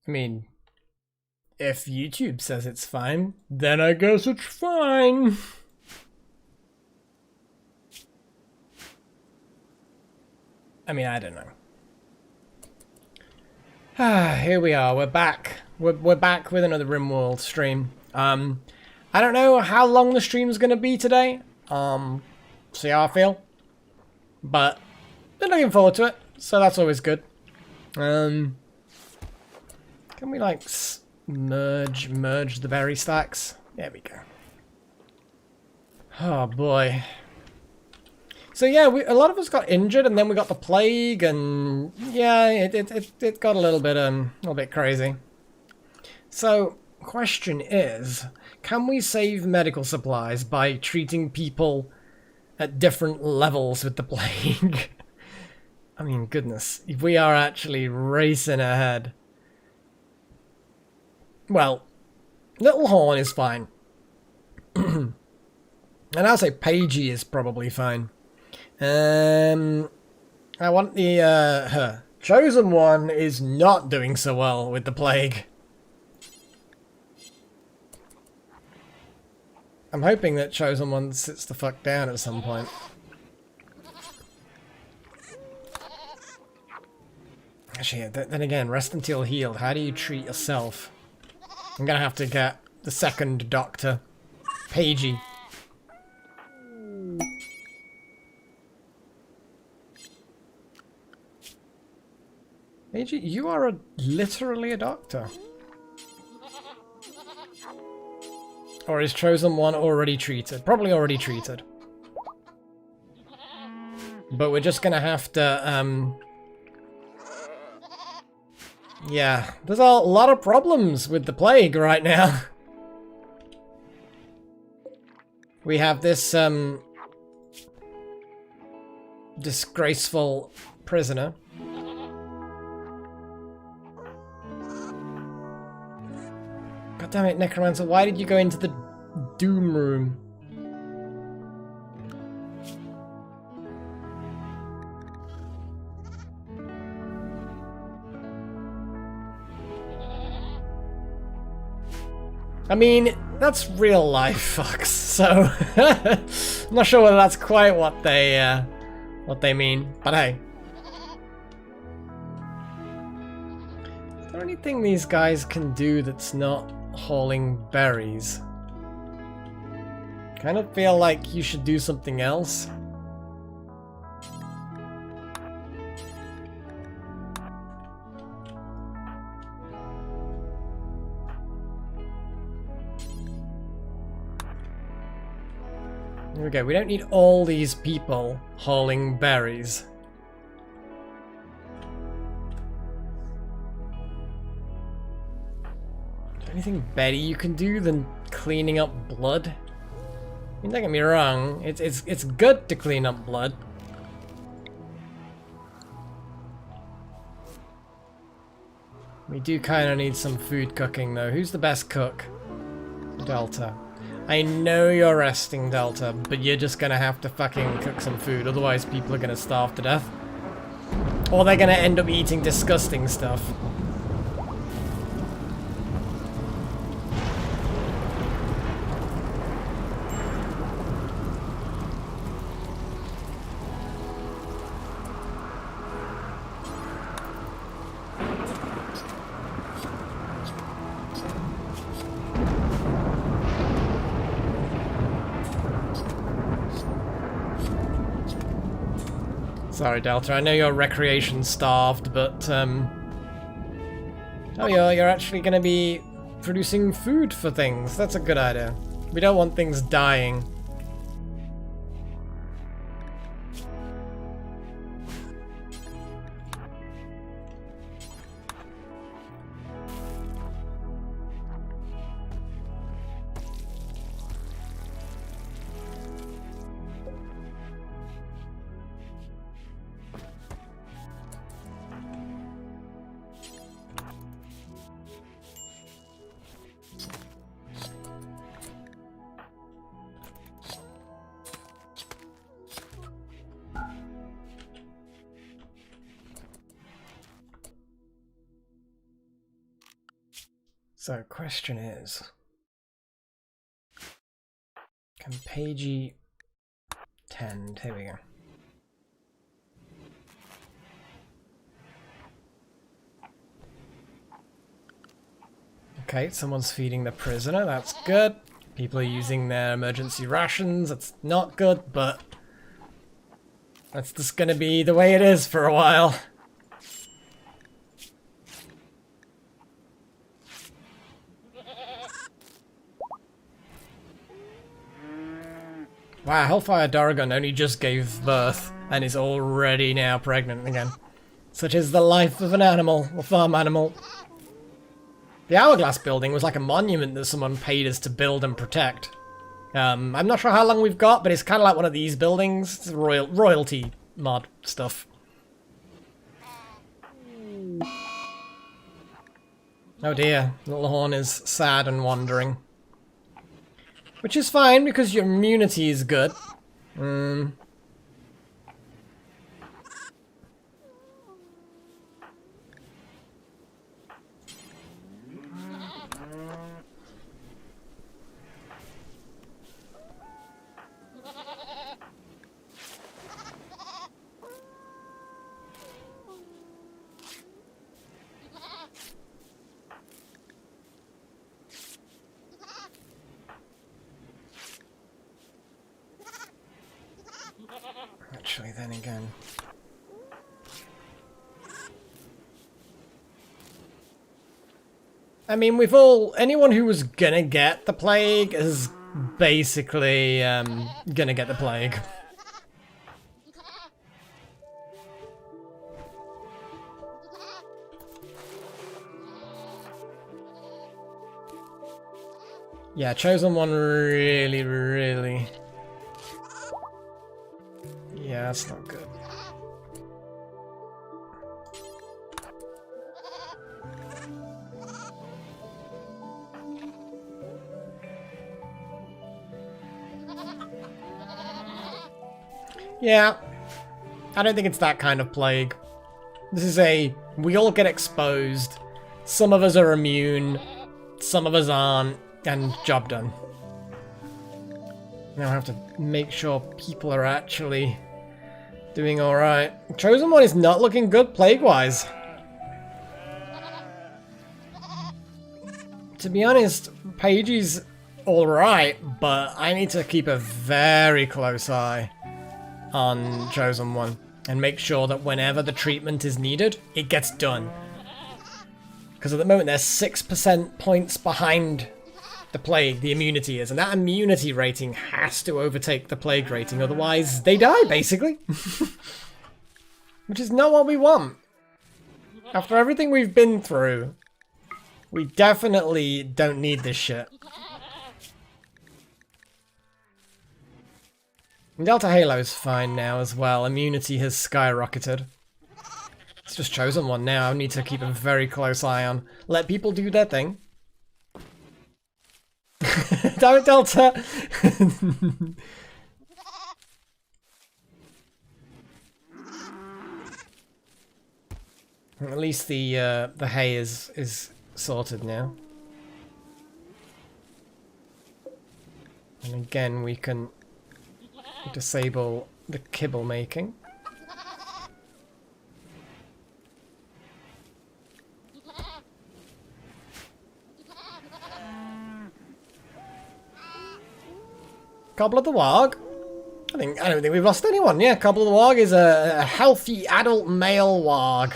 I mean, if YouTube says it's fine, then I guess it's fine. I mean, I don't know. Here we are. We're back. We're back with another RimWorld stream. I don't know how long the stream's gonna be today. See how I feel. But I'm looking forward to it, so that's always good. Can we like merge the berry stacks? There we go. Oh boy. So yeah, a lot of us got injured, and then we got the plague, and yeah, it got a little bit crazy. So, question is, can we save medical supplies by treating people at different levels with the plague? I mean, goodness, we are actually racing ahead. Well, Little Horn is fine. And I'll say Pagey is probably fine. I want the, Chosen One is not doing so well with the plague. I'm hoping that Chosen One sits the fuck down at some point. Actually, then again, rest until healed. How do you treat yourself? I'm gonna have to get the second doctor. Pagey. Pagey, you are literally a doctor. Or is Chosen One already treated? Probably already treated. But we're just gonna have to, yeah, there's a lot of problems with the plague right now. We have this, disgraceful prisoner. God damn it, Necromancer, why did you go into the Doom Room? I mean, that's real life, fucks, so I'm not sure whether that's quite what they mean, but hey. Is there anything these guys can do that's not hauling berries? Kind of feel like you should do something else. Here we go, we don't need all these people hauling berries. Is there anything better you can do than cleaning up blood? I mean, don't get me wrong, it's good to clean up blood. We do kind of need some food cooking though. Who's the best cook? Delta. I know you're resting, Delta, but you're just gonna have to fucking cook some food, otherwise people are gonna starve to death. Or they're gonna end up eating disgusting stuff. Sorry, Delta, I know you're recreation starved, but, oh, you're actually gonna be producing food for things. That's a good idea. We don't want things dying. So, question is, can pagey tend? Here we go. Okay, someone's feeding the prisoner, that's good. People are using their emergency rations, that's not good, but that's just gonna be the way it is for a while. Wow, Hellfire Daragon only just gave birth and is already now pregnant again. Such is the life of an animal, a farm animal. The Hourglass building was like a monument that someone paid us to build and protect. I'm not sure how long we've got, but it's kind of like one of these buildings. It's royalty mod stuff. Oh dear, Little Horn is sad and wandering. Which is fine, because your immunity is good. Actually, then again... I mean, we've all... Anyone who was gonna get the plague is basically gonna get the plague. Yeah, Chosen One really... Yeah, that's not good. Yeah, I don't think it's that kind of plague. This is a, we all get exposed, some of us are immune, some of us aren't, and job done. Now I have to make sure people are actually doing alright. Chosen One is not looking good plague-wise. To be honest, Pagey's alright, but I need to keep a very close eye on Chosen One and make sure that whenever the treatment is needed, it gets done. Because at the moment they're 6% points behind the plague, the immunity is, and that immunity rating has to overtake the plague rating, otherwise they die, basically. Which is not what we want. After everything we've been through, we definitely don't need this shit. Delta Halo's fine now as well. Immunity has skyrocketed. It's just Chosen One now. I need to keep a very close eye on. Let people do their thing. Damn it, Delta! At least the hay is sorted now. And again, we can disable the kibble making. Cobble of the Warg. I don't think we've lost anyone. Yeah, Cobble of the Warg is a healthy adult male warg.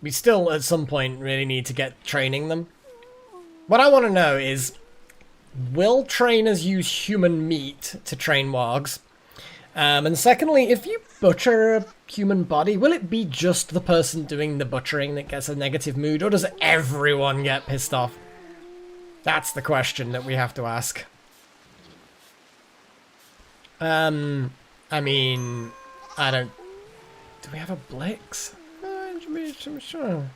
We still, at some point, really need to get training them. What I want to know is, will trainers use human meat to train wargs? And secondly, if you butcher a human body, will it be just the person doing the butchering that gets a negative mood, or does everyone get pissed off? That's the question that we have to ask. I mean, I don't... Do we have a Blix? I'm sure.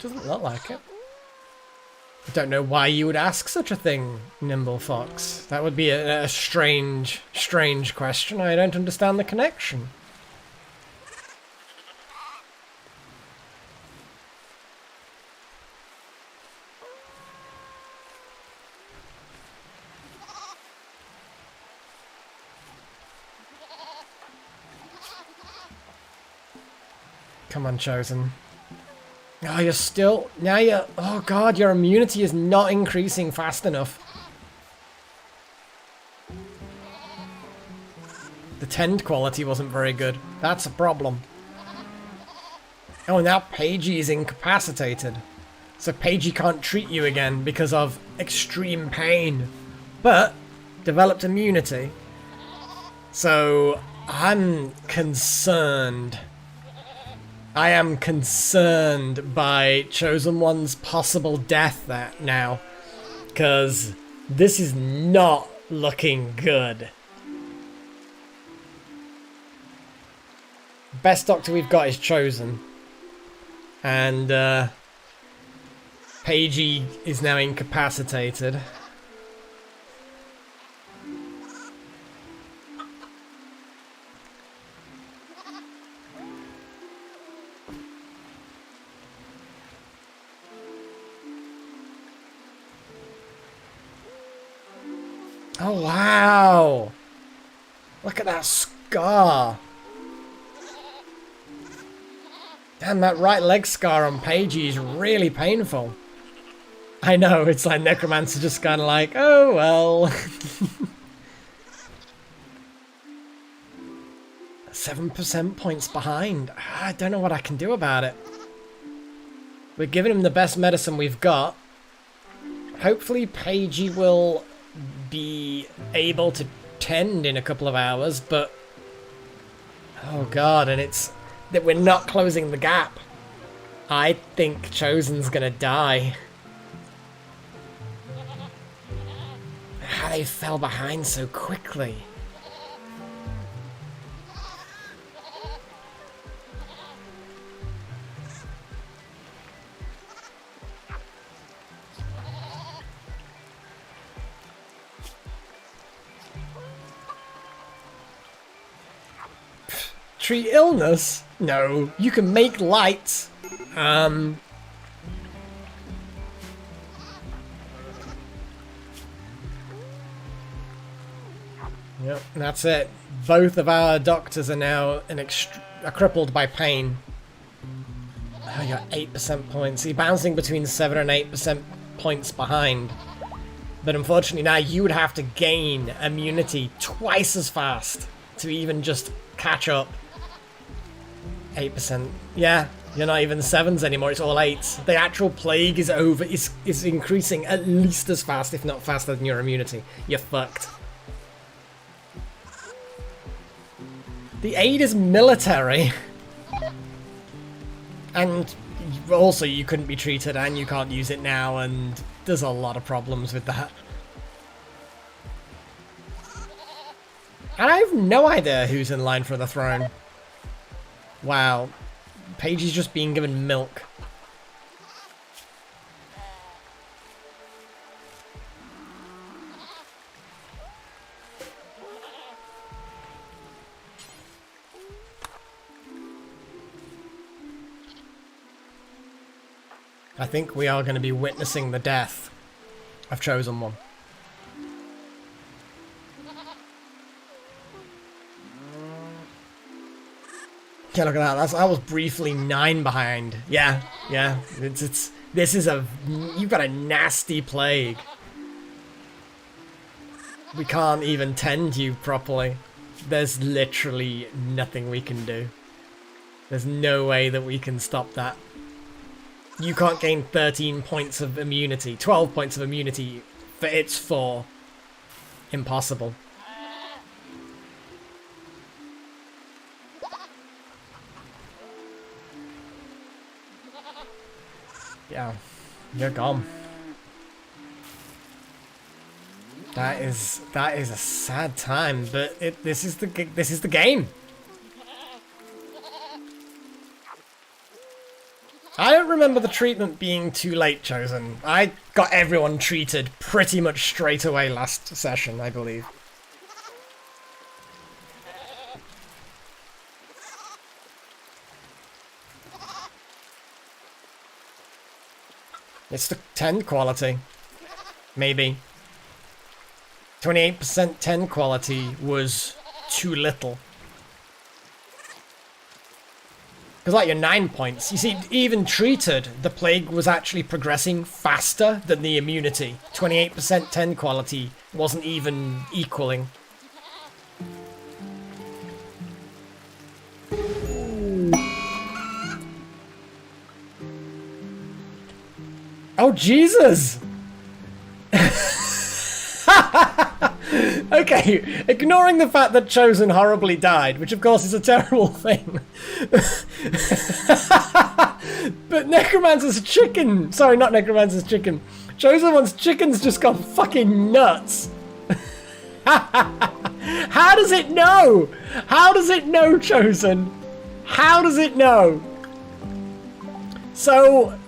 Doesn't look like it. I don't know why you would ask such a thing, Nimble Fox. That would be a strange, strange question. I don't understand the connection. Come on, Chosen. Oh, you're still... Now you're... Oh, God, your immunity is not increasing fast enough. The tend quality wasn't very good. That's a problem. Oh, now Pagey is incapacitated. So Pagey can't treat you again because of extreme pain. But developed immunity. So I'm concerned. I am concerned by Chosen One's possible death now. Because this is not looking good. Best doctor we've got is Chosen. And Pagey is now incapacitated. Oh, wow! Look at that scar! Damn, that right leg scar on Pagey is really painful. I know, it's like Necromancer just kind of like, oh well. 7% points behind. I don't know what I can do about it. We're giving him the best medicine we've got. Hopefully Pagey will be able to tend in a couple of hours, but... Oh god, and it's... that we're not closing the gap. I think Chosen's gonna die. How they fell behind so quickly. Treat illness? No, you can make light. Yep, that's it. Both of our doctors are now are crippled by pain. Oh, you're 8% points. You're bouncing between 7 and 8% points behind. But unfortunately now you would have to gain immunity twice as fast to even just catch up. 8%. Yeah, you're not even 7s anymore, it's all 8s. The actual plague is increasing at least as fast, if not faster than your immunity. You're fucked. The aid is military. And also you couldn't be treated and you can't use it now, and there's a lot of problems with that. And I have no idea who's in line for the throne. Wow. Pagey's just being given milk. I think we are going to be witnessing the death of Chosen One. Yeah, look at that. I was briefly 9 behind. Yeah. This is you've got a nasty plague. We can't even tend you properly. There's literally nothing we can do. There's no way that we can stop that. You can't gain 13 points of immunity, 12 points of immunity for its 4. Impossible. Yeah, you're gone. That is a sad time, but this is the game. I don't remember the treatment being too late, Chosen. I got everyone treated pretty much straight away last session, I believe. It's the 10 quality. Maybe. 28% 10 quality was too little. Because like your 9 points, you see, even treated, the plague was actually progressing faster than the immunity. 28% 10 quality wasn't even equaling. Oh, Jesus! Okay, ignoring the fact that Chosen horribly died, which of course is a terrible thing. But Necromancer's chicken... Sorry, not Necromancer's chicken. Chosen one's chicken's just gone fucking nuts. How does it know? How does it know, Chosen? How does it know? So...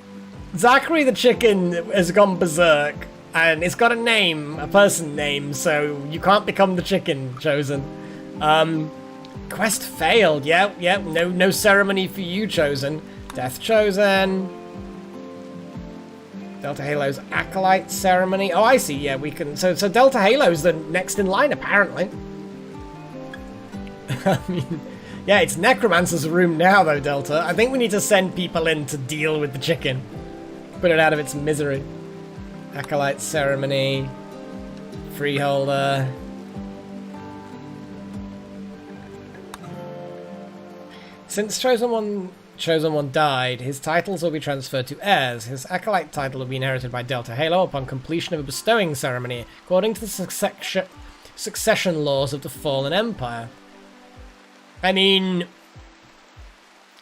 Zachary the chicken has gone berserk, and it's got a name, a person name, so you can't become the chicken, Chosen. Quest failed, yep, no ceremony for you, Chosen. Death Chosen. Delta Halo's Acolyte ceremony. Oh, I see, yeah, we can, so Delta Halo's the next in line, apparently. I mean, yeah, it's Necromancer's room now, though, Delta. I think we need to send people in to deal with the chicken. Put it out of its misery. Acolyte ceremony. Freeholder. Since Chosen One died, his titles will be transferred to heirs. His Acolyte title will be inherited by Delta Halo upon completion of a bestowing ceremony, according to the succession laws of the Fallen Empire. I mean,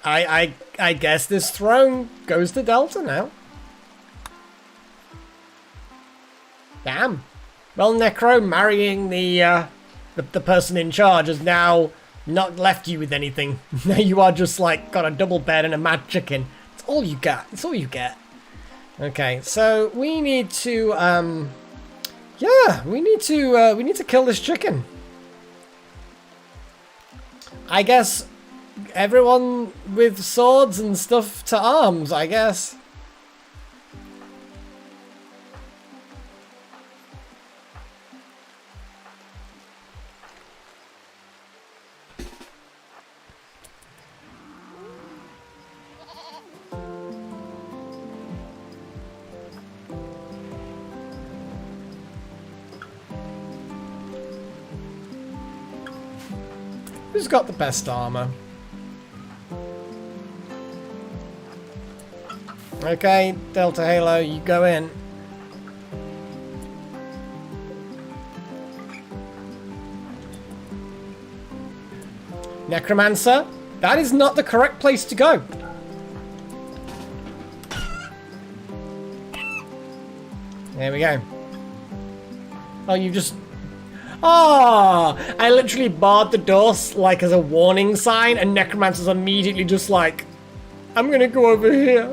I guess this throne goes to Delta now. Damn. Well, Necro, marrying the person in charge has now not left you with anything. Now you are just like got a double bed and a mad chicken. It's all you got. It's all you get. Okay, so we need to yeah, we need to kill this chicken. I guess everyone with swords and stuff to arms, I guess. Who's got the best armor? Okay, Delta Halo, you go in. Necromancer, that is not the correct place to go. There we go. Oh, you just... Oh, I literally barred the door like as a warning sign, and Necromancer's immediately just like, I'm gonna go over here.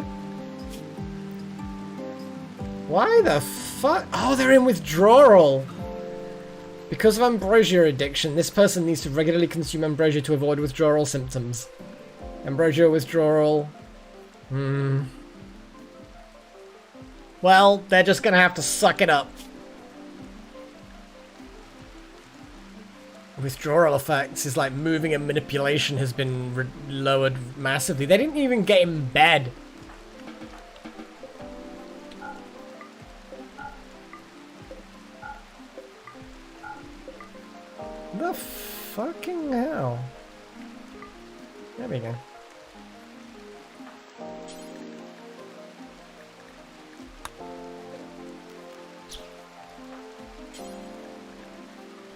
Why the fuck? Oh, they're in withdrawal. Because of ambrosia addiction, this person needs to regularly consume ambrosia to avoid withdrawal symptoms. Ambrosia withdrawal. Well, they're just gonna have to suck it up. Withdrawal effects is like moving and manipulation has been lowered massively. They didn't even get in bed. The fucking hell? There we go.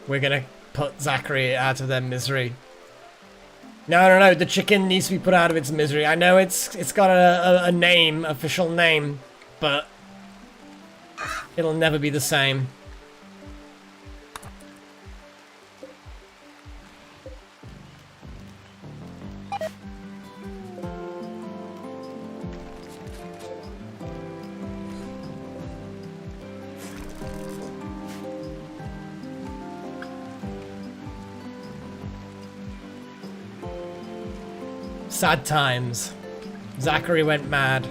We're gonna put Zachary out of their misery. No, the chicken needs to be put out of its misery. I know it's got a name, official name, but it'll never be the same. Sad times. Zachary went mad.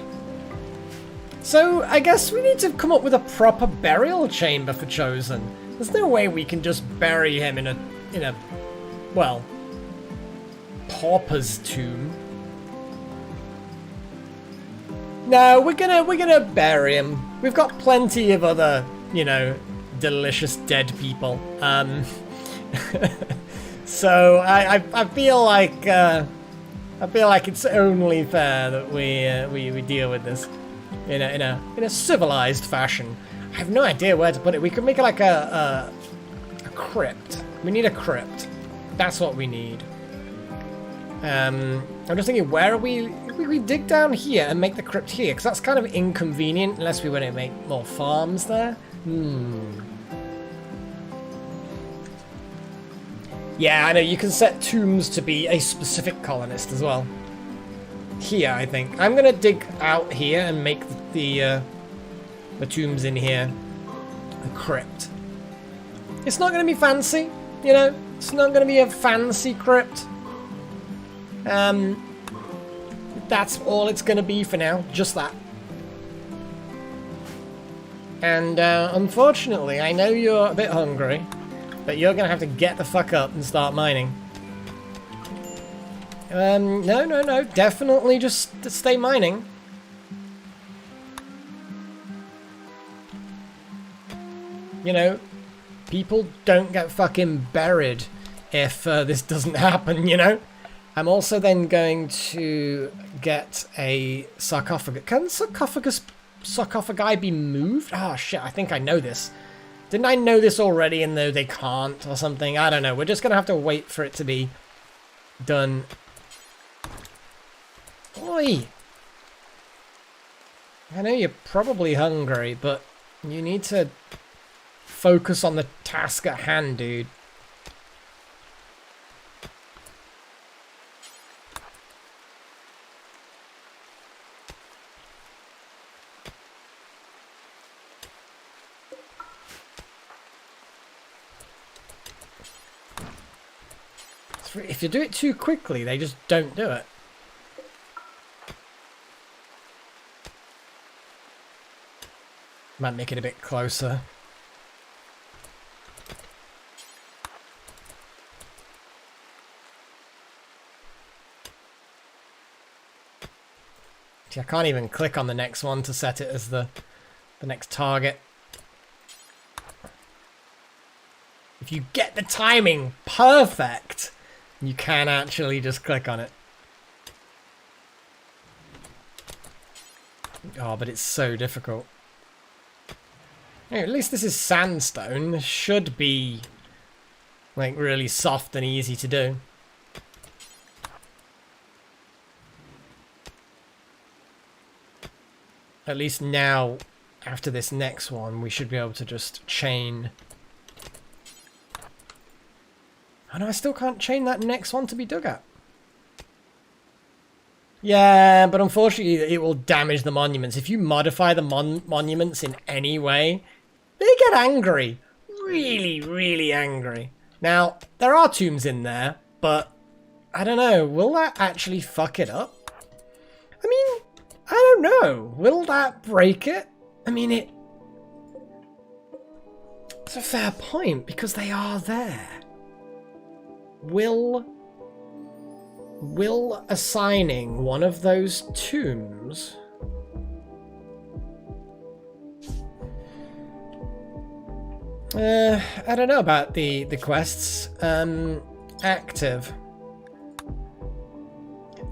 So, I guess we need to come up with a proper burial chamber for Chosen. There's no way we can just bury him in a, well, pauper's tomb. No, we're gonna bury him. We've got plenty of other, you know, delicious dead people. So I feel like it's only fair that we deal with this in a civilized fashion. I have no idea where to put it. We could make it like a crypt. We need a crypt. That's what we need. I'm just thinking, where are we? If we dig down here and make the crypt here, because that's kind of inconvenient unless we want to make more farms there. Yeah, I know, you can set tombs to be a specific colonist as well. Here, I think. I'm gonna dig out here and make the tombs in here a crypt. It's not gonna be fancy, you know? It's not gonna be a fancy crypt. That's all it's gonna be for now, just that. And unfortunately, I know you're a bit hungry, but you're gonna have to get the fuck up and start mining. No, definitely just stay mining. You know, people don't get fucking buried if this doesn't happen, you know? I'm also then going to get a sarcophagus. Can sarcophagi be moved? Oh shit, I think I know this. Didn't I know this already and though they can't or something? I don't know. We're just going to have to wait for it to be done. Oi! I know you're probably hungry, but you need to focus on the task at hand, dude. If you do it too quickly, they just don't do it. Might make it a bit closer. See, I can't even click on the next one to set it as the next target. If you get the timing perfect, you can actually just click on it. Oh, but it's so difficult. Hey, at least this is sandstone. This should be like really soft and easy to do. At least now, after this next one, we should be able to just chain. Oh no, I still can't chain that next one to be dug at. Yeah, but unfortunately it will damage the monuments. If you modify the monuments in any way, they get angry. Really, really angry. Now, there are tombs in there, but I don't know. Will that actually fuck it up? I mean, I don't know. Will that break it? I mean, it's a fair point because they are there. Will assigning one of those tombs I don't know about the quests. Active.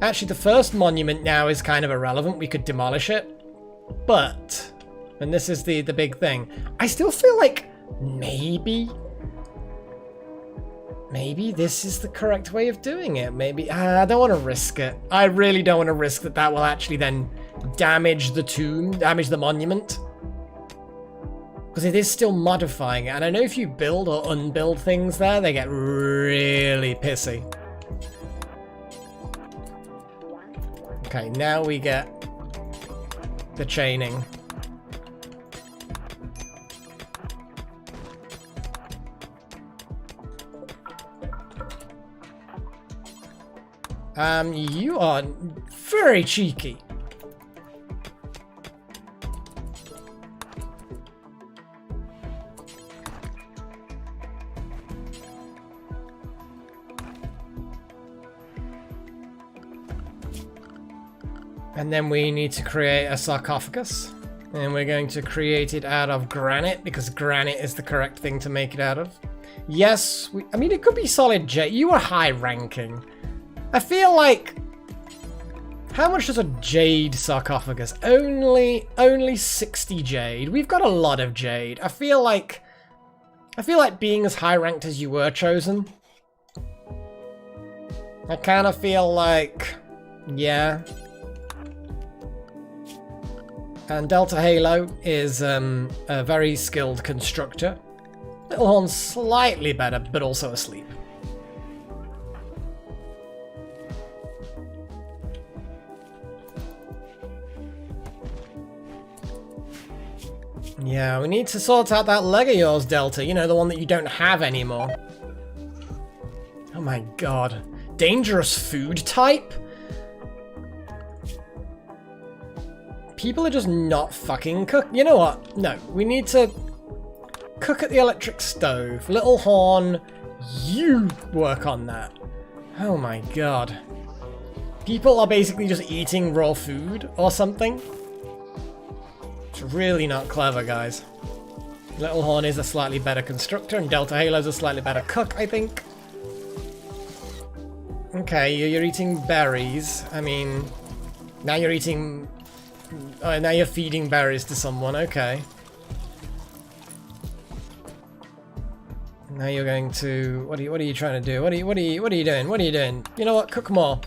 Actually, the first monument now is kind of irrelevant. We could demolish it. But, and this is the big thing, I still feel like maybe this is the correct way of doing it. Maybe, I don't want to risk it. I really don't want to risk that will actually then damage the tomb, damage the monument. Because it is still modifying it. And I know if you build or unbuild things there, they get really pissy. Okay, now we get the chaining. You are very cheeky. And then we need to create a sarcophagus. And we're going to create it out of granite, because granite is the correct thing to make it out of. Yes, I mean, it could be solid jade. You are high ranking. I feel like... How much does a jade sarcophagus? Only 60 jade. We've got a lot of jade. I feel like being as high ranked as you were chosen. I kind of feel like... Yeah. And Delta Halo is a very skilled constructor. Little Horn's slightly better, but also asleep. Yeah, we need to sort out that leg of yours, Delta. You know, the one that you don't have anymore. Oh my god. Dangerous food type? People are just not fucking cook. You know what? No, we need to cook at the electric stove. Little Horn, you work on that. Oh my god. People are basically just eating raw food or something. It's really not clever, guys. Little Horn is a slightly better constructor, and Delta Halo's a slightly better cook, I think. Okay, you're eating berries. I mean, now you're eating... Oh, now you're feeding berries to someone, okay. Now you're going to... What are you trying to do? What are you doing? What are you doing? You know what? Cook more.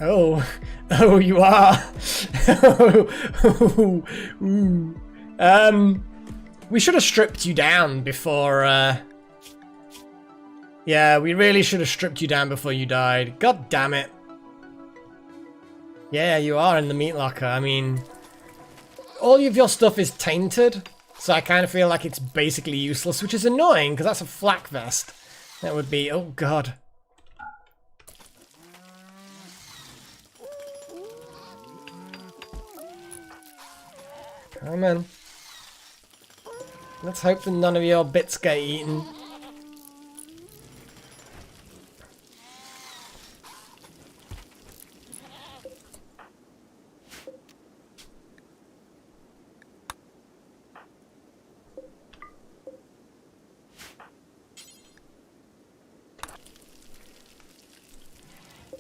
Oh. Oh, you are. We should have stripped you down before, Yeah, we really should have stripped you down before you died. God damn it. Yeah, you are in the meat locker. I mean, all of your stuff is tainted, so I kind of feel like it's basically useless, which is annoying, because that's a flak vest. That would be... Oh, God. Come on. Let's hope that none of your bits get eaten.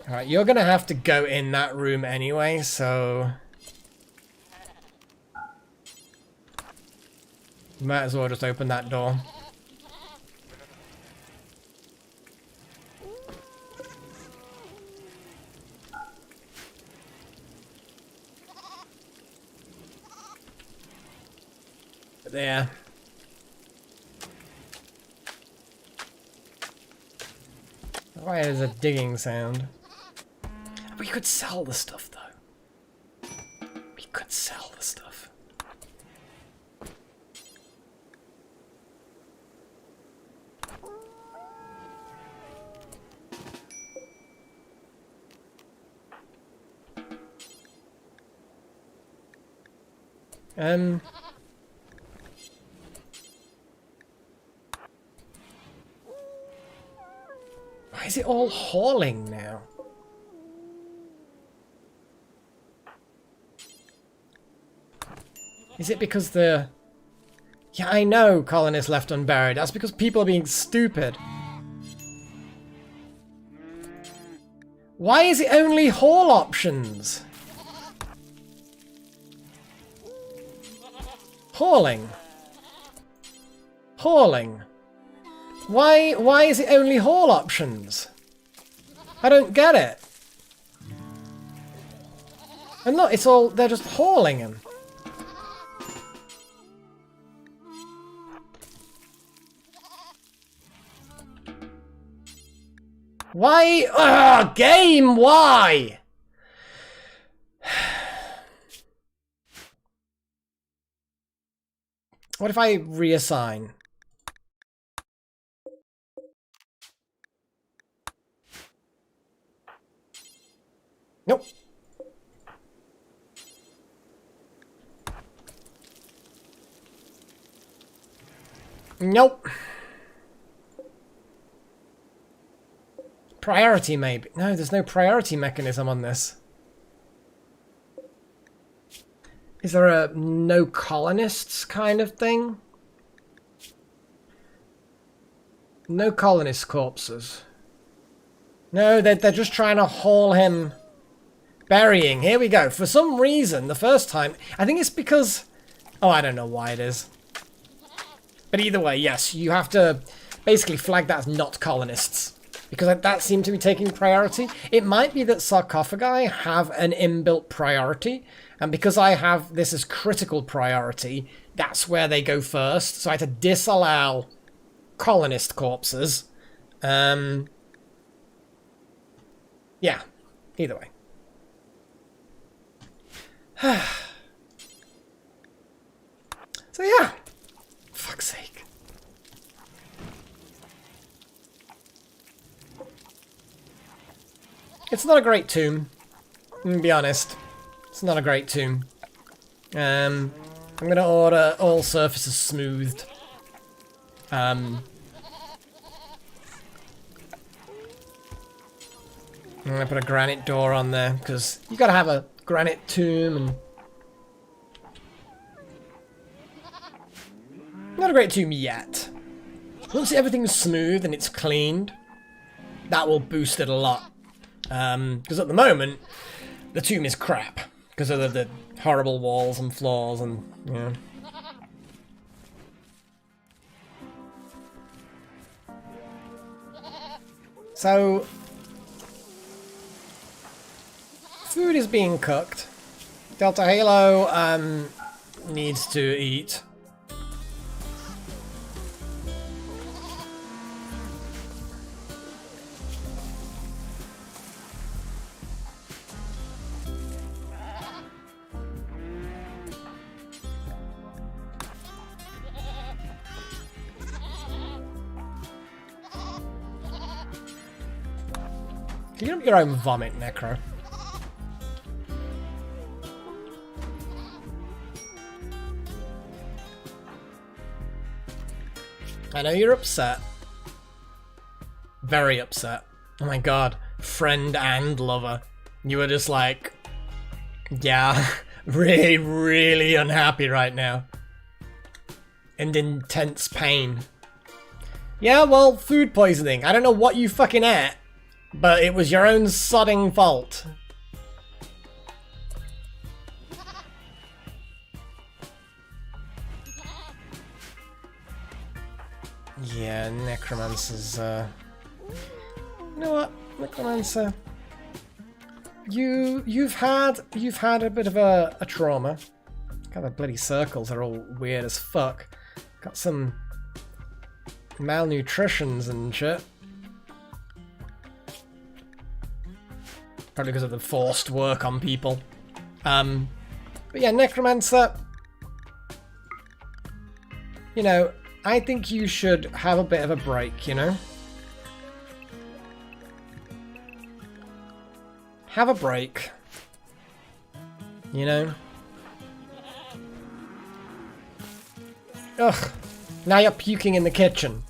Alright, you're gonna have to go in that room anyway, so... Might as well just open that door. There. Why is a digging sound? We could sell the stuff, though. We could sell the stuff. Why is it all hauling now? Is it because the... Yeah, I know colonists left unburied. That's because people are being stupid. Why is it only haul options? Hauling. Hauling. Why is it only haul options? I don't get it. And look, it's all, they're just hauling him. Why? Ugh, game, why? What if I reassign? Nope. Nope. Priority, maybe. No, there's no priority mechanism on this. Is there a no colonists kind of thing? No colonist corpses. No, they're just trying to haul him. Burying. Here we go. For some reason, the first time... I think it's because... Oh, I don't know why it is. But either way, yes, you have to basically flag that as not colonists. Because that seemed to be taking priority. It might be that sarcophagi have an inbuilt priority. And because I have this as critical priority, that's where they go first. So I had to disallow colonist corpses. Yeah, either way. So yeah, fuck's sake. It's not a great tomb, I'm gonna be honest. It's not a great tomb. I'm gonna order all surfaces smoothed. I'm gonna put a granite door on there, because you gotta have a granite tomb and... Not a great tomb yet. Once everything's smooth and it's cleaned, that will boost it a lot. Because at the moment, the tomb is crap. Because of the horrible walls and floors and, you know. So... food is being cooked. Delta Halo, needs to eat. Clean up your own vomit, Necro. I know you're upset. Very upset. Oh my god. Friend and lover. You were just like... Yeah. Really, really unhappy right now. And intense pain. Yeah, well, food poisoning. I don't know what you fucking ate. But it was your own sodding fault. Yeah, Necromancer's, You know what, Necromancer? You've had a bit of a trauma. God, the bloody circles are all weird as fuck. Got some malnutritions and shit. Probably because of the forced work on people. But yeah, Necromancer, you know, I think you should have a bit of a break, you know? Have a break. You know? Ugh. Now you're puking in the kitchen.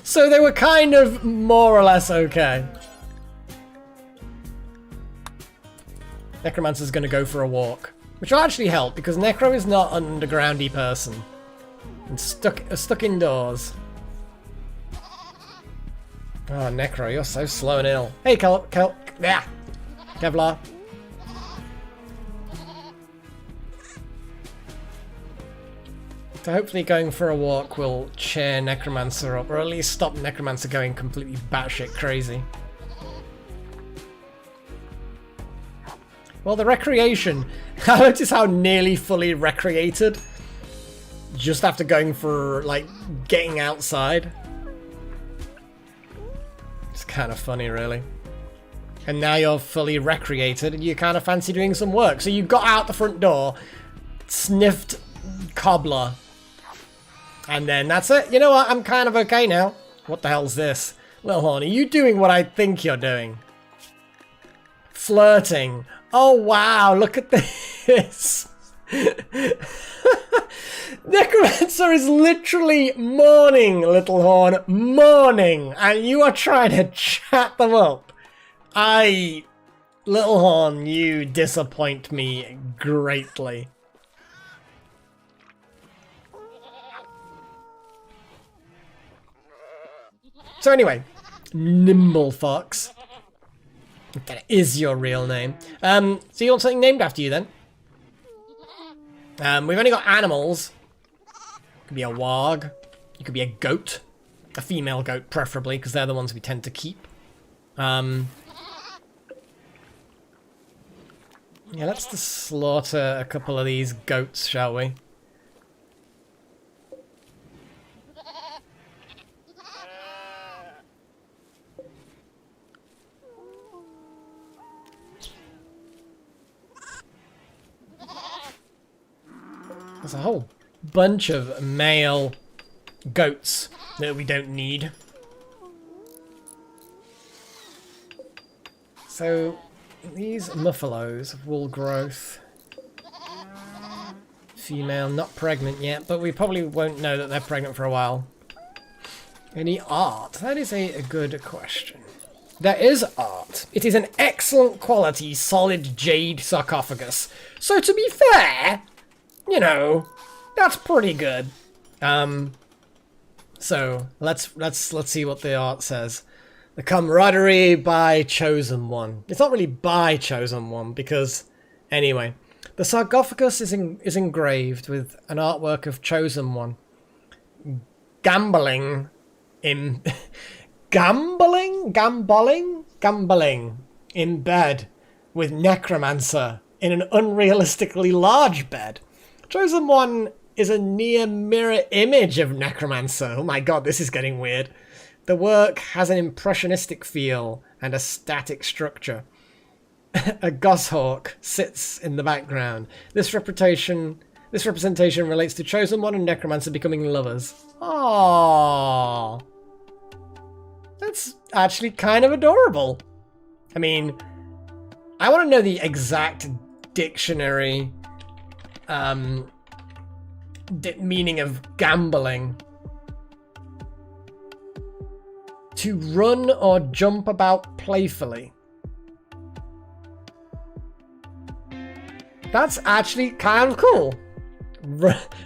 So they were kind of more or less okay. Necromancer's gonna go for a walk. Which will actually help, because Necro is not an undergroundy person. And stuck indoors. Oh, Necro, you're so slow and ill. Hey, yeah. Kevlar. So hopefully going for a walk will cheer Necromancer up, or at least stop Necromancer going completely batshit crazy. Well, the recreation. I notice how nearly fully recreated just after going for, like, getting outside. It's kind of funny, really. And now you're fully recreated and you kind of fancy doing some work. So you got out the front door, sniffed cobbler, and then that's it. You know what? I'm kind of okay now. What the hell's this? Little Horn, are you doing what I think you're doing? Flirting. Oh, wow. Look at this. Necromancer is literally mourning, Little Horn. Mourning. And you are trying to chat them up. Little Horn, you disappoint me greatly. So anyway, Nimble Fox. That is your real name. So you want something named after you then? We've only got animals. It could be a warg. It could be a goat. A female goat, preferably, because they're the ones we tend to keep. Yeah, let's just slaughter a couple of these goats, shall we? There's a whole bunch of male goats that we don't need. So, these muffalos of wool growth. Female, not pregnant yet, but we probably won't know that they're pregnant for a while. Any art? That is a good question. There is art. It is an excellent quality, solid jade sarcophagus. So to be fair, you know, that's pretty good. So let's see what the art says. The camaraderie by Chosen One. It's not really by Chosen One because, anyway, the sarcophagus is engraved with an artwork of Chosen One gambling in gambling in bed with Necromancer in an unrealistically large bed. Chosen One is a near mirror image of Necromancer. Oh my god, this is getting weird. The work has an impressionistic feel and a static structure. A goshawk sits in the background. This representation relates to Chosen One and Necromancer becoming lovers. Aww. That's actually kind of adorable. I mean, I want to know the exact dictionary meaning of gambling. To run or jump about playfully. That's actually kind of cool.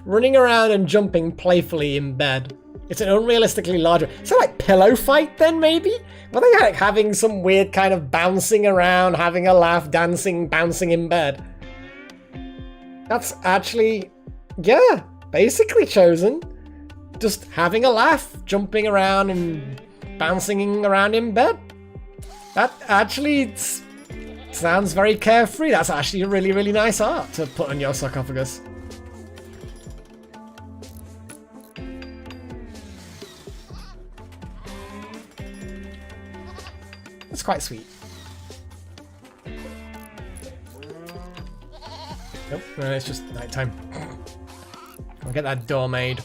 Running around and jumping playfully in bed. It's an unrealistically larger... So like pillow fight then, maybe? Were they like having some weird kind of bouncing around, having a laugh, dancing, bouncing in bed? That's actually... Yeah, basically Chosen. Just having a laugh, jumping around and bouncing around in bed. That actually sounds very carefree. That's actually a really, really nice art to put on your sarcophagus. That's quite sweet. Nope, no, it's just nighttime. I'll get that door made.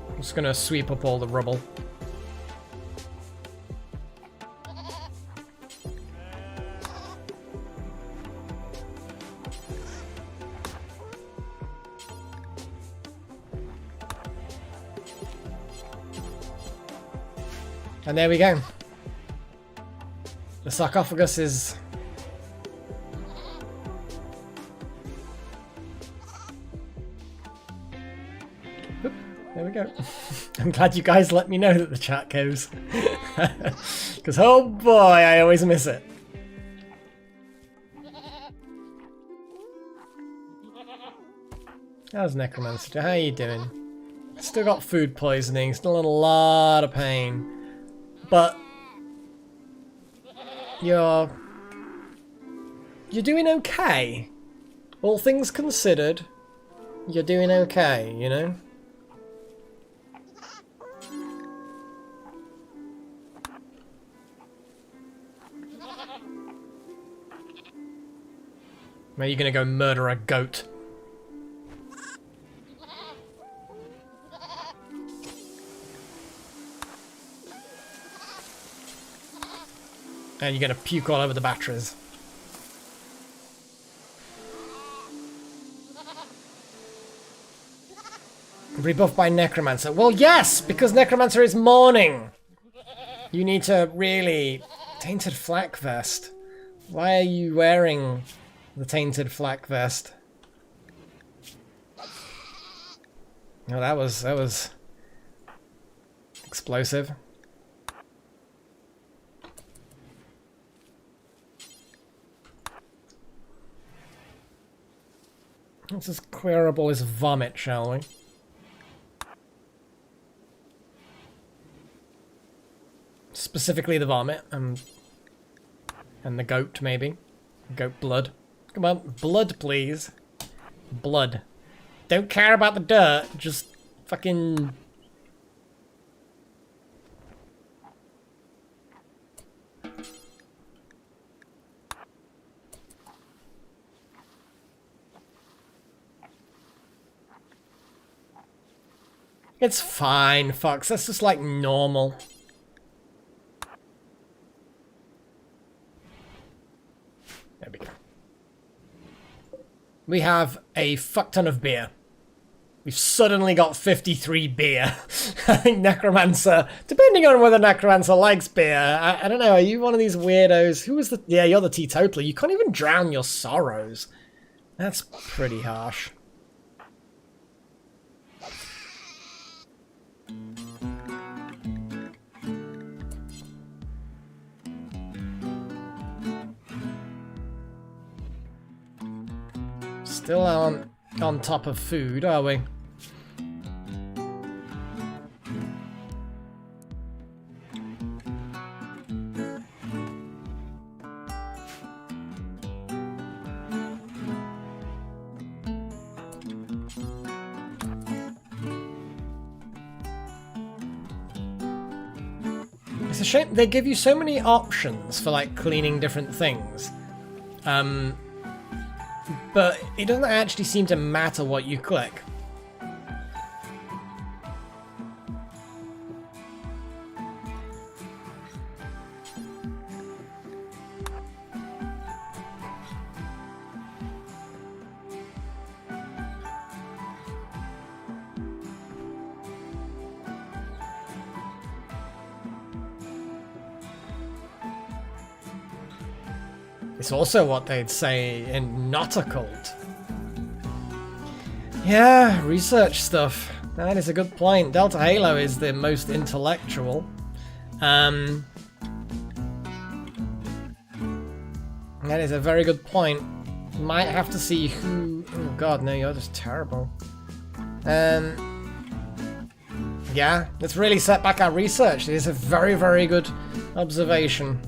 I'm just gonna sweep up all the rubble. And there we go. The sarcophagus is... Oop, there we go. I'm glad you guys let me know that the chat goes. Because, oh boy, I always miss it. How's Necromancer? How are you doing? Still got food poisoning, still in a lot of pain. But you're doing okay. All things considered, you're doing okay, you know? Are you gonna go murder a goat? And you're gonna puke all over the batteries. Rebuffed by Necromancer. Well, yes, because Necromancer is mourning. You need to really... Tainted Flak Vest. Why are you wearing the Tainted Flak Vest? Oh, that was explosive. Let's just clear up all this vomit, shall we? Specifically the vomit, and the goat, maybe. Goat blood. Come on, blood, please. Blood. Don't care about the dirt, just fucking... It's fine, Fox. That's just like normal. There we go. We have a fuck ton of beer. We've suddenly got 53 beer. I think Necromancer, depending on whether Necromancer likes beer, I don't know, are you one of these weirdos? Who was the... Yeah, you're the teetotaler. You can't even drown your sorrows. That's pretty harsh. Still aren't on top of food, are we? It's a shame they give you so many options for like cleaning different things. But it doesn't actually seem to matter what you click. It's also what they'd say in Not a Cult. Yeah, research stuff. That is a good point. Delta Halo is the most intellectual. That is a very good point. Might have to see who... Oh god, no, you're just terrible. Yeah, let's really set back our research. It is a very, very good observation.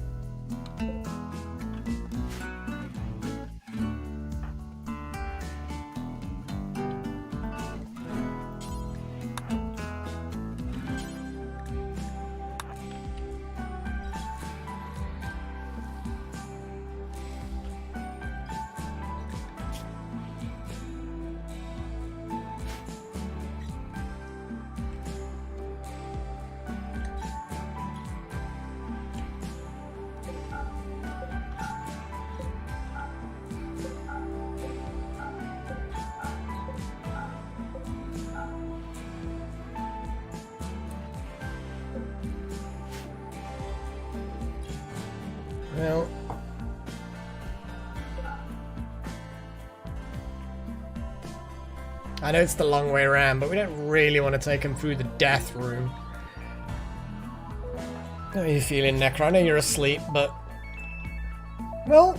Well, I know it's the long way around, but we don't really want to take him through the death room. How are you feeling, Necro? I know you're asleep, but... Well...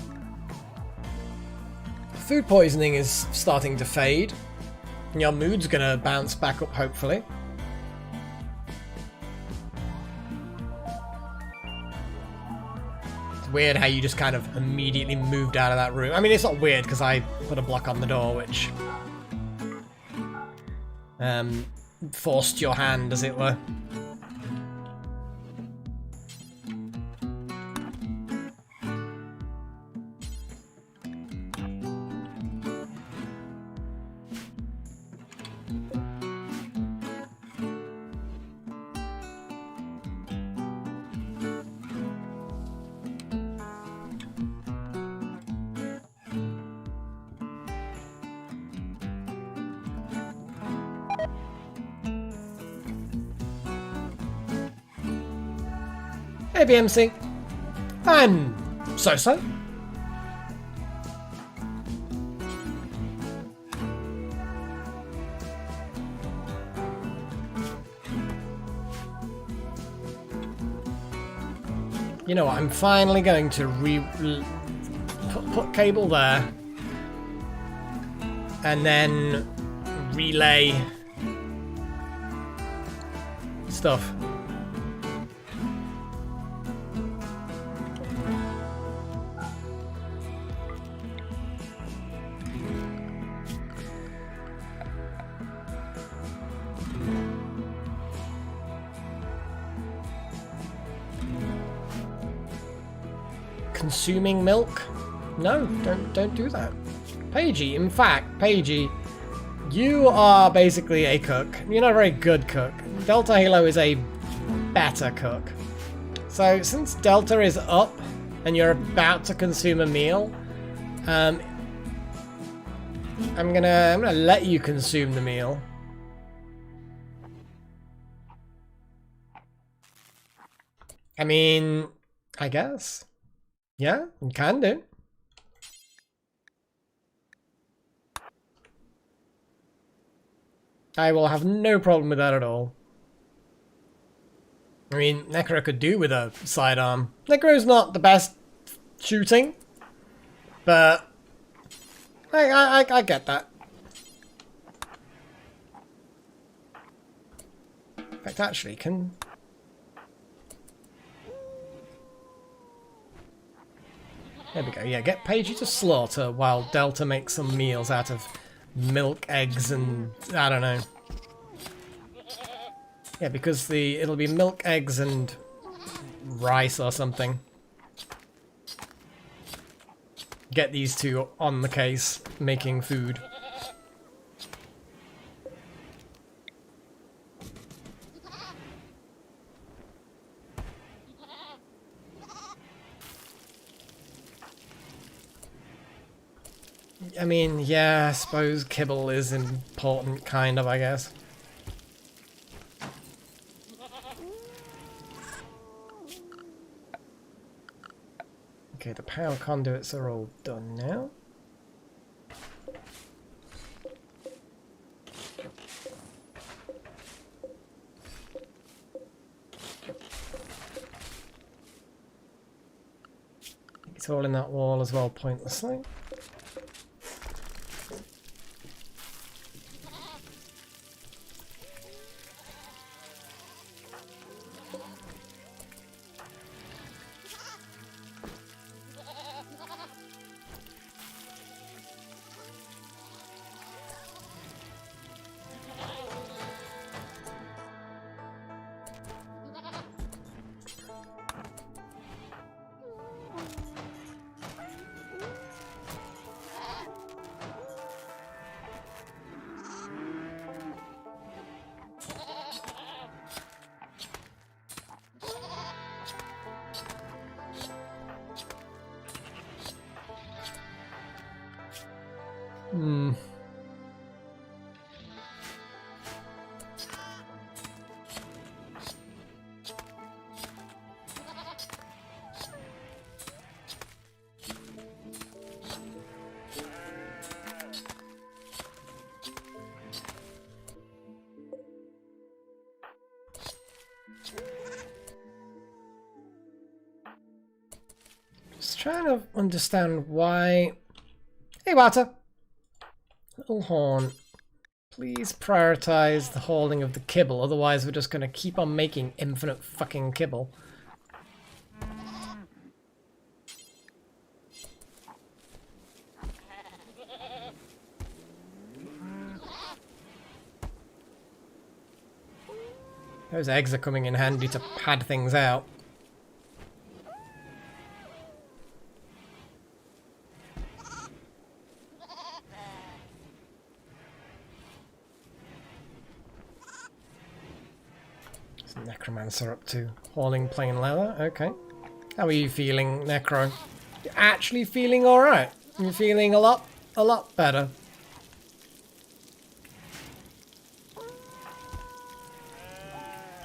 Food poisoning is starting to fade. And your mood's gonna bounce back up, hopefully. Weird how you just kind of immediately moved out of that room. I mean, it's not weird because I put a block on the door, which forced your hand, as it were. Hey BMC, I'm so-so. You know what, I'm finally going to put cable there and then relay stuff. Consuming milk? No, don't do that. Paigey, in fact, Paigey, you are basically a cook. You're not a very good cook. Delta Halo is a better cook. So since Delta is up and you're about to consume a meal, I'm gonna let you consume the meal. I mean, I guess. Yeah, you can do. I will have no problem with that at all. I mean, Necro could do with a sidearm. Necro's not the best shooting, but I get that. In fact, actually, can... There we go, yeah, get Paigey to slaughter while Delta makes some meals out of milk, eggs, and I don't know. Yeah, because it'll be milk, eggs, and rice or something. Get these two on the case, making food. I mean, yeah, I suppose kibble is important, kind of, I guess. Okay, the power conduits are all done now. It's all in that wall as well, pointlessly. Trying to understand why... Hey, Water! Little Horn, please prioritize the holding of the kibble, otherwise we're just going to keep on making infinite fucking kibble. Those eggs are coming in handy to pad things out. What's Necromancer up to? Hauling plain leather? Okay. How are you feeling, Necro? You're actually feeling alright. You're feeling a lot better.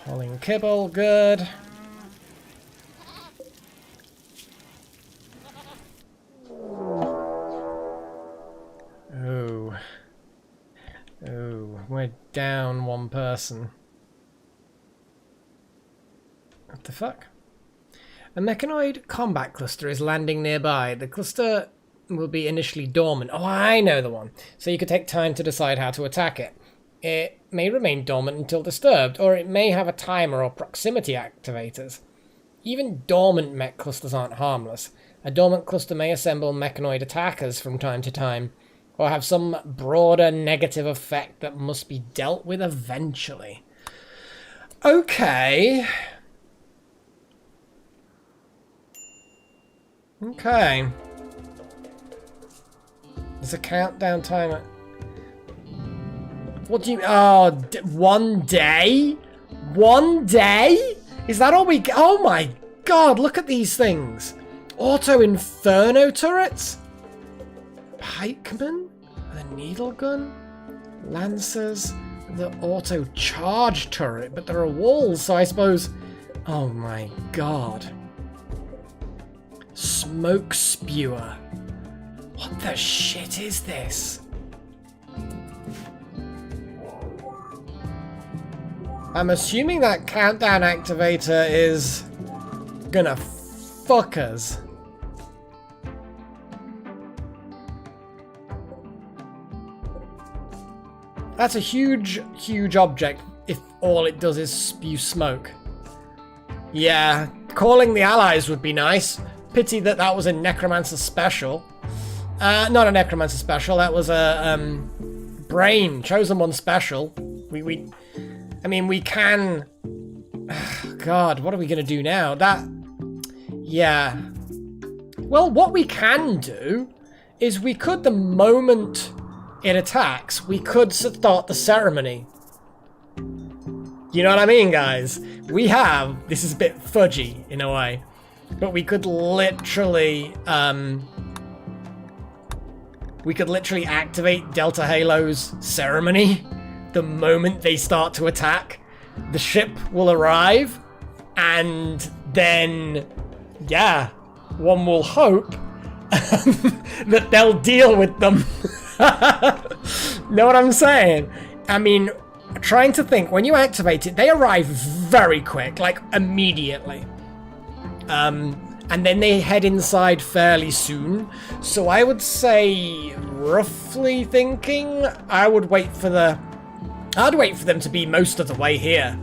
Hauling kibble, good. Oh. Oh, we're down one person. What the fuck? A mechanoid combat cluster is landing nearby. The cluster will be initially dormant. Oh, I know the one. So you could take time to decide how to attack it. It may remain dormant until disturbed, or it may have a timer or proximity activators. Even dormant mech clusters aren't harmless. A dormant cluster may assemble mechanoid attackers from time to time, or have some broader negative effect that must be dealt with eventually. Okay. Okay. There's a countdown timer. What do you... Oh, 1 day? 1 day? Is that all we... Oh my god, look at these things. Auto Inferno turrets? Pikemen? The needle gun? Lancers? The auto charge turret? But there are walls, so I suppose... Oh my god. Smoke spewer. What the shit is this? I'm assuming that countdown activator is gonna fuck us. That's a huge, huge object if all it does is spew smoke. Yeah, calling the allies would be nice. Pity that that was a Necromancer special. Not a Necromancer special, that was a Brain, Chosen One special. I mean, we can... God, what are we going to do now? Yeah. Well, what we can do is we could, the moment it attacks, we could start the ceremony. You know what I mean, guys? We have... This is a bit fudgy, in a way. But we could literally... we could literally activate Delta Halo's ceremony the moment they start to attack. The ship will arrive, and then, yeah, one will hope that they'll deal with them. Know what I'm saying? I mean, trying to think, when you activate it, they arrive very quick, like immediately. And then they head inside fairly soon. So I would say, roughly thinking, I'd wait for them to be most of the way here.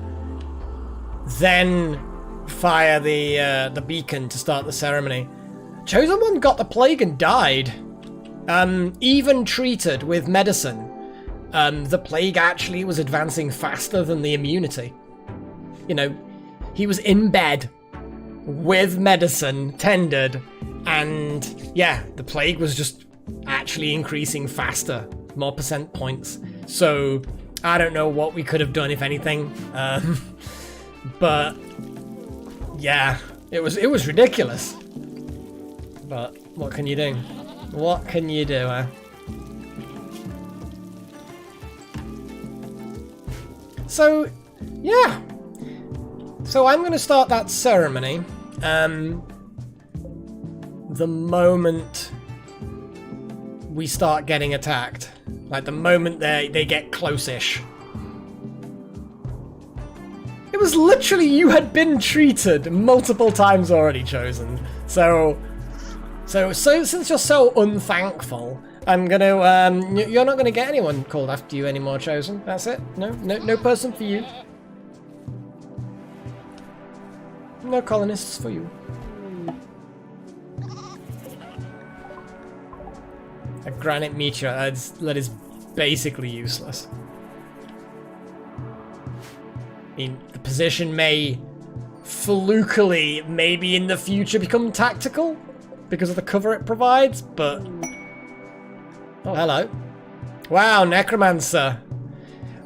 Then fire the beacon to start the ceremony. Chosen One got the plague and died. Even treated with medicine, the plague actually was advancing faster than the immunity. You know, he was in bed with medicine, tended, and yeah, the plague was just actually increasing faster, more percent points. So I don't know what we could have done, if anything, but yeah, it was ridiculous. But what can you do? What can you do, eh? So yeah, so I'm going to start that ceremony. The moment we start getting attacked, like the moment they get close-ish. It was literally, you had been treated multiple times already, Chosen. So since you're so unthankful, I'm gonna you're not gonna get anyone called after you anymore, Chosen. That's it. No person for you. No colonists for you. A granite meteorite, that is basically useless. I mean, the position may flukily, maybe in the future, become tactical because of the cover it provides, but... Oh, hello. Wow, Necromancer.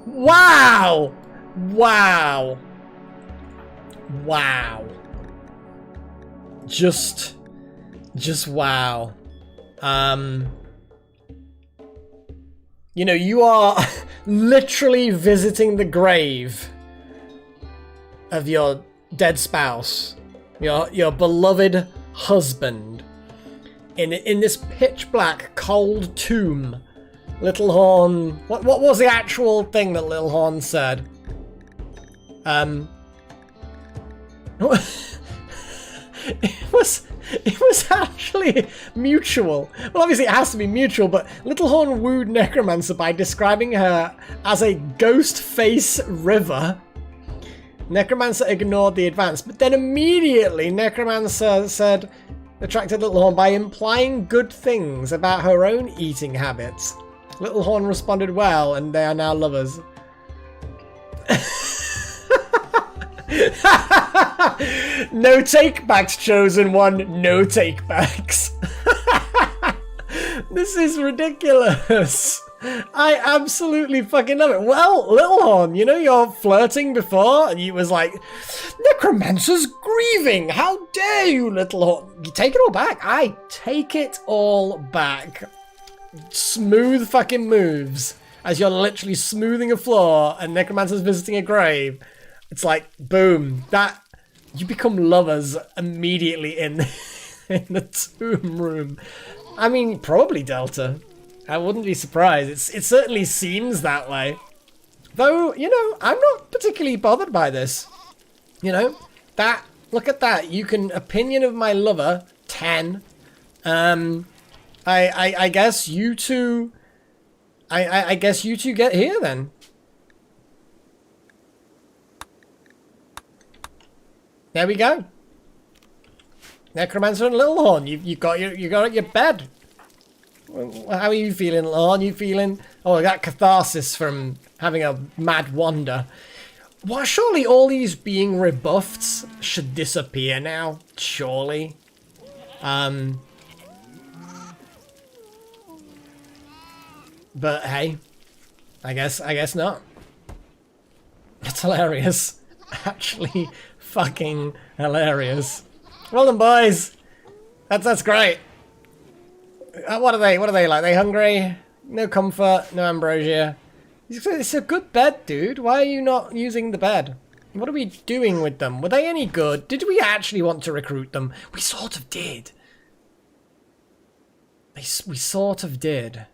Wow! Wow. Wow. Just wow. You know, you are literally visiting the grave of your dead spouse, your beloved husband, in this pitch black, cold tomb. Little Horn. What was the actual thing that Little Horn said? It was actually mutual. Well, obviously it has to be mutual, but Little Horn wooed Necromancer by describing her as a ghost face river. Necromancer ignored the advance, but then immediately Necromancer said, attracted Little Horn by implying good things about her own eating habits. Little Horn responded well, and they are now lovers. No take-backs, Chosen One. No take-backs. This is ridiculous. I absolutely fucking love it. Well, Little Horn, you know you're flirting before, and you was like, Necromancer's grieving. How dare you, Little Horn? You take it all back. I take it all back. Smooth fucking moves as you're literally smoothing a floor and Necromancer's visiting a grave. It's like, boom, that you become lovers immediately in the tomb room. I mean, probably Delta. I wouldn't be surprised. It certainly seems that way. Though, you know, I'm not particularly bothered by this. You know, that, look at that. You can opinion of my lover, 10. I guess you two, I guess you two get here then. There we go. Necromancer and Little Horn, you got your bed. How are you feeling, Little Horn? You feeling? Oh, that catharsis from having a mad wander. Well, surely all these being rebuffed should disappear now. Surely. But hey, I guess not. It's hilarious. Actually, fucking hilarious. Well done, boys. That's great. What are they like? Are they hungry? No comfort, no ambrosia. It's a good bed, dude. Why are you not using the bed? What are we doing with them? Were they any good? Did we actually want to recruit them? We sort of did. We sort of did.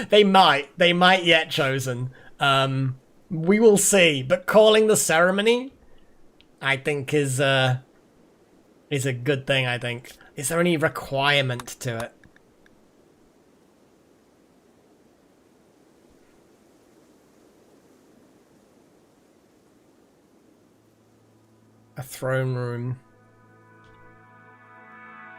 They might yet, Chosen. We will see. But calling the ceremony, I think, is a good thing, I think. Is there any requirement to it? A throne room.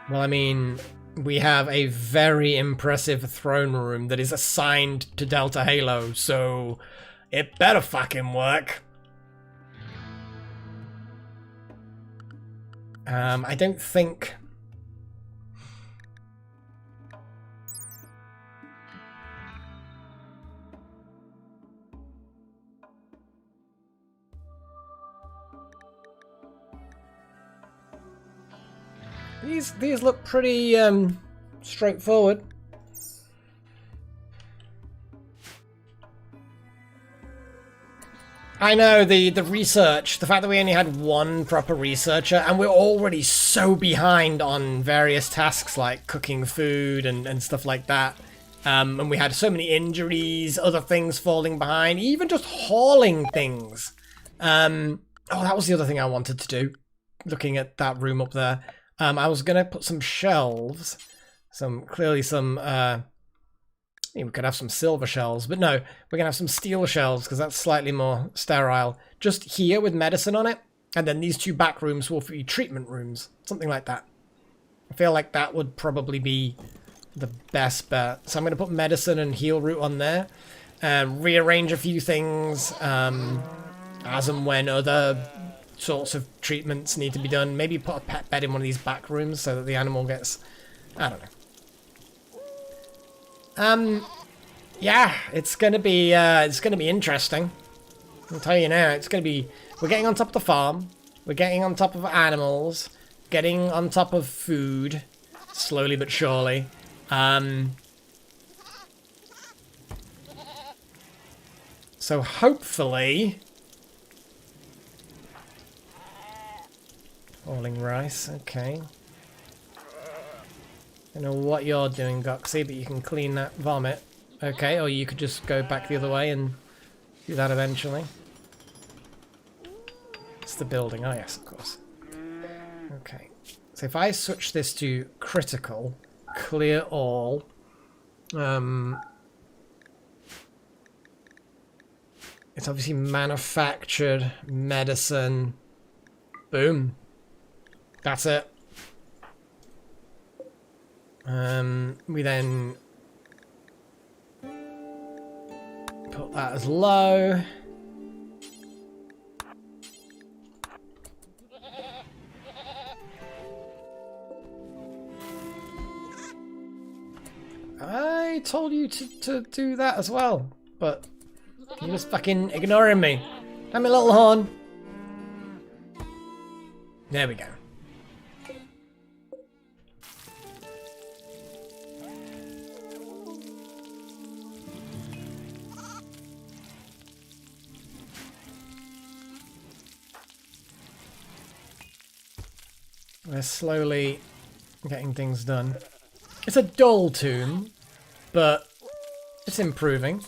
Well, I mean, we have a very impressive throne room that is assigned to Delta Halo, so it better fucking work. I don't think... These look pretty straightforward. I know, the research, the fact that we only had one proper researcher, and we're already so behind on various tasks like cooking food and stuff like that. And we had so many injuries, other things falling behind, even just hauling things. Oh, that was the other thing I wanted to do, looking at that room up there. I was going to put some shelves, clearly some, we could have some silver shelves, but no, we're going to have some steel shelves because that's slightly more sterile. Just here with medicine on it, and then these two back rooms will be treatment rooms, something like that. I feel like that would probably be the best bet. So I'm going to put medicine and heal root on there. rearrange a few things as and when other sorts of treatments need to be done. Maybe put a pet bed in one of these back rooms so that the animal gets... I don't know. Yeah, it's gonna be interesting. I'll tell you now, it's gonna be... We're getting on top of the farm. We're getting on top of animals. Getting on top of food. Slowly but surely. So hopefully... Falling rice, okay. I don't know what you're doing, Goxie, but you can clean that vomit. Okay, or you could just go back the other way and do that eventually. It's the building. Oh, yes, of course. Okay. So if I switch this to critical, clear all, it's obviously manufactured, medicine, boom. That's it. We then put that as low. I told you to do that as well, but you're just fucking ignoring me. Damn it, little horn. There we go. We're slowly getting things done. It's a dull tomb, but it's improving.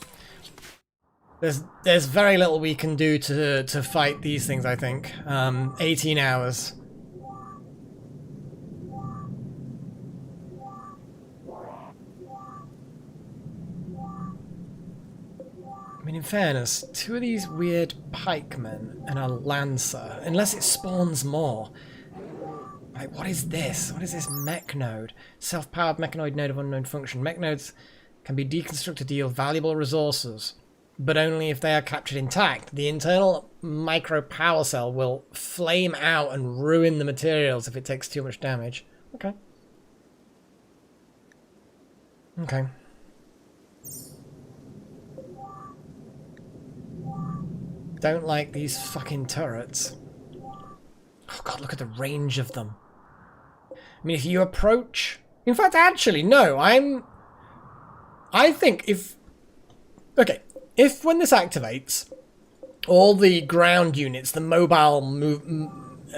There's very little we can do to fight these things, I think. 18 hours. I mean, in fairness, two of these weird pikemen and a lancer, unless it spawns more. Like, what is this? What is this mech node? Self-powered mechanoid node of unknown function. Mech nodes can be deconstructed to yield valuable resources, but only if they are captured intact. The internal micro power cell will flame out and ruin the materials if it takes too much damage. Okay. Okay. Don't like these fucking turrets. Oh god, look at the range of them. I mean, if you approach... In fact, actually, no, I think if... Okay, if when this activates, all the ground units, the mobile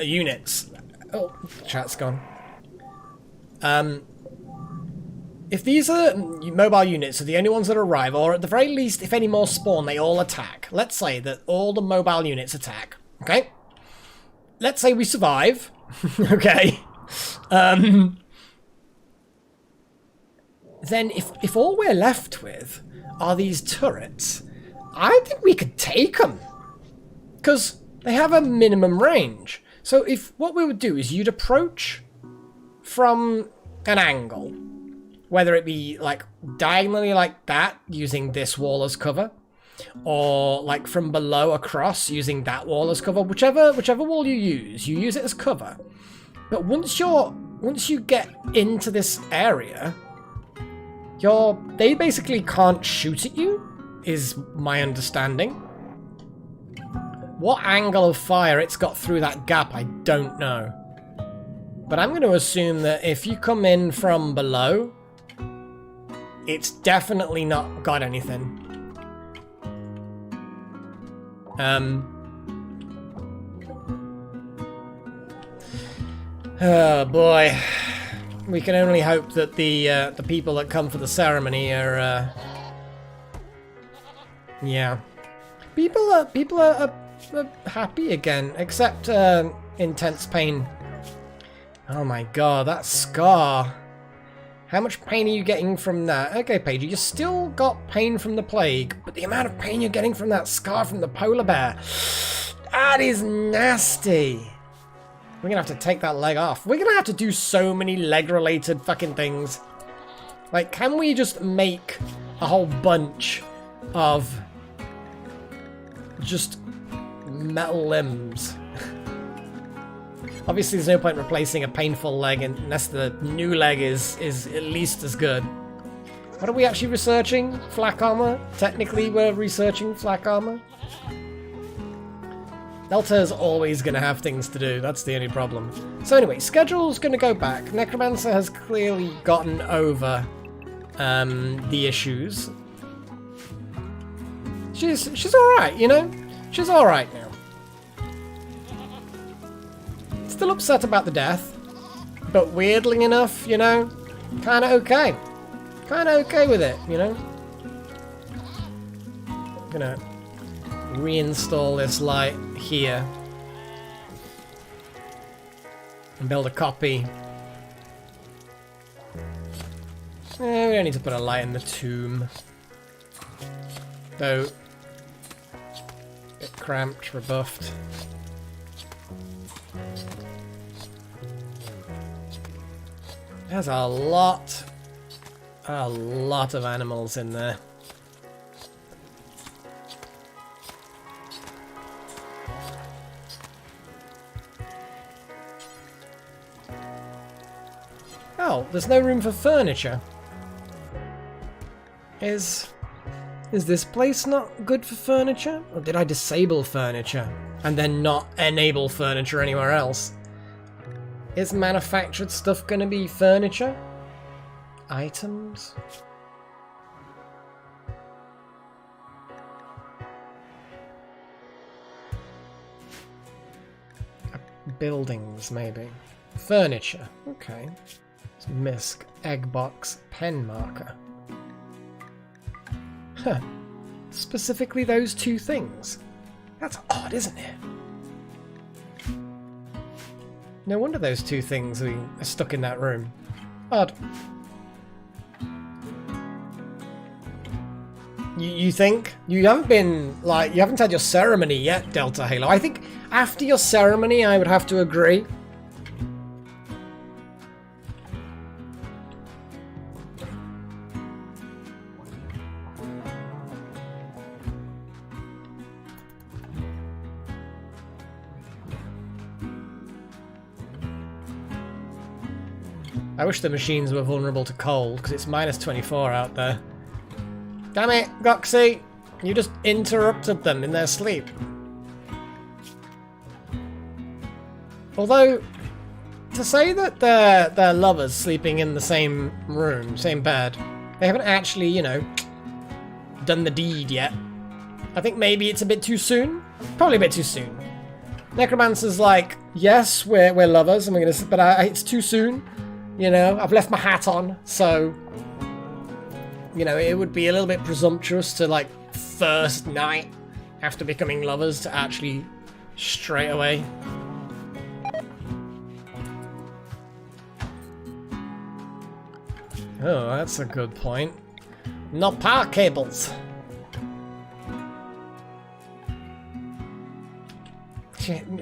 units... Oh, chat's gone. If these are mobile units are the only ones that arrive, or at the very least, if any more spawn, they all attack. Let's say that all the mobile units attack, okay? Let's say we survive, okay? Then if all we're left with are these turrets, I think we could take them. Because they have a minimum range. So if what we would do is you'd approach from an angle, whether it be like diagonally like that, using this wall as cover, or like from below across using that wall as cover, whichever wall you use it as cover. But once you get into this area, they basically can't shoot at you, is my understanding. What angle of fire it's got through that gap, I don't know. But I'm going to assume that if you come in from below, it's definitely not got anything. Oh boy, we can only hope that the people that come for the ceremony are, yeah, people are happy again, except intense pain. Oh my god, that scar. How much pain are you getting from that? Okay, Paige, you still got pain from the plague, but the amount of pain you're getting from that scar from the polar bear, that is nasty. We're gonna have to take that leg off. We're gonna have to do so many leg-related fucking things. Like, can we just make a whole bunch of just metal limbs. Obviously, there's no point replacing a painful leg unless the new leg is at least as good. What are we actually researching? Flak armor? Technically, we're researching flak armor. Delta is always going to have things to do. That's the only problem. So anyway, schedule's going to go back. Necromancer has clearly gotten over the issues. She's all right, you know. She's all right now. Still upset about the death, but weirdly enough, you know, kind of okay. Kind of okay with it, you know. I'm gonna reinstall this light here and build a copy. We don't need to put a light in the tomb, though. Bit cramped, rebuffed. There's a lot of animals in there. Oh, there's no room for furniture. Is this place not good for furniture? Or did I disable furniture and then not enable furniture anywhere else? Is manufactured stuff going to be furniture? Items? Buildings, maybe. Furniture. Okay. It's misc, egg box, pen marker. Huh. Specifically those two things. That's odd, isn't it? No wonder those two things are stuck in that room. Odd. You think? You haven't been, like, you haven't had your ceremony yet, Delta Halo. I think after your ceremony, I would have to agree. I wish the machines were vulnerable to cold, because it's minus 24 out there. Damn it, Goxie! You just interrupted them in their sleep. Although, to say that they're lovers sleeping in the same room, same bed, they haven't actually, you know, done the deed yet. I think maybe it's a bit too soon. Probably a bit too soon. Necromancer's like, yes, we're lovers, and we're gonna, but it's too soon. You know, I've left my hat on, so, you know, it would be a little bit presumptuous to, like, first night after becoming lovers to actually straight away. Oh, that's a good point. No power cables.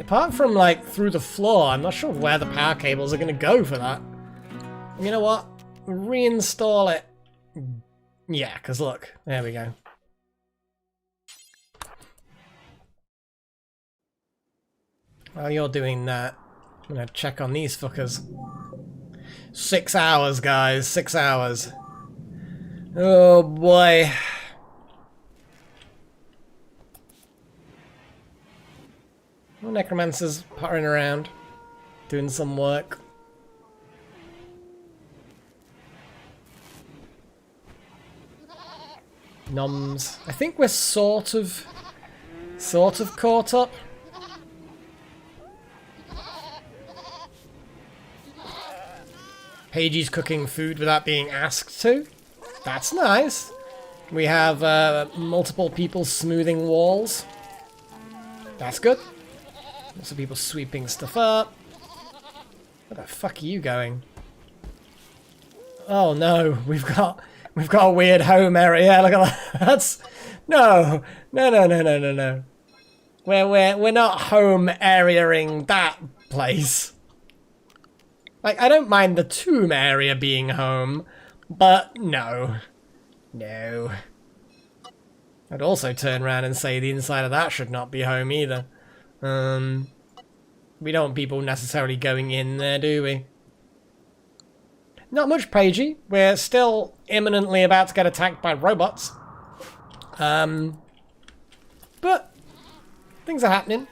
Apart from, like, through the floor, I'm not sure where the power cables are going to go for that. You know what? Reinstall it. Yeah, because look. There we go. While you're doing that, I'm going to check on these fuckers. 6 hours, guys. 6 hours. Oh, boy. Well, Necromancer's pottering around. Doing some work. Noms. I think we're sort of caught up. Paige's cooking food without being asked to. That's nice. We have multiple people smoothing walls. That's good. Lots of people sweeping stuff up. Where the fuck are you going? Oh no, we've got a weird home area. Yeah, look at that. That's no. We're not home areaing that place. Like, I don't mind the tomb area being home, but no. I'd also turn around and say the inside of that should not be home either. We don't want people necessarily going in there, do we? Not much pagey. We're still imminently about to get attacked by robots. But things are happening.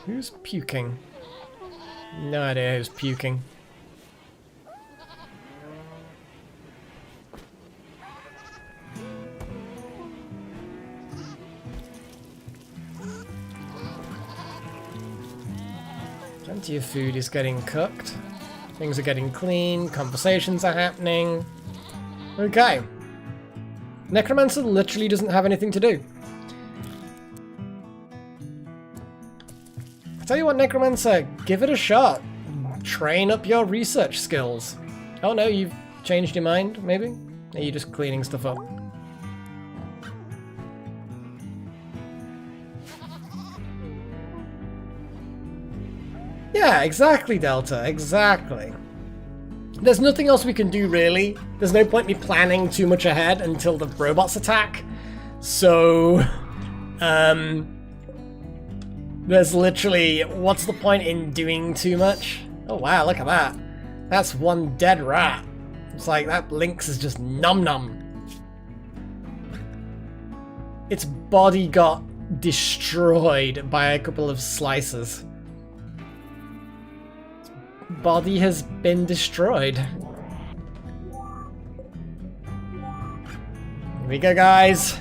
Who's puking? No idea who's puking. Plenty of food is getting cooked. Things are getting clean. Conversations are happening. Okay. Necromancer literally doesn't have anything to do. I tell you what, Necromancer, give it a shot. Train up your research skills. Oh no, you've changed your mind, maybe? Are you just cleaning stuff up? Yeah, exactly, Delta, exactly. There's nothing else we can do, really. There's no point me planning too much ahead until the robots attack. So, there's literally, what's the point in doing too much? Oh wow, look at that. That's one dead rat. It's like that Lynx is just num-num. Its body got destroyed by a couple of slices. Body has been destroyed. Here we go, guys.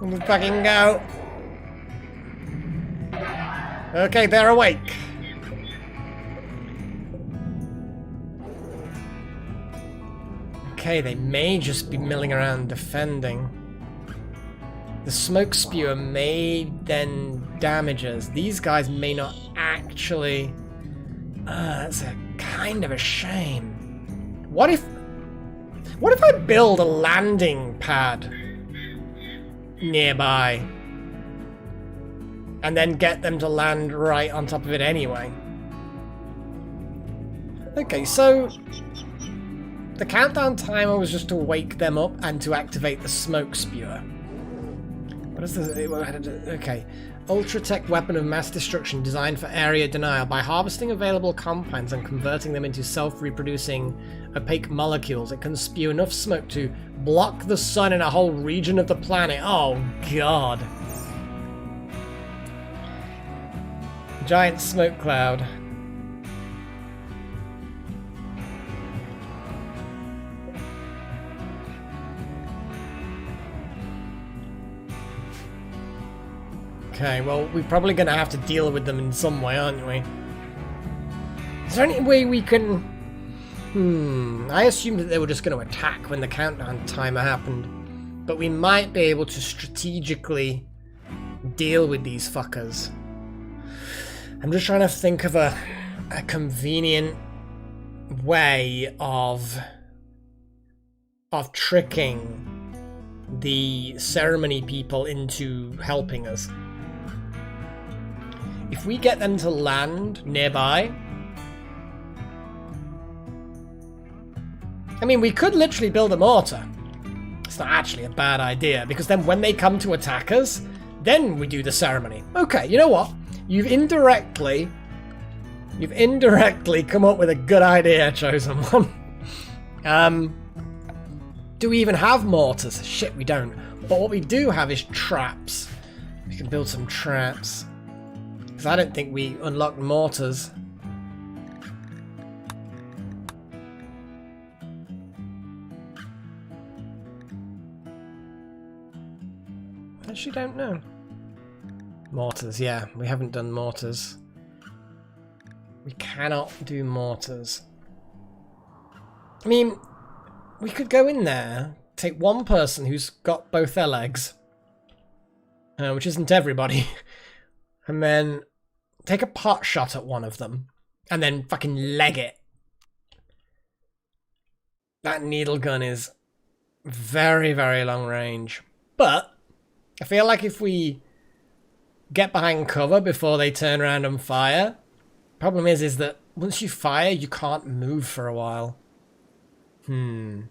Let's fucking go. Okay, they're awake. Okay, they may just be milling around defending. The smoke spewer may then damage us. These guys may not actually... that's a kind of a shame. What if I build a landing pad nearby and then get them to land right on top of it anyway? Okay, so the countdown timer was just to wake them up and to activate the smoke spewer. What is this? Okay. Ultra-tech weapon of mass destruction designed for area denial. By harvesting available compounds and converting them into self-reproducing opaque molecules, it can spew enough smoke to block the sun in a whole region of the planet. Oh, God. Giant smoke cloud. Okay, well, we're probably going to have to deal with them in some way, aren't we? Is there any way we can... I assumed that they were just going to attack when the countdown timer happened. But we might be able to strategically deal with these fuckers. I'm just trying to think of a convenient way of tricking the ceremony people into helping us. If we get them to land nearby... I mean, we could literally build a mortar. It's not actually a bad idea, because then when they come to attack us, then we do the ceremony. Okay, you know what? You've indirectly come up with a good idea, Chosen One. Do we even have mortars? Shit, we don't. But what we do have is traps. We can build some traps. Because I don't think we unlocked mortars. I actually don't know. Mortars, yeah. We haven't done mortars. We cannot do mortars. I mean, we could go in there, take one person who's got both their legs, which isn't everybody, and then take a pot shot at one of them, and then fucking leg it. That needle gun is very, very long range. But I feel like if we get behind cover before they turn around and fire, problem is that once you fire, you can't move for a while. It's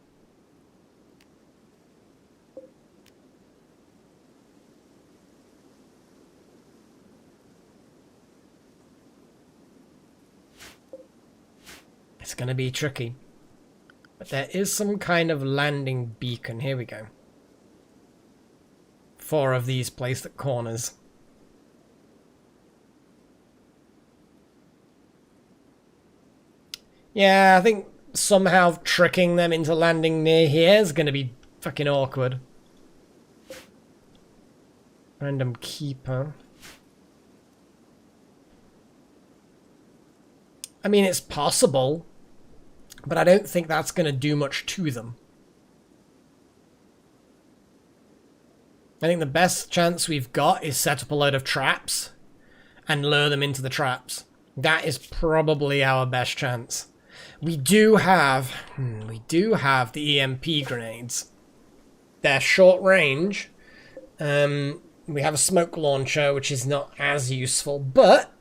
going to be tricky. But there is some kind of landing beacon. Here we go. 4 of these placed at corners. Yeah, I think somehow tricking them into landing near here is going to be fucking awkward. Random keeper. I mean, it's possible, but I don't think that's going to do much to them. I think the best chance we've got is set up a load of traps and lure them into the traps. That is probably our best chance. We do have the EMP grenades. They're short range. We have a smoke launcher, which is not as useful, but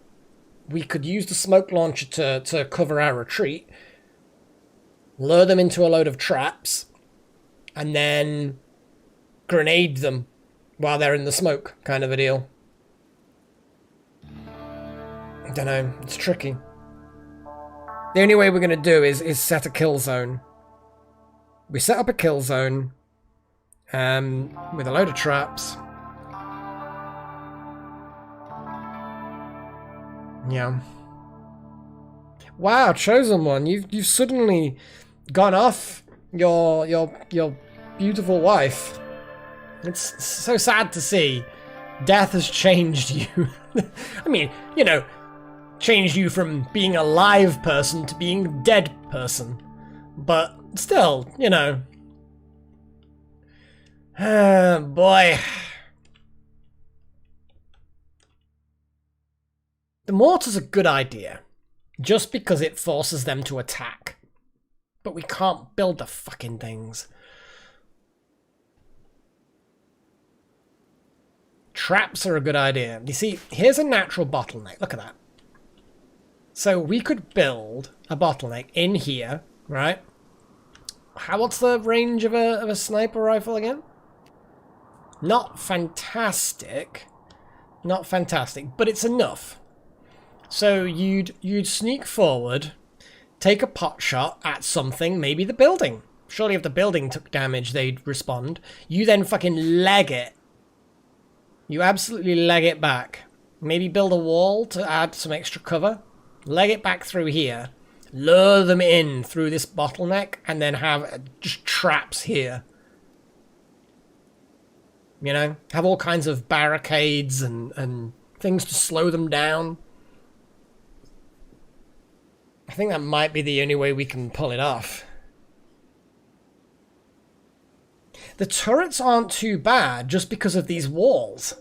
we could use the smoke launcher to cover our retreat, lure them into a load of traps, and then grenade them while they're in the smoke, kind of a deal. I don't know, it's tricky. The only way we're going to do is set a kill zone. We set up a kill zone with a load of traps. Yeah. Wow, Chosen One, you've suddenly gone off your beautiful wife. It's so sad to see. Death has changed you. I mean, you know, changed you from being a live person to being a dead person. But still, you know. Boy. The mortar's a good idea, just because it forces them to attack. But we can't build the fucking things. Traps are a good idea. You see, here's a natural bottleneck. Look at that. So we could build a bottleneck in here, right? What's the range of a sniper rifle again? Not fantastic. Not fantastic, but it's enough. So you'd sneak forward, take a pot shot at something, maybe the building. Surely if the building took damage, they'd respond. You then fucking leg it. You absolutely leg it back. Maybe build a wall to add some extra cover. Leg it back through here. Lure them in through this bottleneck and then have just traps here. You know? Have all kinds of barricades and things to slow them down. I think that might be the only way we can pull it off. The turrets aren't too bad just because of these walls.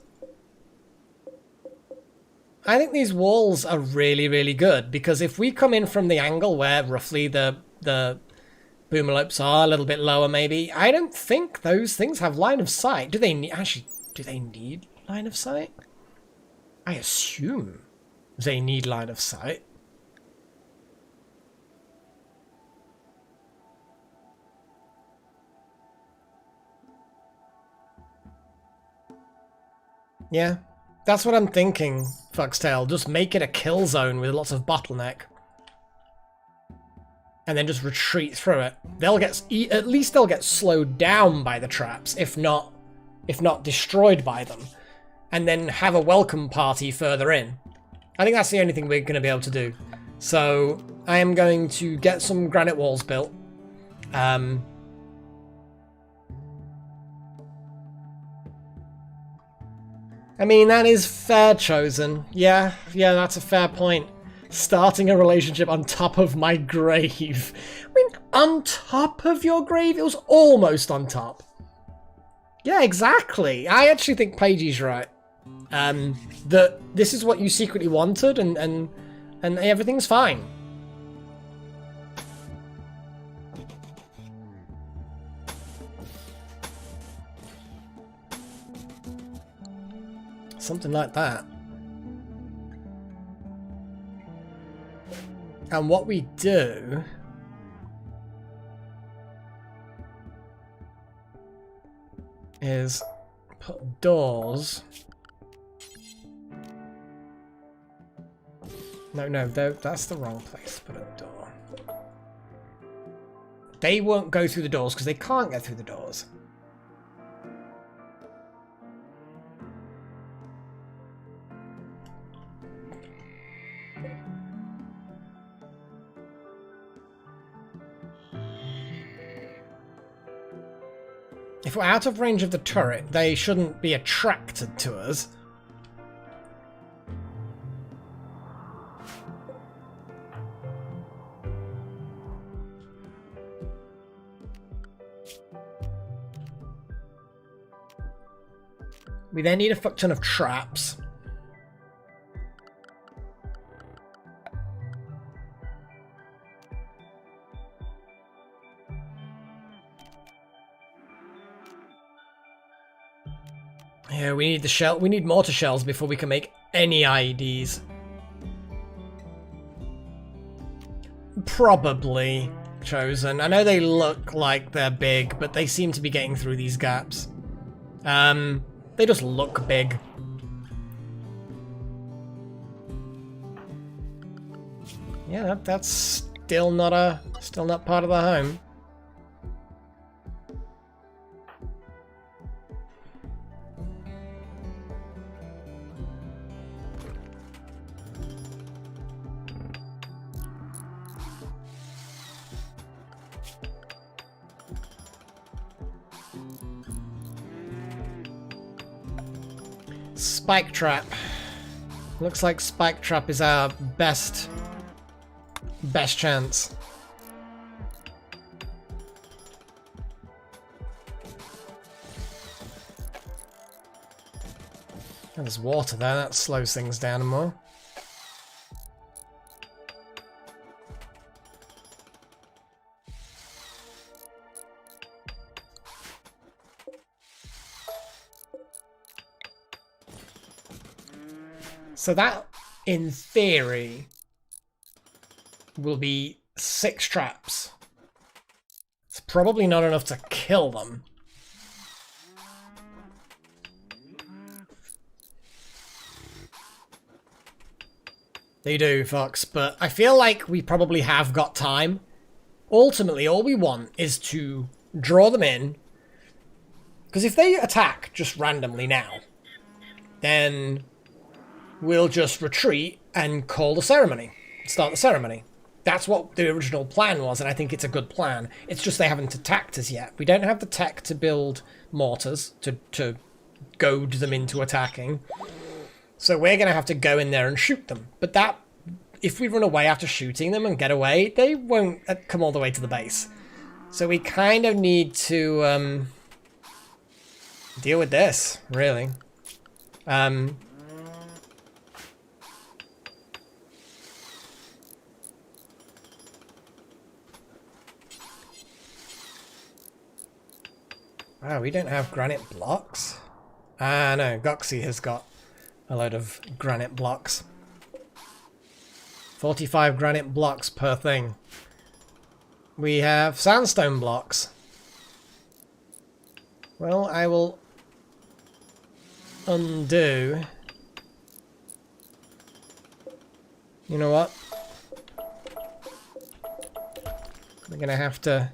I think these walls are really, really good because if we come in from the angle where roughly the boomalopes are, a little bit lower maybe, I don't think those things have line of sight. Do they need line of sight? I assume they need line of sight. Yeah, that's what I'm thinking, Foxtail. Just make it a kill zone with lots of bottleneck. And then just retreat through it. They'll get, at least they'll get slowed down by the traps, if not destroyed by them. And then have a welcome party further in. I think that's the only thing we're going to be able to do. So, I am going to get some granite walls built. I mean, that is fair, Chosen. Yeah, that's a fair point. Starting a relationship on top of my grave. I mean, on top of your grave? It was almost on top. Yeah, exactly. I actually think Pagey's right. That this is what you secretly wanted and everything's fine. Something like that. And what we do is put doors. No, that's the wrong place to put a door. They won't go through the doors because they can't go through the doors. If we're out of range of the turret, they shouldn't be attracted to us. We then need a fuck ton of traps. Yeah, we need the shell. We need mortar shells before we can make any IEDs. Probably chosen. I know they look like they're big, but they seem to be getting through these gaps. They just look big. Yeah, that's still not part of the home. Spike trap. Looks like spike trap is our best chance. Oh, there's water there, that slows things down more. So that, in theory, will be 6 traps. It's probably not enough to kill them. They do, Fox, but I feel like we probably have got time. Ultimately, all we want is to draw them in. Because if they attack just randomly now, then we'll just retreat and call the ceremony. Start the ceremony. That's what the original plan was, and I think it's a good plan. It's just they haven't attacked us yet. We don't have the tech to build mortars to goad them into attacking. So we're going to have to go in there and shoot them. But that, if we run away after shooting them and get away, they won't come all the way to the base. So we kind of need to deal with this, really. Wow, we don't have granite blocks? Ah, no, Goxie has got a load of granite blocks. 45 granite blocks per thing. We have sandstone blocks. Well, I will undo. You know what? We're gonna have to...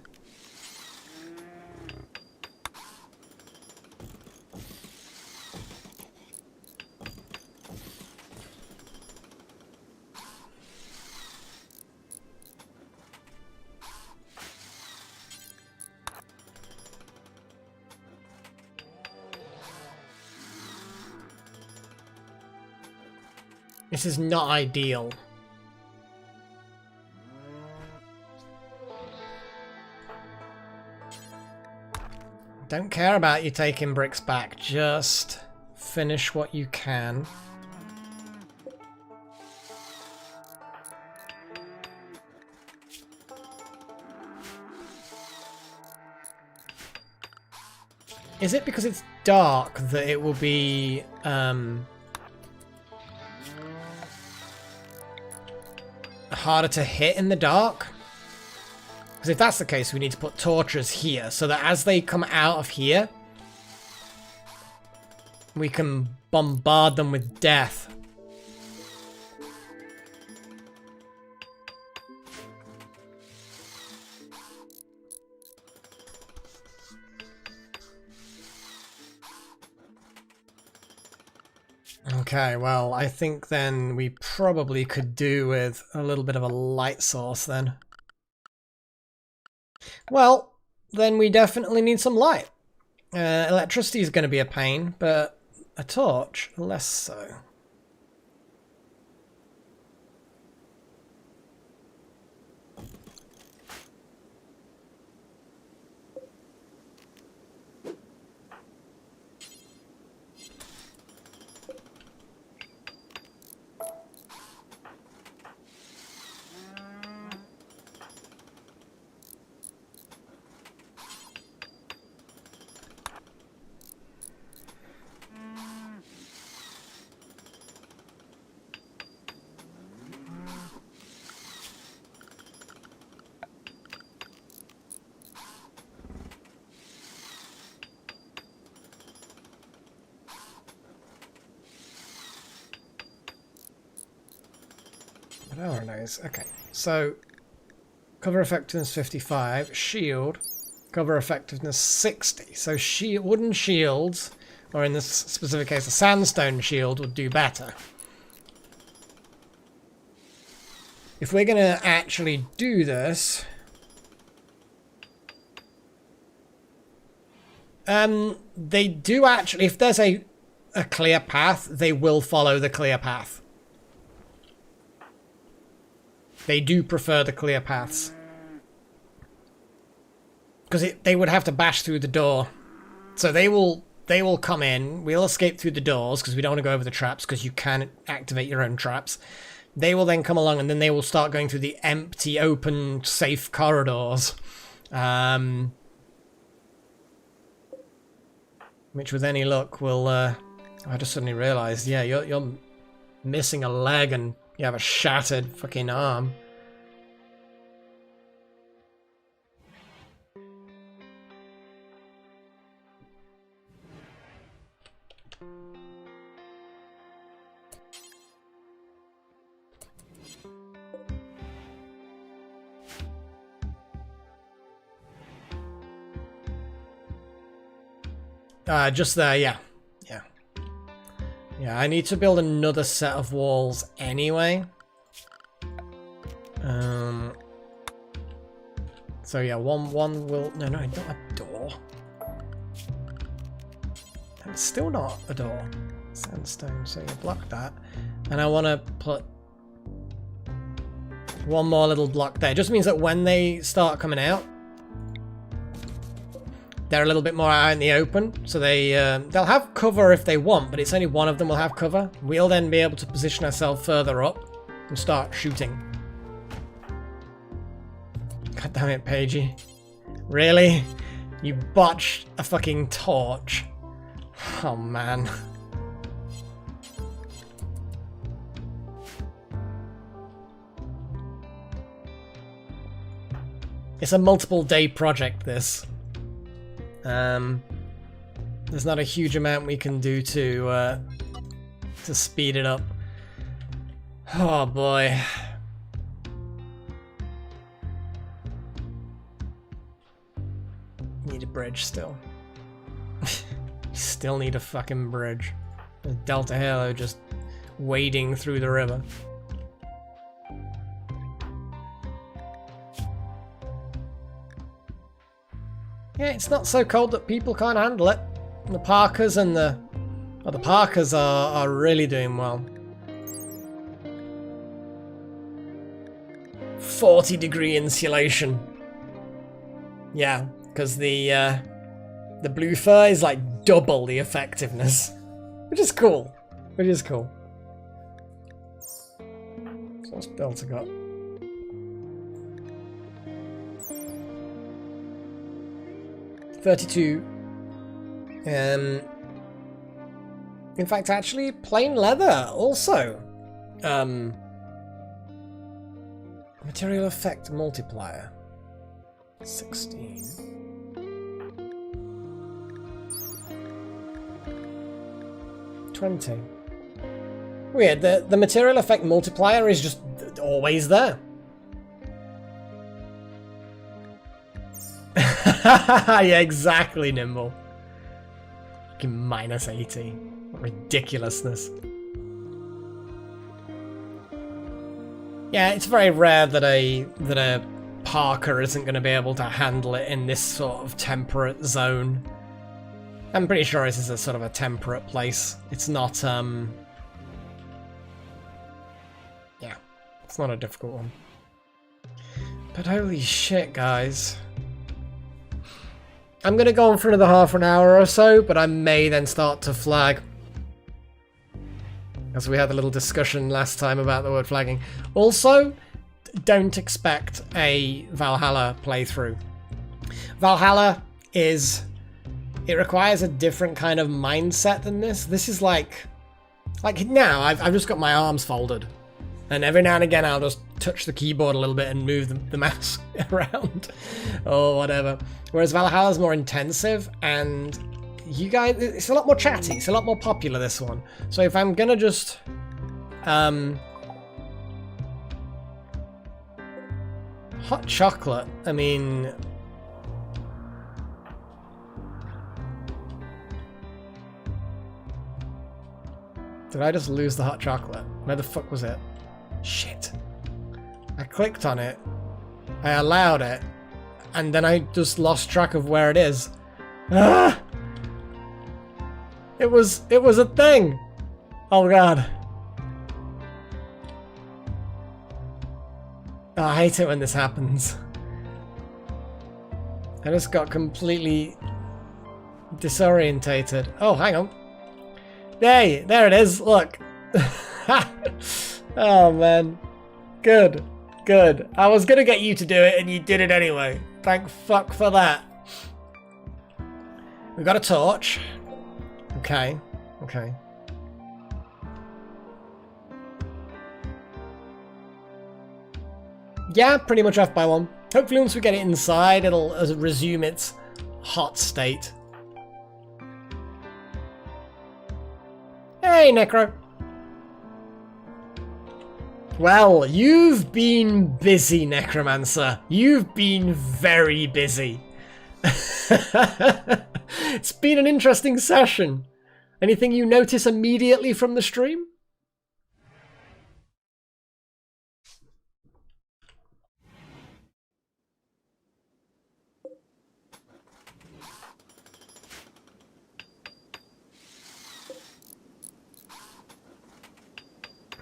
This is not ideal. Don't care about you taking bricks back, just finish what you can. Is it because it's dark that it will be harder to hit in the dark? Because if that's the case, we need to put torches here so that as they come out of here, we can bombard them with death. Okay, well, I think then we probably could do with a little bit of a light source then. Well, then we definitely need some light. Electricity is going to be a pain, but a torch, less so. Oh, nice. Okay, so cover effectiveness 55, shield, cover effectiveness 60. So wooden shields, or in this specific case a sandstone shield, would do better. If we're going to actually do this, they do actually, if there's a clear path, they will follow the clear path. They do prefer the clear paths. Because they would have to bash through the door. So they will come in, we'll escape through the doors, because we don't want to go over the traps, because you can activate your own traps. They will then come along, and then they will start going through the empty, open, safe corridors. Which with any luck will... I just suddenly realised, yeah, you're missing a leg and you have a shattered fucking arm. Just there, yeah. Yeah, I need to build another set of walls anyway. So yeah, one will... No, not a door. It's still not a door. Sandstone, so you block that. And I want to put one more little block there. It just means that when they start coming out, they're a little bit more out in the open, so they'll have cover if they want, but it's only one of them will have cover. We'll then be able to position ourselves further up and start shooting. God damn it, Pagey. Really? You botched a fucking torch. Oh, man. It's a multiple day project, this. There's not a huge amount we can do to speed it up. Oh boy. Need a bridge still. Still need a fucking bridge. There's Delta Halo just wading through the river. Yeah, it's not so cold that people can't handle it. The Parkers and the Parkers are really doing well. 40-degree insulation. Yeah, because the blue fur is like double the effectiveness, which is cool. Which is cool. So what's Delta got? $32. In fact, actually, plain leather also. Material effect multiplier. 16. 20. Weird, the material effect multiplier is just always there. Yeah, exactly, Nimble. Fucking minus 80. What ridiculousness. Yeah, it's very rare that a Parker isn't going to be able to handle it in this sort of temperate zone. I'm pretty sure this is a sort of a temperate place. It's not, yeah, it's not a difficult one. But holy shit, guys. I'm going to go on for another half an hour or so, but I may then start to flag. As we had a little discussion last time about the word flagging. Also, don't expect a Valhalla playthrough. Valhalla is... It requires a different kind of mindset than this. This is like now, I've just got my arms folded. And every now and again I'll just touch the keyboard a little bit and move the mouse around. Or whatever. Whereas Valhalla's more intensive and... You guys, it's a lot more chatty, it's a lot more popular, this one. So if I'm gonna just... hot chocolate, I mean... Did I just lose the hot chocolate? Where the fuck was it? Shit. I clicked on it, I allowed it, and then I just lost track of where it is. Ah! It was a thing! Oh god. Oh, I hate it when this happens. I just got completely disorientated. Oh, hang on. Hey, there it is, look. Oh man. Good, good. I was gonna get you to do it and you did it anyway. Thank fuck for that. We've got a torch. Okay, okay. Yeah, pretty much off by one. Hopefully once we get it inside, it'll resume its hot state. Hey, Necro. Well, you've been busy, Necromancer. You've been very busy. It's been an interesting session. Anything you notice immediately from the stream?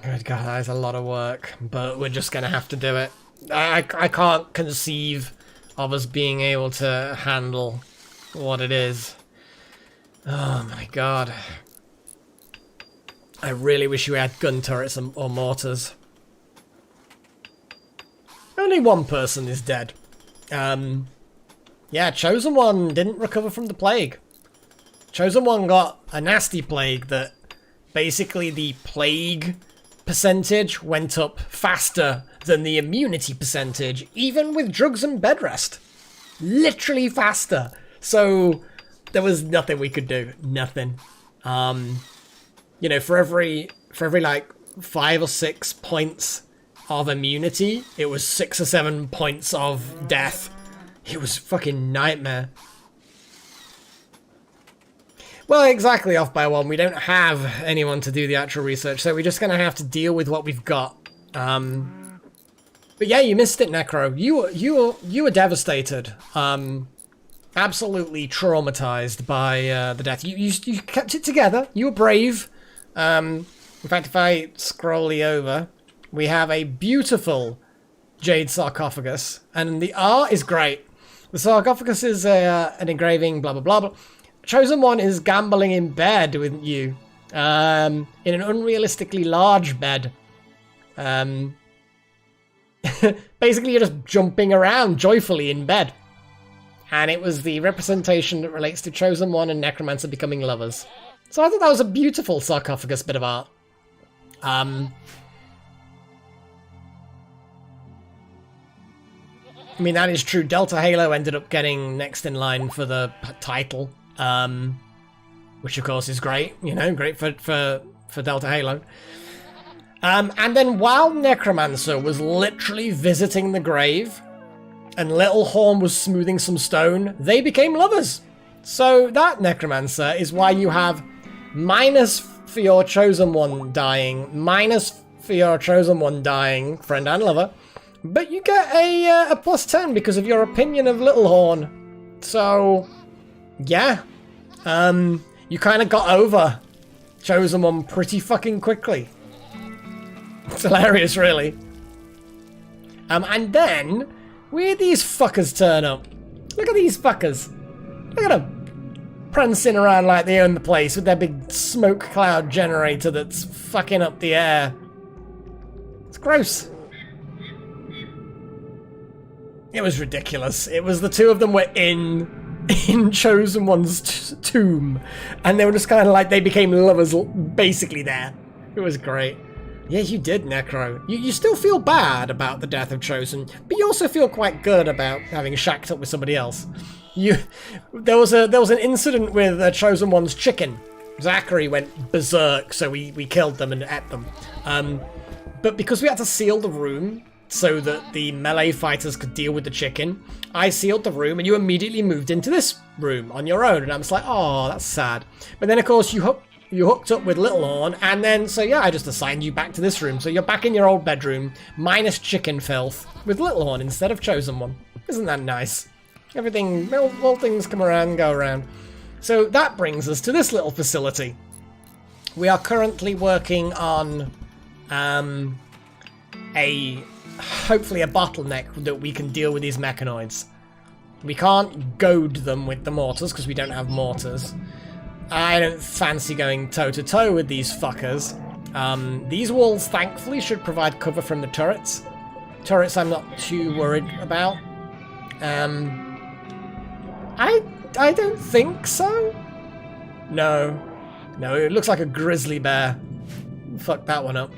Good God, that is a lot of work, but we're just gonna have to do it. I can't conceive of us being able to handle what it is. Oh my god. I really wish we had gun turrets or mortars. Only one person is dead. Yeah, Chosen One didn't recover from the plague. Chosen One got a nasty plague that basically the plague percentage went up faster than the immunity percentage, even with drugs and bed rest. Literally faster. So there was nothing we could do. Nothing. You know, for every like 5 or 6 points of immunity, it was 6 or 7 points of death. It was fucking nightmare. Well, exactly, off by one. We don't have anyone to do the actual research, so we're just gonna have to deal with what we've got. But yeah, you missed it, Necro. You were devastated. Absolutely traumatized by the death. You kept it together. You were brave. In fact, if I scroll over, we have a beautiful jade sarcophagus, and the art is great. The sarcophagus is an engraving, blah blah blah blah. Chosen One is gambling in bed with you, in an unrealistically large bed. Basically, you're just jumping around joyfully in bed. And it was the representation that relates to Chosen One and Necromancer becoming lovers. So I thought that was a beautiful sarcophagus bit of art. I mean, that is true. Delta Halo ended up getting next in line for the title. which of course is great, you know, great for Delta Halo. And then while Necromancer was literally visiting the grave and Little Horn was smoothing some stone, they became lovers. So that Necromancer is why you have minus for your chosen one dying, minus for your chosen one dying, friend and lover, but you get a plus 10 because of your opinion of Little Horn. So, yeah, you kind of got over chosen one pretty fucking quickly. It's hilarious, really. And then, where these fuckers turn up. Look at these fuckers. Look at them. Prancing around like they own the place with their big smoke cloud generator that's fucking up the air. It's gross. It was ridiculous. It was the two of them were in Chosen One's tomb. And they were just kind of like, they became lovers basically there. It was great. Yeah, you did, Necro. You still feel bad about the death of Chosen, but you also feel quite good about having shacked up with somebody else. There was an incident with Chosen One's chicken. Zachary went berserk, so we killed them and ate them. But because we had to seal the room so that the melee fighters could deal with the chicken, I sealed the room and you immediately moved into this room on your own, and I was like, oh, that's sad. But then of course you hooked up with Little Horn, and then, so yeah, I just assigned you back to this room. So you're back in your old bedroom, minus chicken filth, with Little Horn instead of Chosen One. Isn't that nice? Everything, all things come around, go around. So that brings us to this little facility. We are currently working on hopefully a bottleneck that we can deal with these mechanoids. We can't goad them with the mortars, because we don't have mortars. I don't fancy going toe-to-toe with these fuckers. These walls, thankfully, should provide cover from the turrets. Turrets I'm not too worried about. I don't think so. No, it looks like a grizzly bear. Fuck that one up.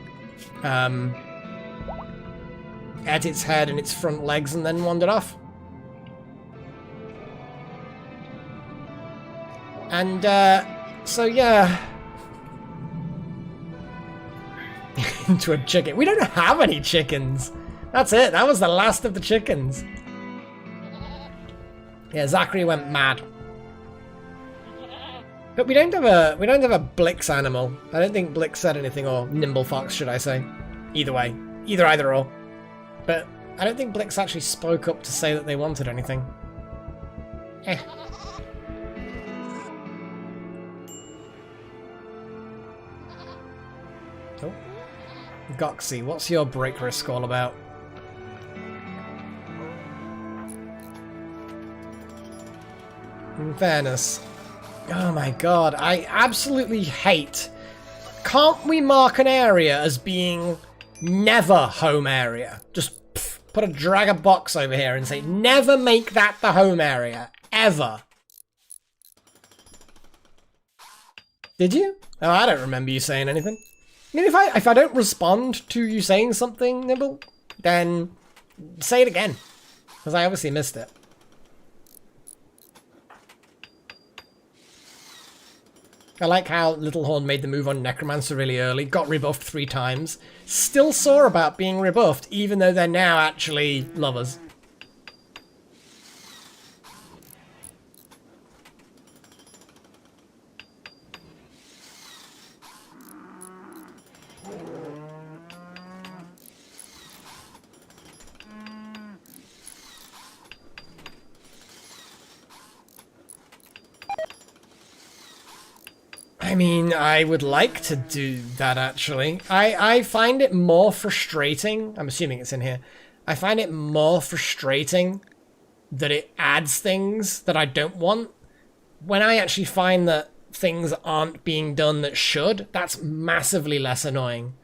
Ate its head and its front legs and then wandered off. And, so yeah. Into a chicken. We don't have any chickens. That's it. That was the last of the chickens. Yeah, Zachary went mad. But we don't have a Blix animal. I don't think Blix said anything, or Nimble Fox, should I say. Either way. Either or. But I don't think Blix actually spoke up to say that they wanted anything. Eh. Oh. Goxie, what's your break risk all about? In fairness. Oh my god, I absolutely hate... Can't we mark an area as being never home area? Just drag a box over here and say, never make that the home area. Ever. Did you? Oh, I don't remember you saying anything. I mean, if I don't respond to you saying something, Nibble, then say it again. Because I obviously missed it. I like how Little Horn made the move on Necromancer really early, got rebuffed 3 times, still sore about being rebuffed, even though they're now actually lovers. I mean, I would like to do that, actually. I find it more frustrating. I'm assuming it's in here. I find it more frustrating that it adds things that I don't want. When I actually find that things aren't being done that should, that's massively less annoying.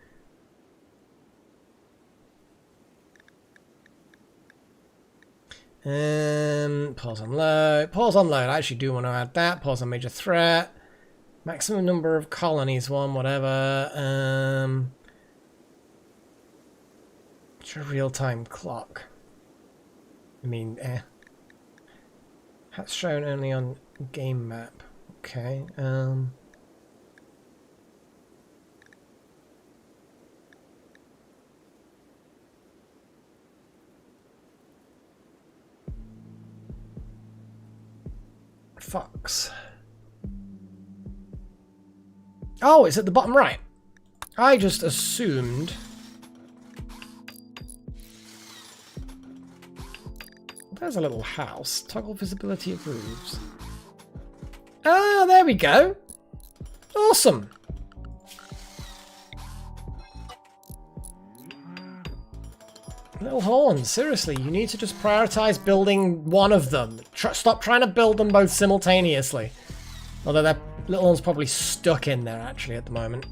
Pause on load. Pause on load. I actually do want to add that. Pause on major threat. Maximum number of colonies, whatever. What's a real-time clock? I mean, That's shown only on game map. Okay, Fox. Oh, it's at the bottom right. I just assumed... There's a little house. Toggle visibility of roofs. Ah, there we go. Awesome. Little horn, seriously, you need to just prioritize building one of them. Stop trying to build them both simultaneously. Although that little one's probably stuck in there actually at the moment.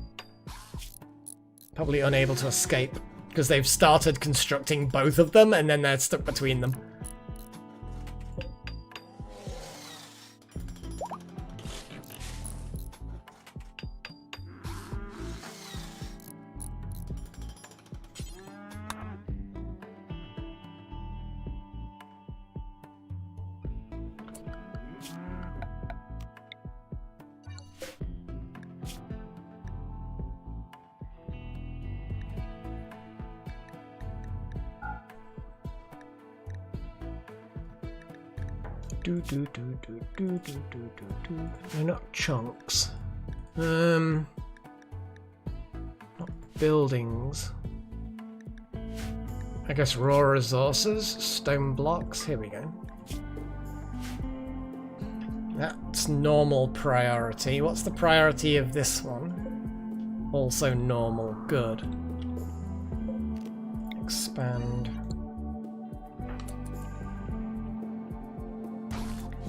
Probably unable to escape because they've started constructing both of them and then they're stuck between them. They're not chunks. Not buildings. I guess raw resources, stone blocks. Here we go. That's normal priority. What's the priority of this one? Also normal. Good. Expand.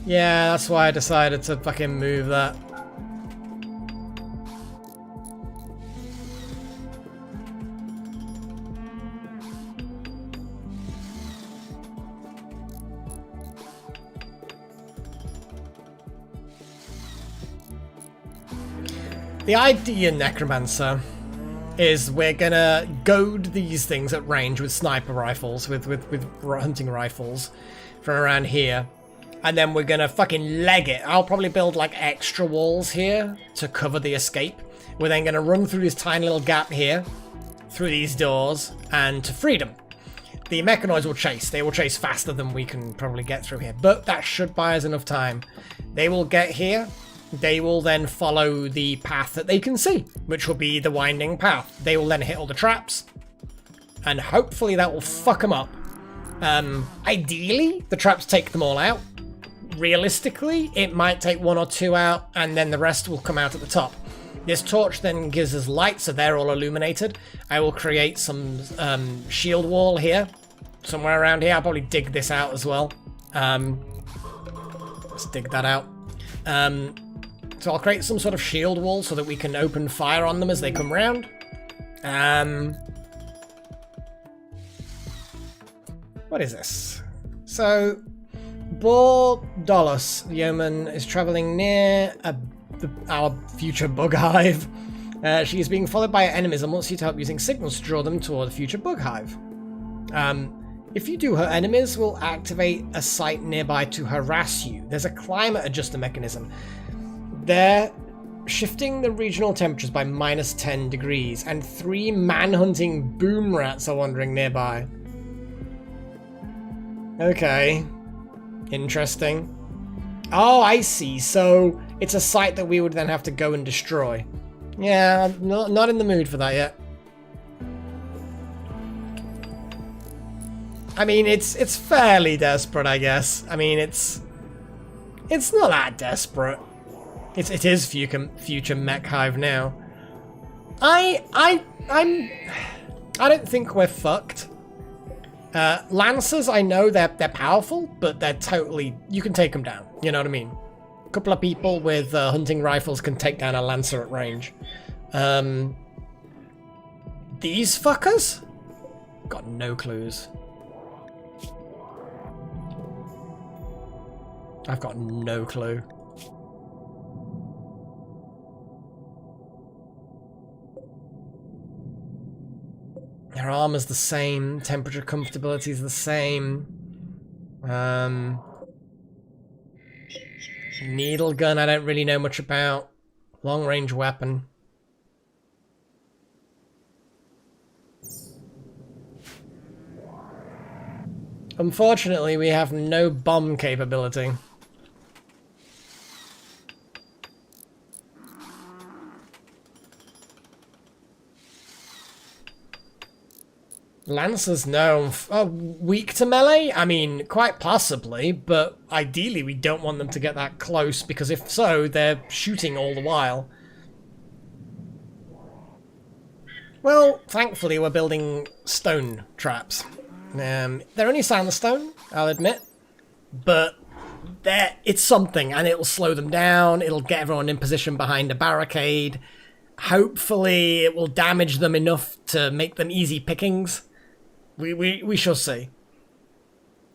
Yeah, that's why I decided to fucking move that. The idea, Necromancer, is we're gonna goad these things at range with sniper rifles, with hunting rifles from around here. And then we're gonna fucking leg it. I'll probably build like extra walls here to cover the escape. We're then gonna run through this tiny little gap here, through these doors, and to freedom. The mechanoids will chase. They will chase faster than we can probably get through here. But that should buy us enough time. They will get here. They will then follow the path that they can see, which will be the winding path. They will then hit all the traps. And hopefully that will fuck them up. Ideally, the traps take them all out. Realistically, it might take one or two out, and then the rest will come out at the top. This torch then gives us light, so they're all illuminated. I will create some shield wall here, somewhere around here. I'll probably dig this out as well. Let's dig that out. So I'll create some sort of shield wall so that we can open fire on them as they come round. What is this? So... Bordolus, the yeoman, is travelling near our future bug hive. She is being followed by her enemies and wants you to help using signals to draw them toward the future bug hive. If you do, her enemies will activate a site nearby to harass you. There's a climate adjuster mechanism. They're shifting the regional temperatures by -10 degrees, and 3 man-hunting boom rats are wandering nearby. Okay. Interesting. Oh, I see. So it's a site that we would then have to go and destroy. Yeah, I'm not in the mood for that yet. I mean, it's fairly desperate, I guess. I mean, it's not that desperate. It is future mech hive now. I don't think we're fucked. Lancers, I know they're powerful, but they're totally... You can take them down, you know what I mean? A couple of people with hunting rifles can take down a Lancer at range. These fuckers? Got no clues. I've got no clue. Their armor's the same, temperature comfortability is the same. Needle gun, I don't really know much about. Long range weapon. Unfortunately, we have no bomb capability. Lancers, no. Weak to melee? I mean, quite possibly, but ideally we don't want them to get that close, because if so, they're shooting all the while. Well, thankfully we're building stone traps. They're only sandstone, I'll admit, but it's something, and it'll slow them down, it'll get everyone in position behind a barricade. Hopefully it will damage them enough to make them easy pickings. We shall see.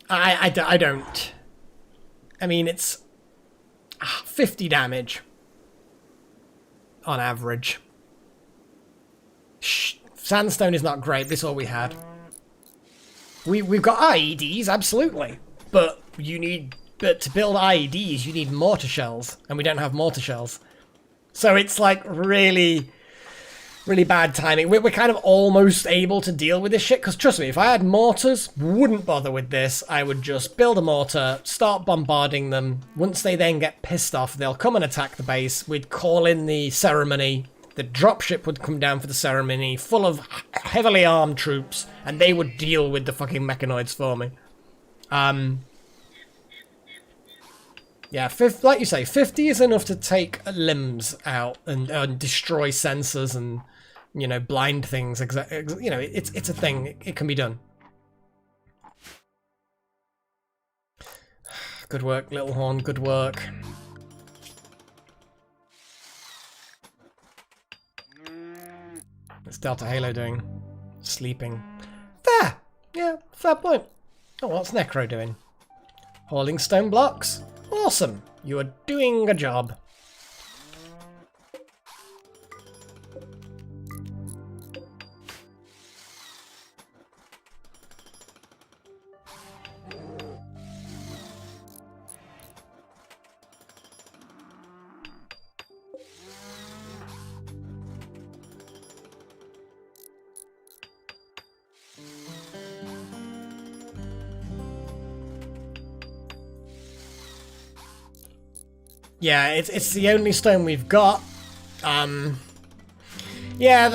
I don't. I mean, it's 50 damage on average. Sandstone is not great, but it's all we had. We've got IEDs, absolutely. But to build IEDs, you need mortar shells, and we don't have mortar shells. So it's like really, really bad timing. We're kind of almost able to deal with this shit, because trust me, if I had mortars, wouldn't bother with this. I would just build a mortar, start bombarding them. Once they then get pissed off, they'll come and attack the base. We'd call in the ceremony. The dropship would come down for the ceremony, full of heavily armed troops, and they would deal with the fucking mechanoids for me. Yeah, like you say, 50 is enough to take limbs out and destroy sensors and, you know, blind things. You know, it's a thing. It can be done. Good work, Little Horn. Good work. What's Delta Halo doing? Sleeping. There! Yeah, fair point. Oh, what's Necro doing? Hauling stone blocks? Awesome! You are doing a job. Yeah, it's the only stone we've got. Yeah,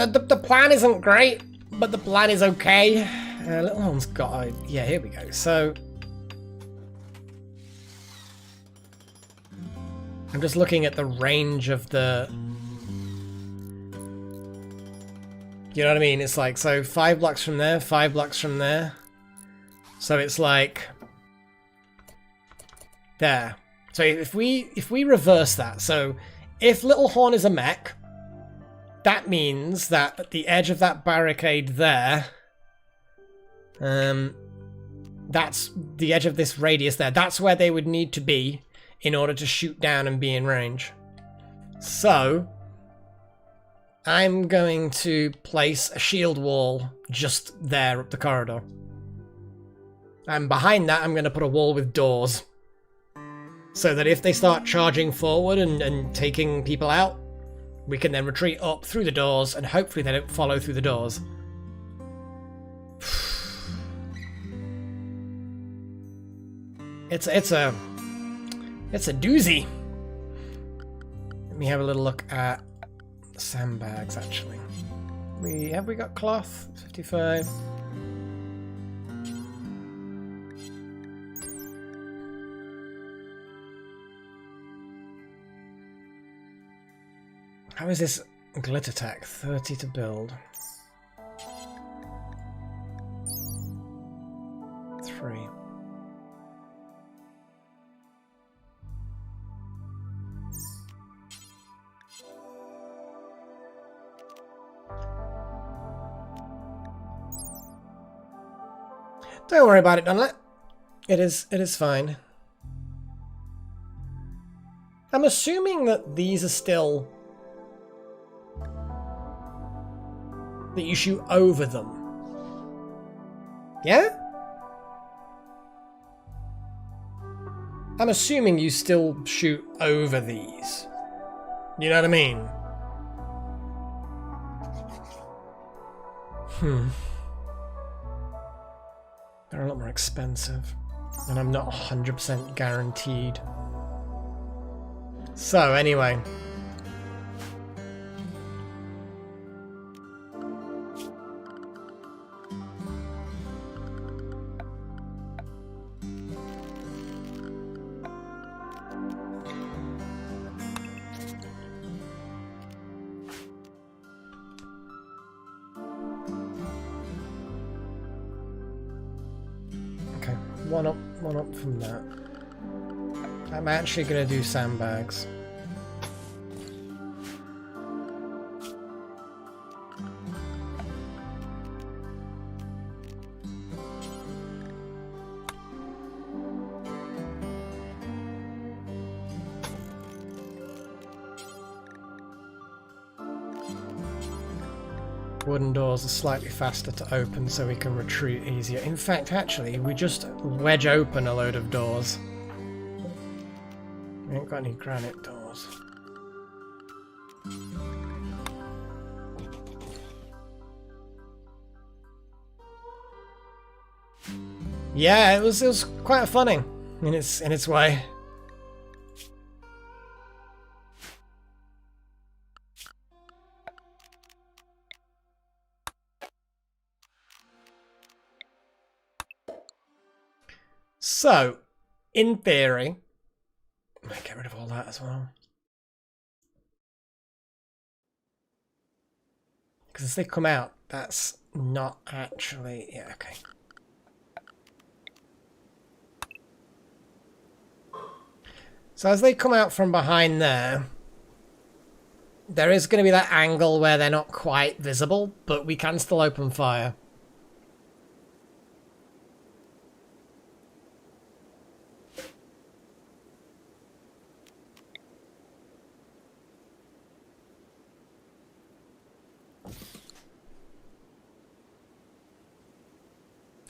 the plan isn't great, but the plan is okay. Little Horn's got yeah, here we go. So I'm just looking at the range of the... You know what I mean? It's like, so 5 blocks from there, 5 blocks from there. So it's like... There. So if we reverse that, so if Little Horn is a mech, that means that at the edge of that barricade there, that's the edge of this radius there, that's where they would need to be in order to shoot down and be in range. So I'm going to place a shield wall just there up the corridor. And behind that I'm going to put a wall with doors. So that if they start charging forward and taking people out, we can then retreat up through the doors, and hopefully they don't follow through the doors. It's a doozy. Let me have a little look at the sandbags, actually. Have we got cloth? 55. How is this glitter tech? 30 to build. 3. Don't worry about it, Dunlap. It is fine. I'm assuming that these are still... that you shoot over them. Yeah? I'm assuming you still shoot over these. You know what I mean? They're a lot more expensive. And I'm not 100% guaranteed. So, anyway. One up from that. I'm actually going to do sandbags. Wooden doors are slightly faster to open so we can retreat easier. In fact, actually, we just wedge open a load of doors. We ain't got any granite doors. Yeah, it was quite funny in its way. So, in theory, I might get rid of all that as well. Because as they come out, that's not actually... Yeah, okay. So as they come out from behind there, there is going to be that angle where they're not quite visible, but we can still open fire.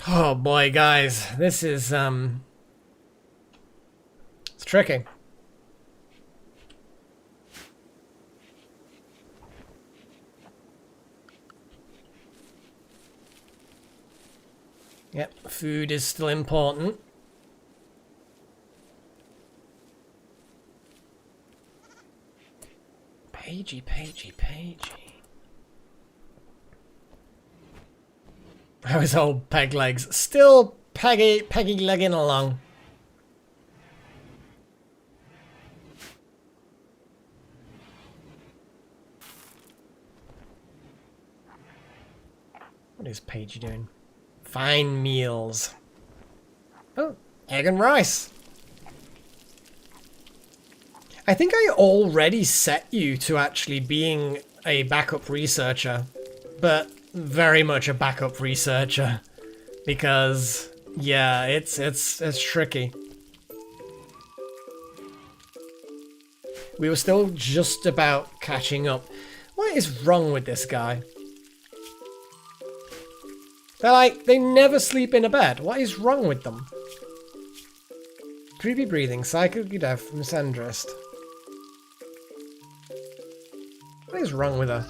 Oh boy, guys, this is, it's tricky. Yep, food is still important. Pagey, pagey, pagey. How is old peg legs? Still peggy legging along. What is Pagey doing? Fine meals. Oh, egg and rice. I think I already set you to actually being a backup researcher, but very much a backup researcher, because yeah, it's tricky. We were still just about catching up. What is wrong with this guy? They're like, they never sleep in a bed. What is wrong with them? Creepy breathing, psychically deaf, misandrist. What is wrong with her?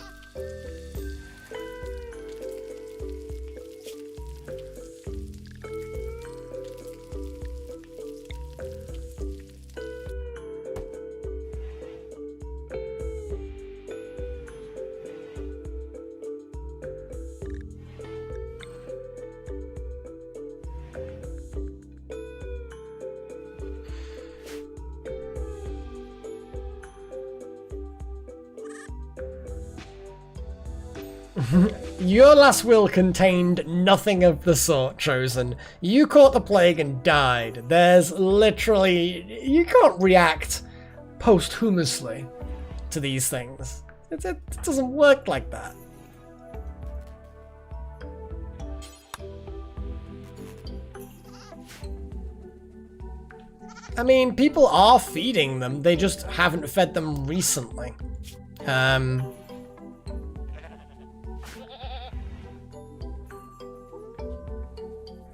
Your last will contained nothing of the sort, Chosen. You caught the plague and died. There's literally... You can't react posthumously to these things. It doesn't work like that. I mean, people are feeding them. They just haven't fed them recently.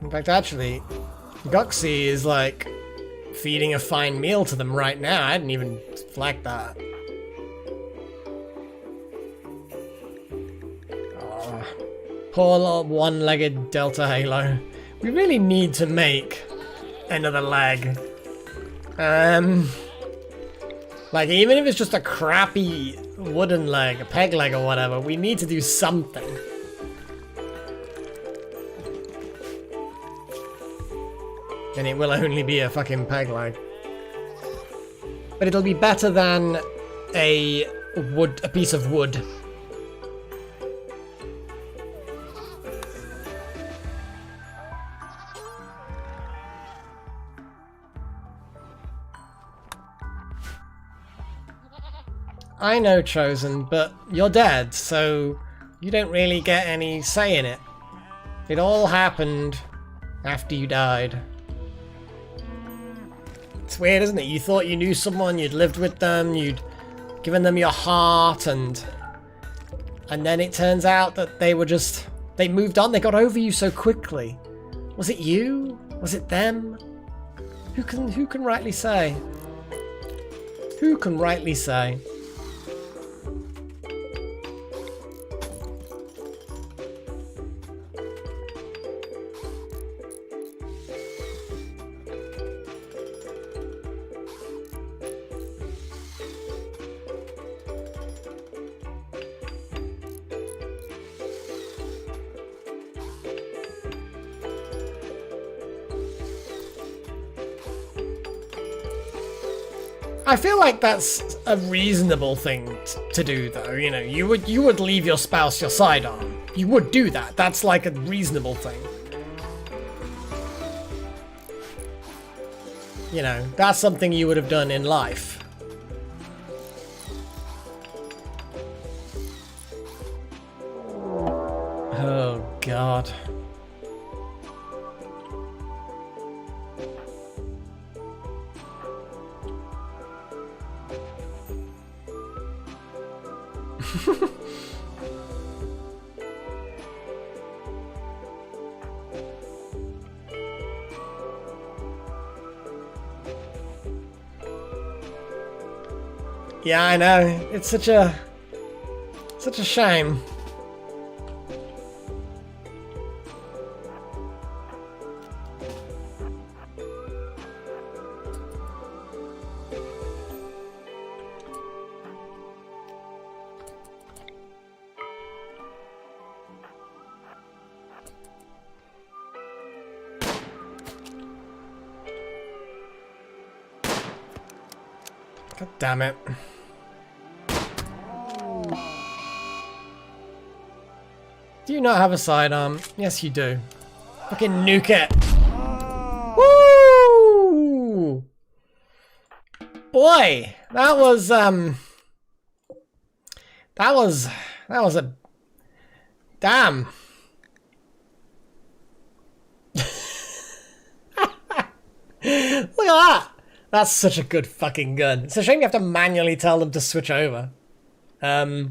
In fact, actually, Goxie is like feeding a fine meal to them right now. I didn't even flag that. Oh, poor little one-legged Delta Halo. We really need to make another leg. Like, even if it's just a crappy wooden leg, a peg leg or whatever, we need to do something. And it will only be a fucking peg leg. But it'll be better than a piece of wood. I know, Chosen, but you're dead, so you don't really get any say in it. It all happened after you died. It's weird, isn't it? You thought you knew someone, you'd lived with them, you'd given them your heart, and then it turns out that they moved on, they got over you so quickly. Was it you? Was it them? Who can rightly say? Who can rightly say? I feel like that's a reasonable thing to do, though. You know, you would leave your spouse your sidearm. You would do that. That's like a reasonable thing. You know, that's something you would have done in life. Oh, God. Yeah, I know. It's such a shame. God damn it. Do you not have a sidearm? Yes, you do. Fucking nuke it. Woo! Boy, that was a damn. Look at that. That's such a good fucking gun. It's a shame you have to manually tell them to switch over. But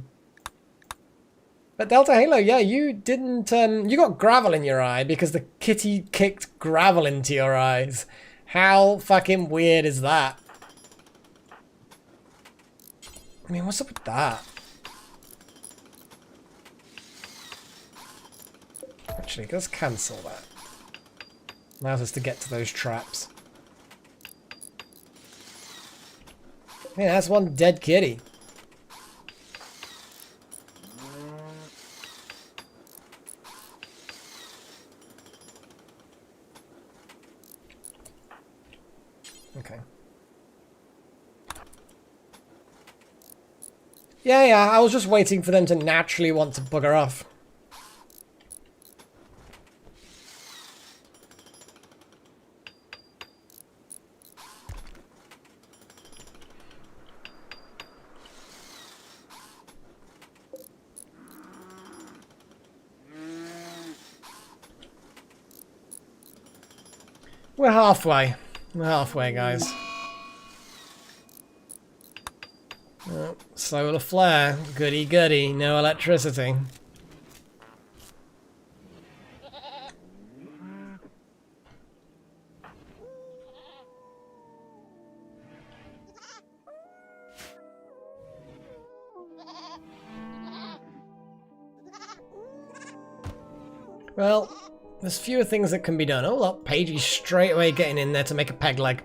Delta Halo, yeah, you didn't, you got gravel in your eye because the kitty kicked gravel into your eyes. How fucking weird is that? I mean, what's up with that? Actually, let's cancel that. Allows us to get to those traps. Yeah, that's one dead kitty. Okay. Yeah, I was just waiting for them to naturally want to bugger off. We're halfway. We're halfway, guys. Oh, solar flare. Goody goody. No electricity. Well, there's fewer things that can be done. Oh, look, Pagey's straight away getting in there to make a peg leg.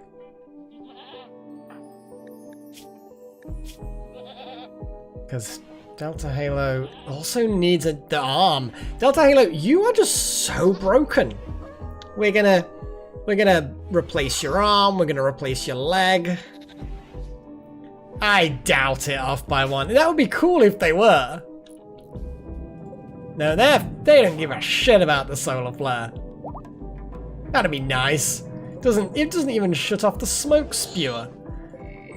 Because Delta Halo also needs the arm. Delta Halo, you are just so broken. We're gonna replace your arm. We're gonna replace your leg. I doubt it off by one. That would be cool if they were. No, they don't give a shit about the solar flare. That'd be nice. It doesn't even shut off the smoke spewer.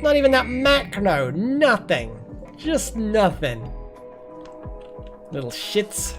Not even that macro. Nothing. Just nothing. Little shits.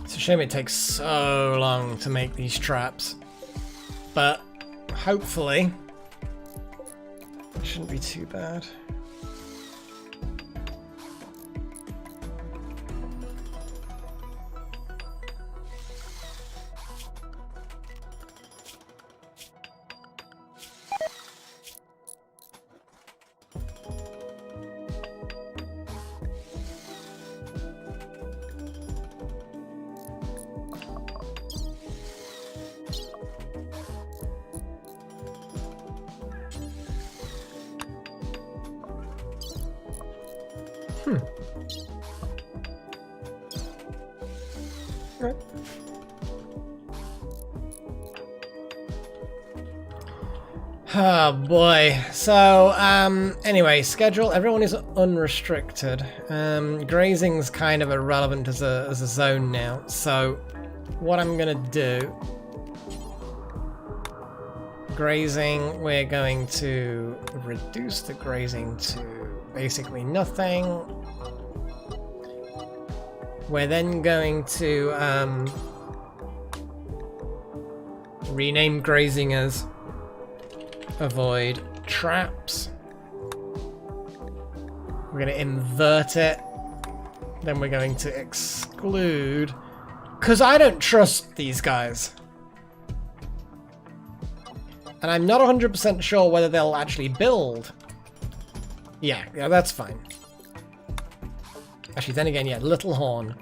It's a shame it takes so long to make these traps, but hopefully it shouldn't be too bad. Right. Oh boy. So, anyway, schedule. Everyone is unrestricted. Grazing's kind of irrelevant as a zone now. So, what I'm gonna do. Grazing, we're going to reduce the grazing to basically nothing. We're then going to rename grazing as avoid traps. We're going to invert it. Then we're going to exclude, because I don't trust these guys. And I'm not 100% sure whether they'll actually build. Yeah, that's fine. Actually, then again, yeah, Little Horn.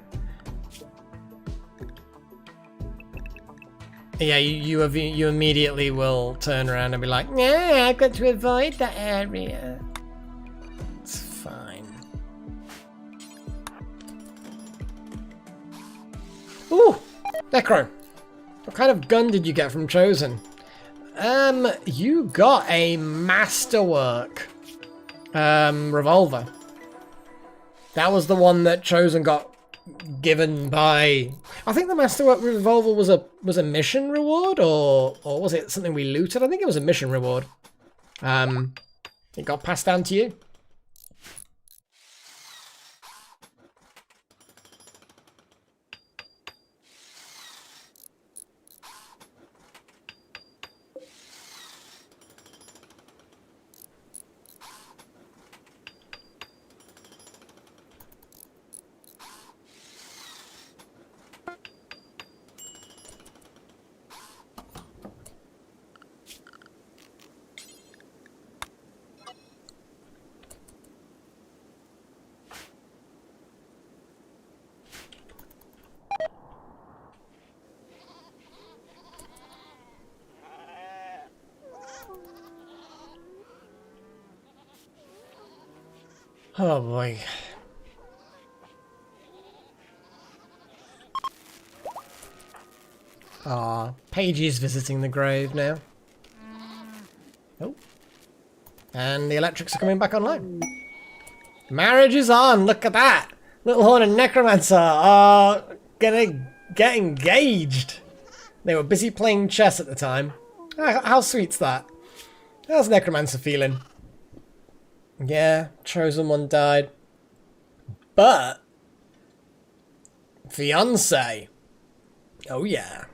Yeah, you immediately will turn around and be like, yeah, I've got to avoid that area. It's fine. Ooh, Necro. What kind of gun did you get from Chosen? You got a Masterwork revolver. That was the one that Chosen got given by. I think the Masterwork revolver was a mission reward, or was it something we looted? I think it was a mission reward. It got passed down to you. Oh boy. Ah, Paige is visiting the grave now. Oh. And the electrics are coming back online. Marriage is on, look at that! Little Horn and Necromancer are gonna get engaged. They were busy playing chess at the time. How sweet's that? How's Necromancer feeling? Yeah, chosen one died. But fiance. Oh yeah.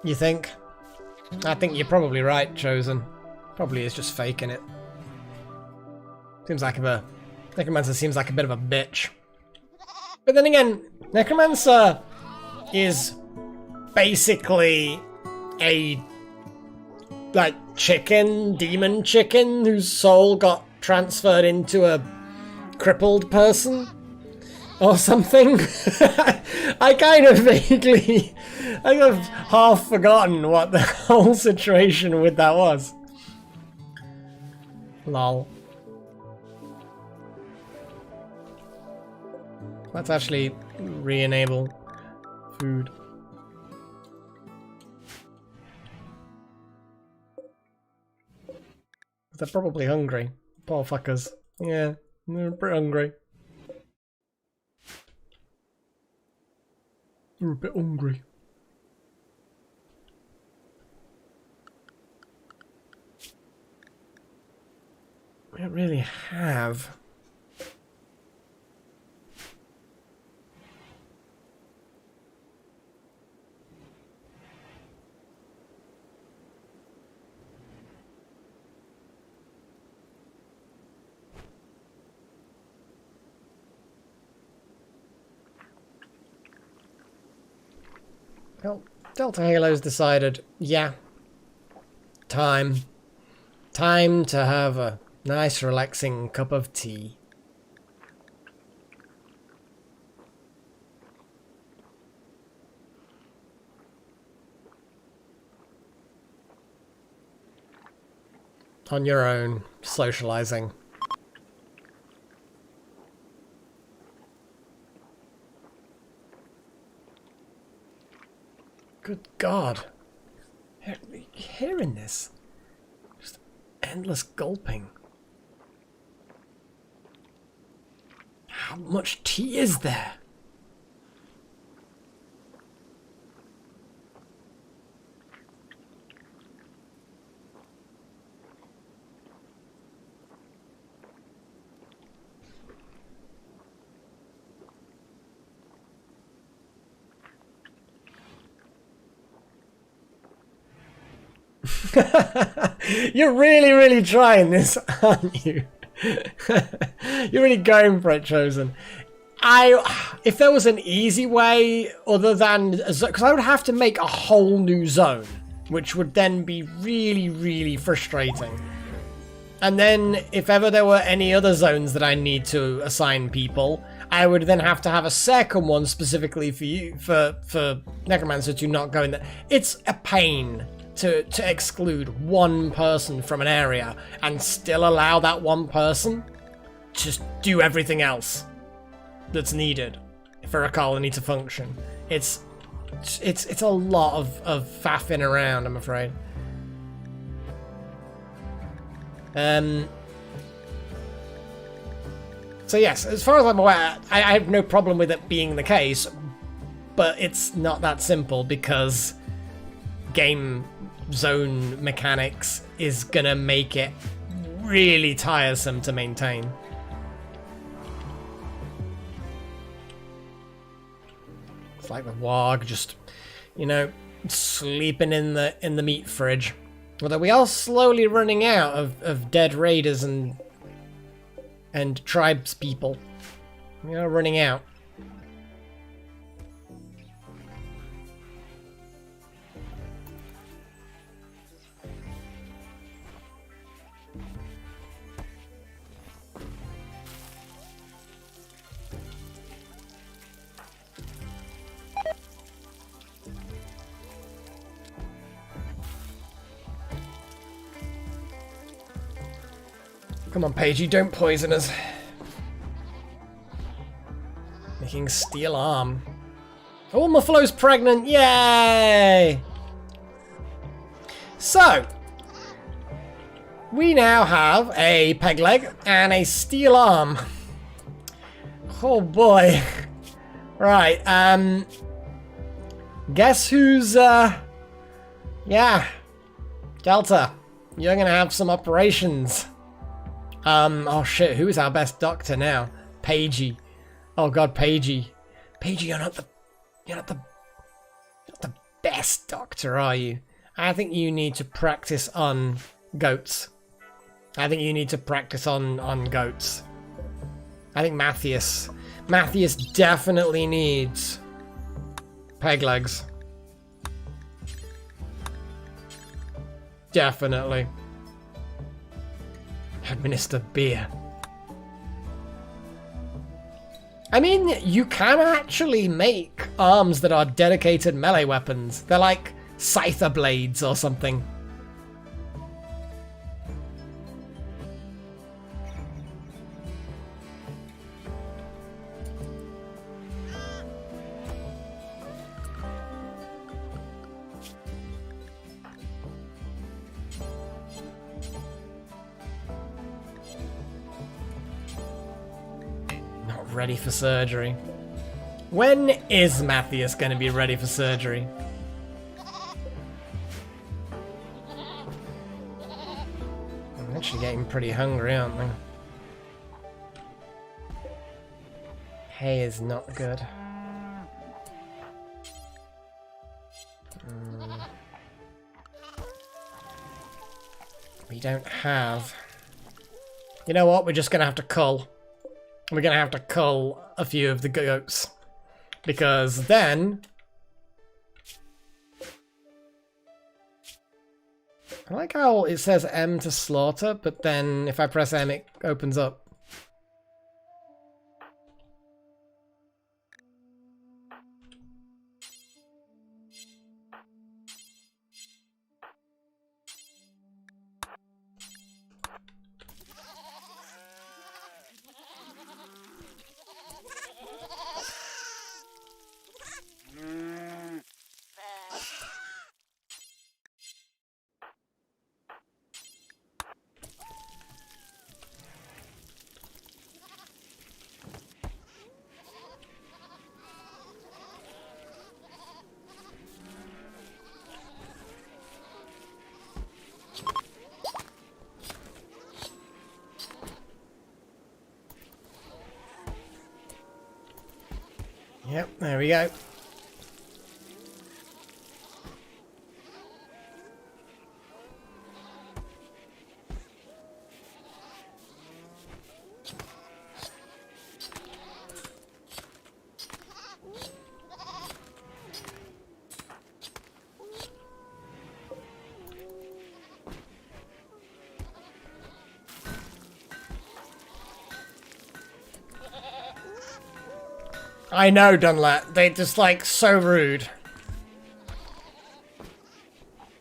You think? I think you're probably right, Chosen. Probably is just faking it. Seems like Necromancer seems like a bit of a bitch. But then again, Necromancer is basically a like demon chicken whose soul got transferred into a crippled person or something. I kind of half forgotten what the whole situation with that was. Lol. Let's actually re-enable food. They're probably hungry. Poor fuckers. Yeah, they're pretty hungry. They're a bit hungry. We don't really have. Well, Delta Halo's decided, yeah, time to have a nice relaxing cup of tea. On your own, socializing. Good God. Hearing this? Just endless gulping. How much tea is there? You're really trying this, aren't you? You're really going for it, Chosen. If there was an easy way other than, because I would have to make a whole new zone, which would then be really frustrating. And then if ever there were any other zones that I need to assign people, I would then have to have a second one specifically for you, for Necromancer to not go in there. It's a pain to exclude one person from an area and still allow that one person to just do everything else that's needed for a colony to function. It's a lot of faffing around, I'm afraid. So yes, as far as I'm aware, I have no problem with it being the case, but it's not that simple because game zone mechanics is gonna make it really tiresome to maintain. It's like the warg just, you know, sleeping in the meat fridge. Although we are slowly running out of dead raiders and tribes people. We are running out. Come on, Paigey, don't poison us. Making steel arm. Oh, Muffalo's pregnant! Yay! So, we now have a peg leg and a steel arm. Oh boy. Right, guess who's, yeah. Delta, you're gonna have some operations. Oh shit, who is our best doctor now? Paigey. Oh god, Paigey. Paigey, you're not the best doctor, are you? I think you need to practice on goats. I think you need to practice on goats. I think Matthias definitely needs peg legs. Definitely. Administer beer. I mean, you can actually make arms that are dedicated melee weapons. They're like scyther blades or something. Ready for surgery. When is Matthias going to be ready for surgery? I'm actually getting pretty hungry, aren't I? Hay is not good. We don't have... You know what? We're just going to have to cull. We're going to have to cull a few of the goats. Because then... I like how it says M to slaughter, but then if I press M it opens up. Yep, there we go. I know, Dunlap. They're just, like, so rude.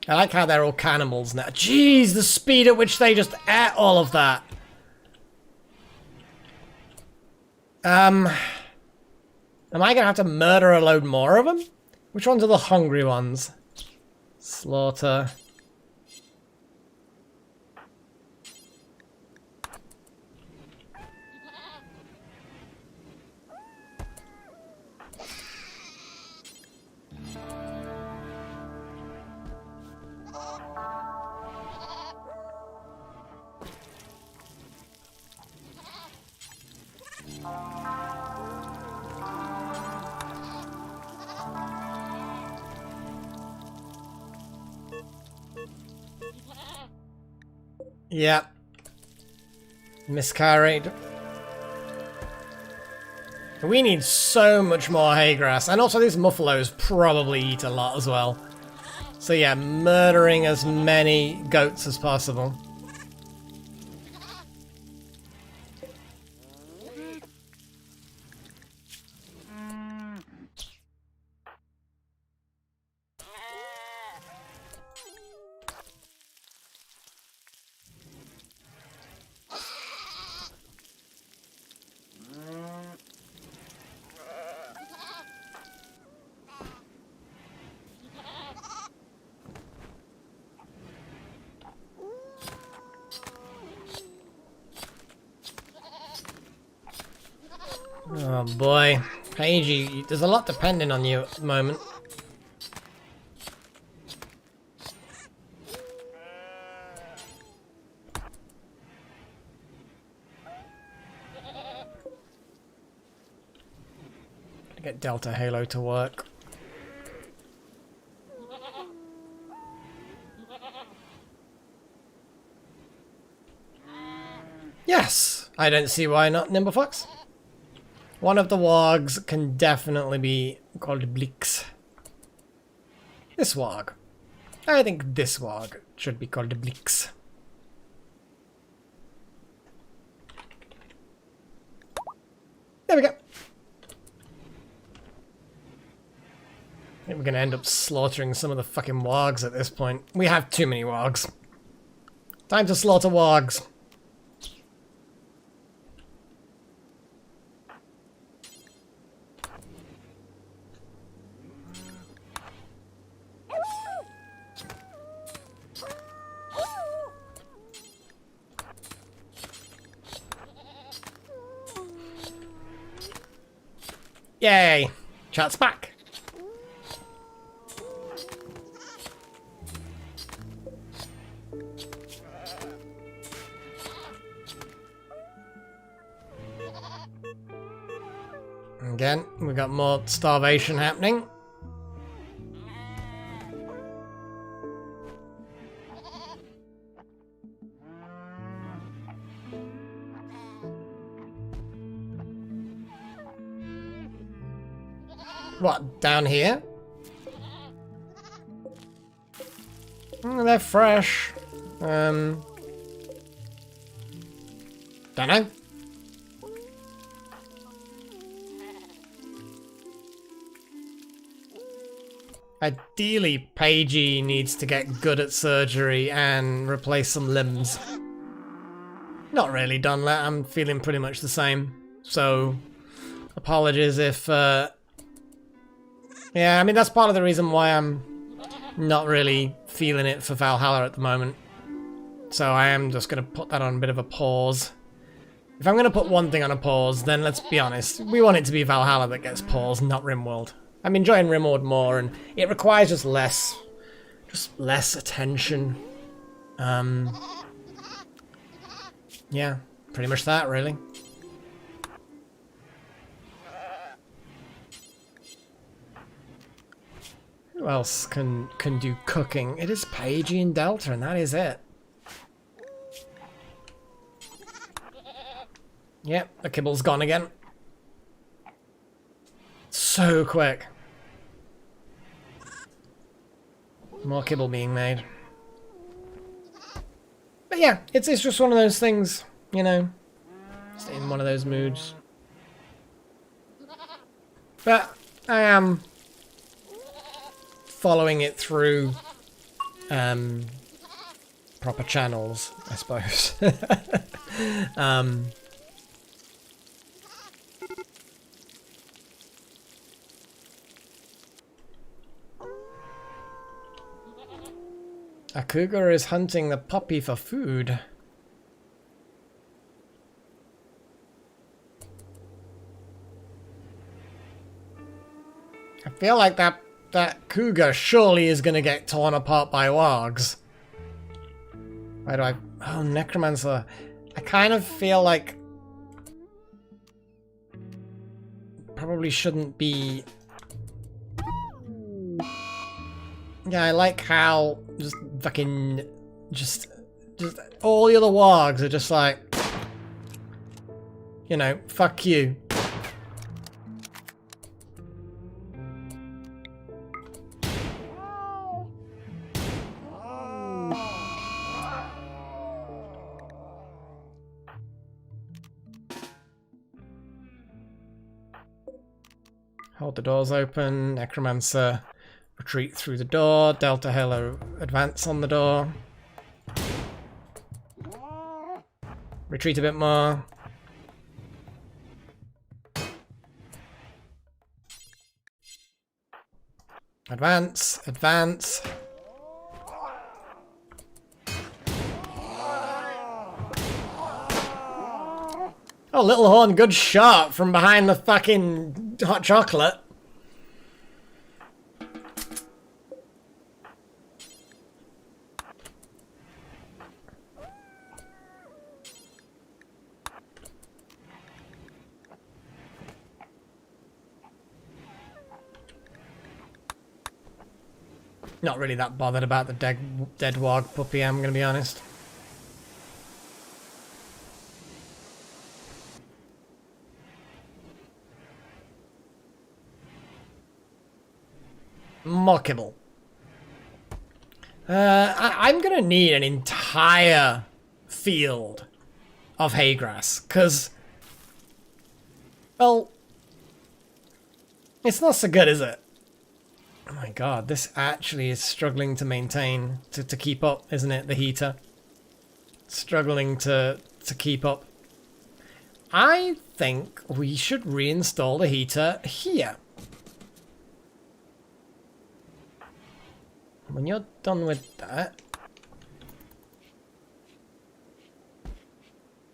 I like how they're all cannibals now. Jeez, the speed at which they just ate all of that. Am I gonna have to murder a load more of them? Which ones are the hungry ones? Slaughter. Yeah. Miscarried. We need so much more hay grass. And also these muffalos probably eat a lot as well. So yeah, murdering as many goats as possible. Oh boy. Paige, there's a lot depending on you at the moment. Get Delta Halo to work. Yes! I don't see why not, Nimblefox. One of the wargs can definitely be called Blix. This warg. I think this warg should be called Blix. There we go. I think we're going to end up slaughtering some of the fucking wargs at this point. We have too many wargs. Time to slaughter wargs. Yay! Chat's back. Again, we got more starvation happening. What, down here? They're fresh. Don't know. Ideally, Paigey needs to get good at surgery and replace some limbs. Not really, Donlet. I'm feeling pretty much the same. So, apologies if... Yeah, I mean, that's part of the reason why I'm not really feeling it for Valhalla at the moment. So I am just going to put that on a bit of a pause. If I'm going to put one thing on a pause, then let's be honest. We want it to be Valhalla that gets paused, not RimWorld. I'm enjoying RimWorld more, and it requires just less attention. Yeah, pretty much that, really. Who else can do cooking? It is Paigey and Delta, and that is it. Yep, the kibble's gone again. So quick. More kibble being made. But yeah, it's just one of those things, you know. Just in one of those moods. But I am following it through proper channels, I suppose. A cougar is hunting the puppy for food. I feel like that cougar surely is going to get torn apart by wargs. Why do I... Oh, Necromancer. I kind of feel like... Probably shouldn't be... Yeah, I like how just fucking... Just all the other wargs are just like... You know, fuck you. Hold the doors open, Necromancer retreat through the door, Delta Halo advance on the door. Retreat a bit more. Advance, advance. a little horn good shot from behind the fucking hot chocolate. Not really that bothered about the dead warg puppy, I'm gonna be honest. More kibble. I'm gonna need an entire field of hay grass, because, well, it's not so good, is it? Oh my god, this actually is struggling to maintain, to keep up, isn't it? The heater. Struggling to keep up. I think we should reinstall the heater here. When you're done with that...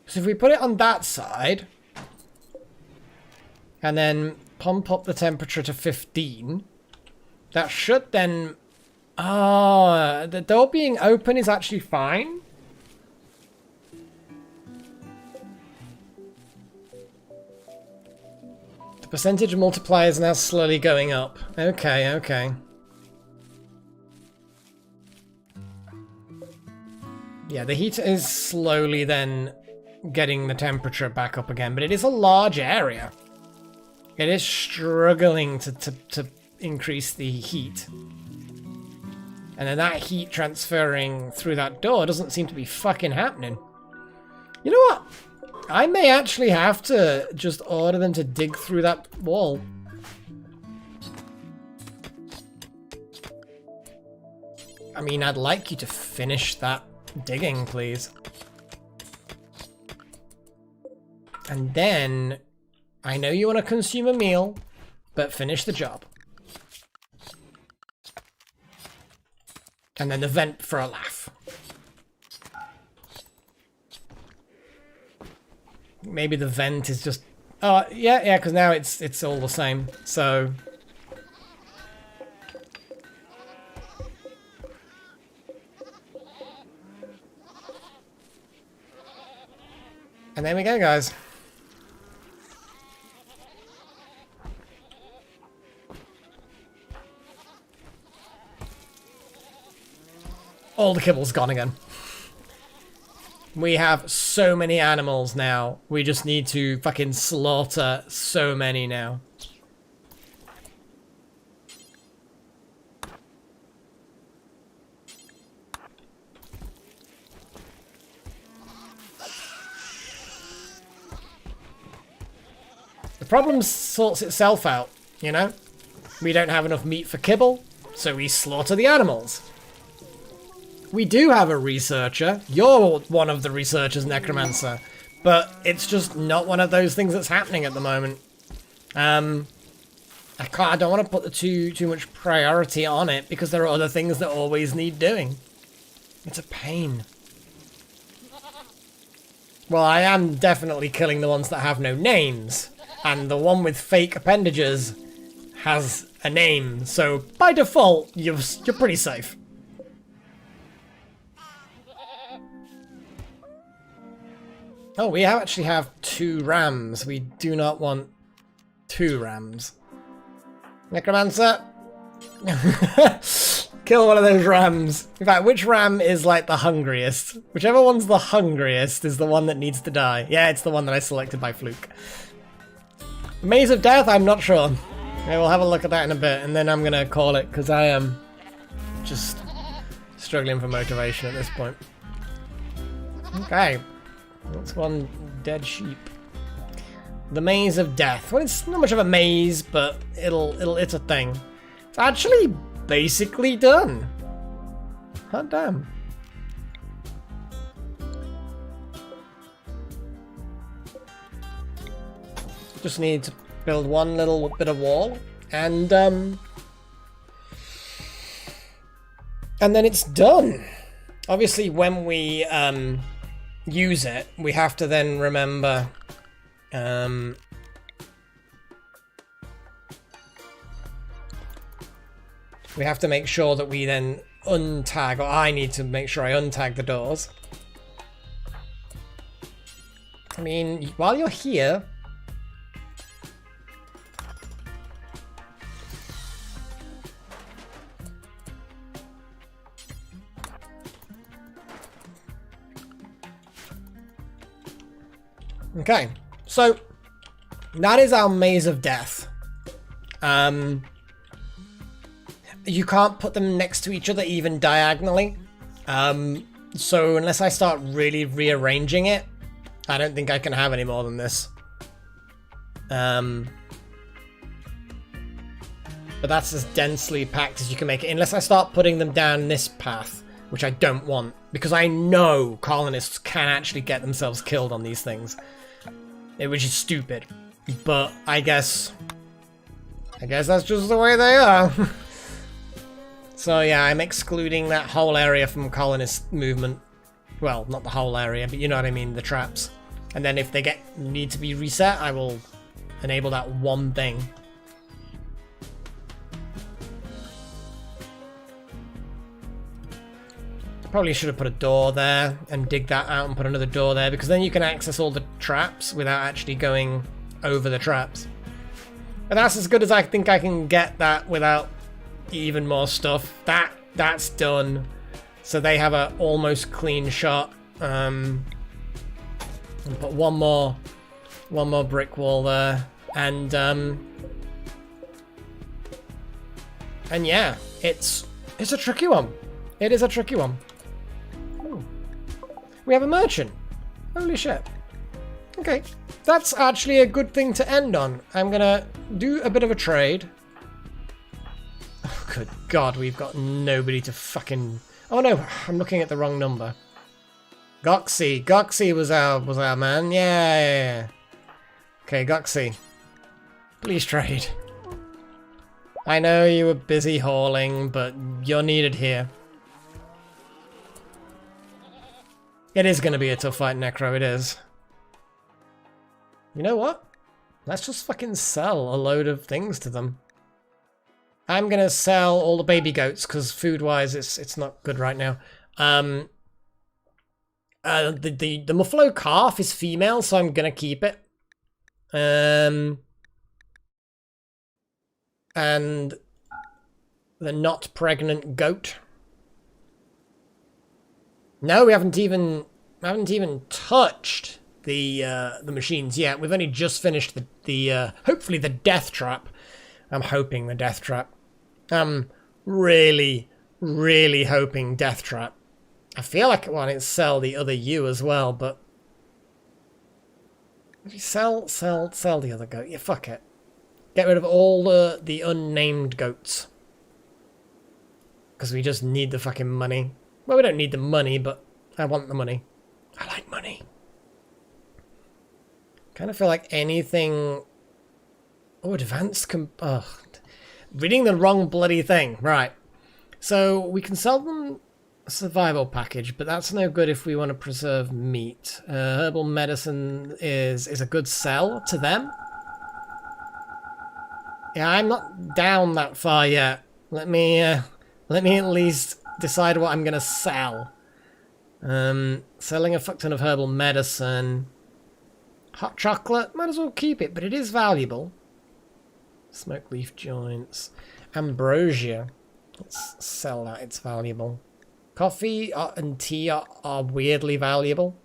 So if we put it on that side, and then pump up the temperature to 15... That should then... Oh, the door being open is actually fine. The percentage multiplier is now slowly going up. Okay, okay. Yeah, the heater is slowly then getting the temperature back up again, but it is a large area. It is struggling to increase the heat. And then that heat transferring through that door doesn't seem to be fucking happening. You know what? I may actually have to just order them to dig through that wall. I mean, I'd like you to finish that digging, please. And then, I know you want to consume a meal, but finish the job. And then the vent for a laugh. Maybe the vent is just... Oh, yeah, because now it's all the same, so... And there we go, guys. All the kibble's gone again. We have so many animals now. We just need to fucking slaughter so many now. The problem sorts itself out, you know? We don't have enough meat for kibble, so we slaughter the animals. We do have a researcher. You're one of the researchers, Necromancer. But it's just not one of those things that's happening at the moment. I don't want to put too much priority on it because there are other things that always need doing. It's a pain. Well, I am definitely killing the ones that have no names. And the one with fake appendages has a name. So by default, you're pretty safe. Oh, we actually have 2 rams. We do not want 2 rams. Necromancer! Kill one of those rams. In fact, which ram is like the hungriest? Whichever one's the hungriest is the one that needs to die. Yeah, it's the one that I selected by fluke. Maze of Death? I'm not sure. Yeah, we'll have a look at that in a bit, and then I'm gonna call it, because I am just struggling for motivation at this point. Okay. That's one dead sheep. The Maze of Death. Well, it's not much of a maze, but it's a thing. It's actually basically done. Hot damn. Just need to build one little bit of wall, and then it's done. Obviously, when we use it, we have to then remember We have to make sure that we then untag, or I need to make sure I untag the doors. I mean, while you're here... Okay, so that is our maze of death. You can't put them next to each other even diagonally. So unless I start really rearranging it, I don't think I can have any more than this. But that's as densely packed as you can make it, unless I start putting them down this path, which I don't want, because I know colonists can actually get themselves killed on these things. Which is stupid, but I guess that's just the way they are. So yeah, I'm excluding that whole area from colonist movement. Well, not the whole area, but you know what I mean, the traps. And then if they need to be reset, I will enable that one thing. Probably should have put a door there and dig that out and put another door there, because then you can access all the traps without actually going over the traps. And that's as good as I think I can get that without even more stuff. That's done. So they have a almost clean shot. And put one more brick wall there. And yeah, it's a tricky one. It is a tricky one. We have a merchant. Holy shit. Okay, that's actually a good thing to end on. I'm gonna do a bit of a trade. Oh, good God, we've got nobody to fucking... Oh no, I'm looking at the wrong number. Goxie. Goxie was our man. Yeah. Okay, Goxie. Please trade. I know you were busy hauling, but you're needed here. It is going to be a tough fight, Necro, it is. You know what? Let's just fucking sell a load of things to them. I'm going to sell all the baby goats, because food-wise it's not good right now. The Muffalo calf is female, so I'm going to keep it. And the not pregnant goat. No, we haven't even touched the machines yet. We've only just finished the hopefully the death trap. I'm hoping the death trap. I'm really hoping death trap. I feel like I want to sell the other U as well, but sell the other goat. Yeah, fuck it. Get rid of all the unnamed goats, because we just need the fucking money. Well, we don't need the money, but I want the money. I like money. Kind of feel like anything... Oh, advanced... Ugh. Reading the wrong bloody thing. Right. So, we can sell them a survival package, but that's no good if we want to preserve meat. Herbal medicine is a good sell to them. Yeah, I'm not down that far yet. Let me at least... decide what I'm gonna sell. Selling a fuck ton of herbal medicine. Hot chocolate, might as well keep it, but it is valuable. Smoked leaf joints. Ambrosia. Let's sell that, it's valuable. Coffee and tea are weirdly valuable.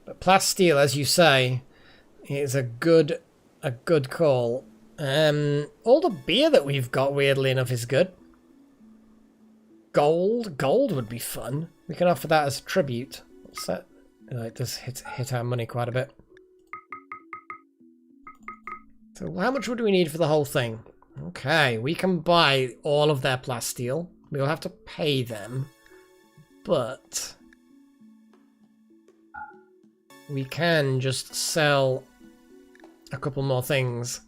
But plasteel, as you say, is a good call. All the beer that we've got, weirdly enough, is good. Gold would be fun. We can offer that as a tribute. What's that? It does hit our money quite a bit. So how much would we need for the whole thing? Okay, we can buy all of their plasteel. We'll have to pay them, but we can just sell a couple more things.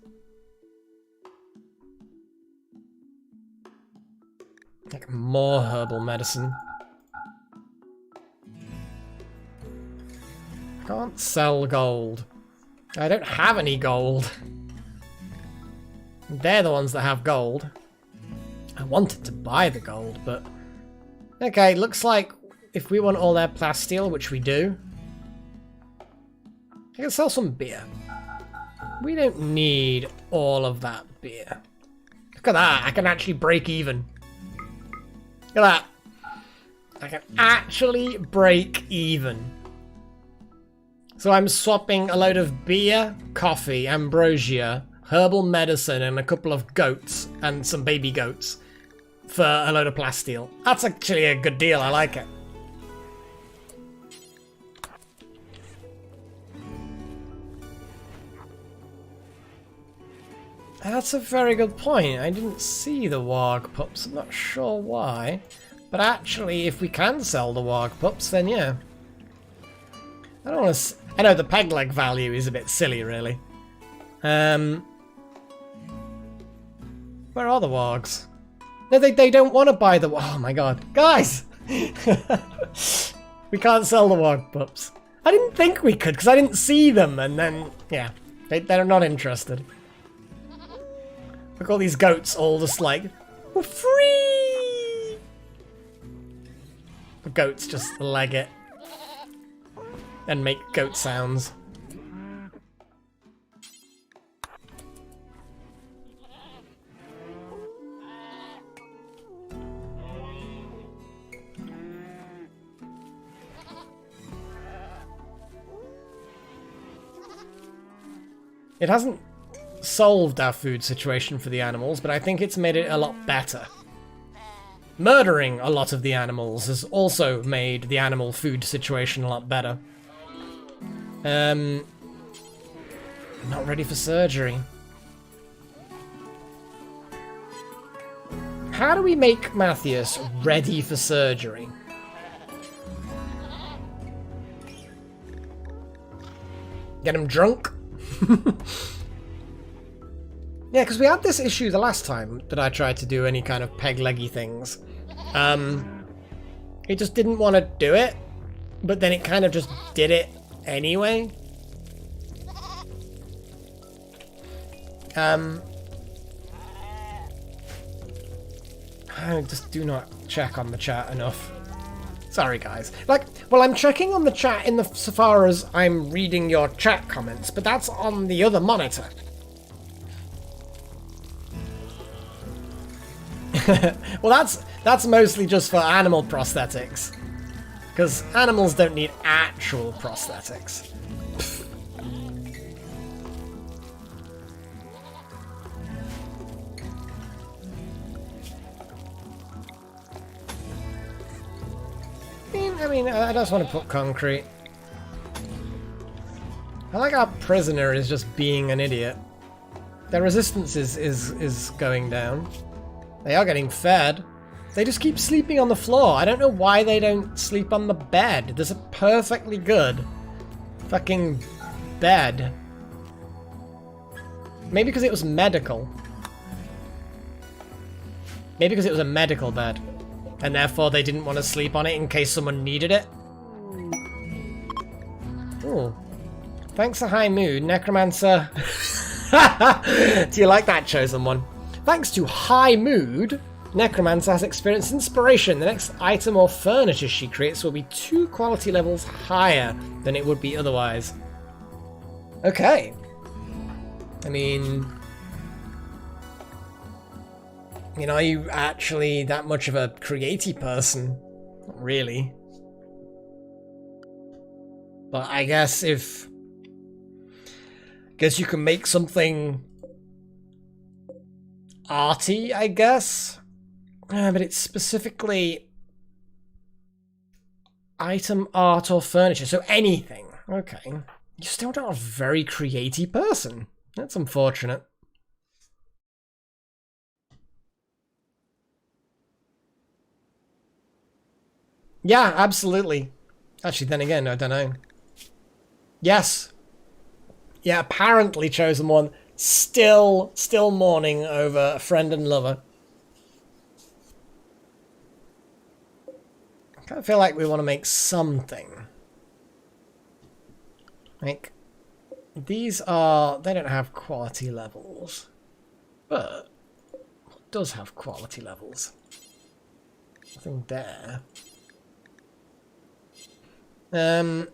Like more herbal medicine. Can't sell gold. I don't have any gold. They're the ones that have gold. I wanted to buy the gold, but... Okay, looks like if we want all their plasteel, which we do, I can sell some beer. We don't need all of that beer. Look at that, I can actually break even. Look at that. I can actually break even. So I'm swapping a load of beer, coffee, ambrosia, herbal medicine, and a couple of goats, and some baby goats, for a load of plasteel. That's actually a good deal, I like it. That's a very good point. I didn't see the warg pups. I'm not sure why. But actually, if we can sell the warg pups, then yeah. I don't want to... I know the peg leg value is a bit silly, really. Where are the wargs? No, they don't want to buy the... Oh my god. Guys! We can't sell the warg pups. I didn't think we could, because I didn't see them, and then... Yeah. They're not interested. Look at all these goats all just like, we're free! The goats just leg it. And make goat sounds. It hasn't solved our food situation for the animals, but I think it's made it a lot better. Murdering a lot of the animals has also made the animal food situation a lot better. I'm not ready for surgery. How do we make Matthias ready for surgery? Get him drunk? Yeah, because we had this issue the last time that I tried to do any kind of peg-leggy things. It just didn't want to do it, but then it kind of just did it anyway. I just do not check on the chat enough. Sorry, guys. Like, well, I'm checking on the chat in the so far as I'm reading your chat comments, but that's on the other monitor. Well, that's mostly just for animal prosthetics. Because animals don't need actual prosthetics. I mean, I just want to put concrete. I like our prisoner is just being an idiot. Their resistance is going down. They are getting fed. They just keep sleeping on the floor. I don't know why they don't sleep on the bed. There's a perfectly good fucking bed. Maybe because it was medical. Maybe because it was a medical bed. And therefore they didn't want to sleep on it in case someone needed it. Ooh. Thanks to High Mood, Necromancer. Do you like that, Chosen One? Thanks to High Mood, Necromancer has experienced inspiration. The next item or furniture she creates will be 2 quality levels higher than it would be otherwise. Okay. I mean... You know, are you actually that much of a creative person? Not really. But I guess if... Guess you can make something... arty, I guess? But it's specifically... item, art, or furniture. So anything. Okay. You're still not a very creative person. That's unfortunate. Yeah, absolutely. Actually, then again, I don't know. Yes. Yeah, apparently Chosen One. Still mourning over a friend and lover. I kind of feel like we want to make something. Like, these are... They don't have quality levels. But what does have quality levels? Nothing there. A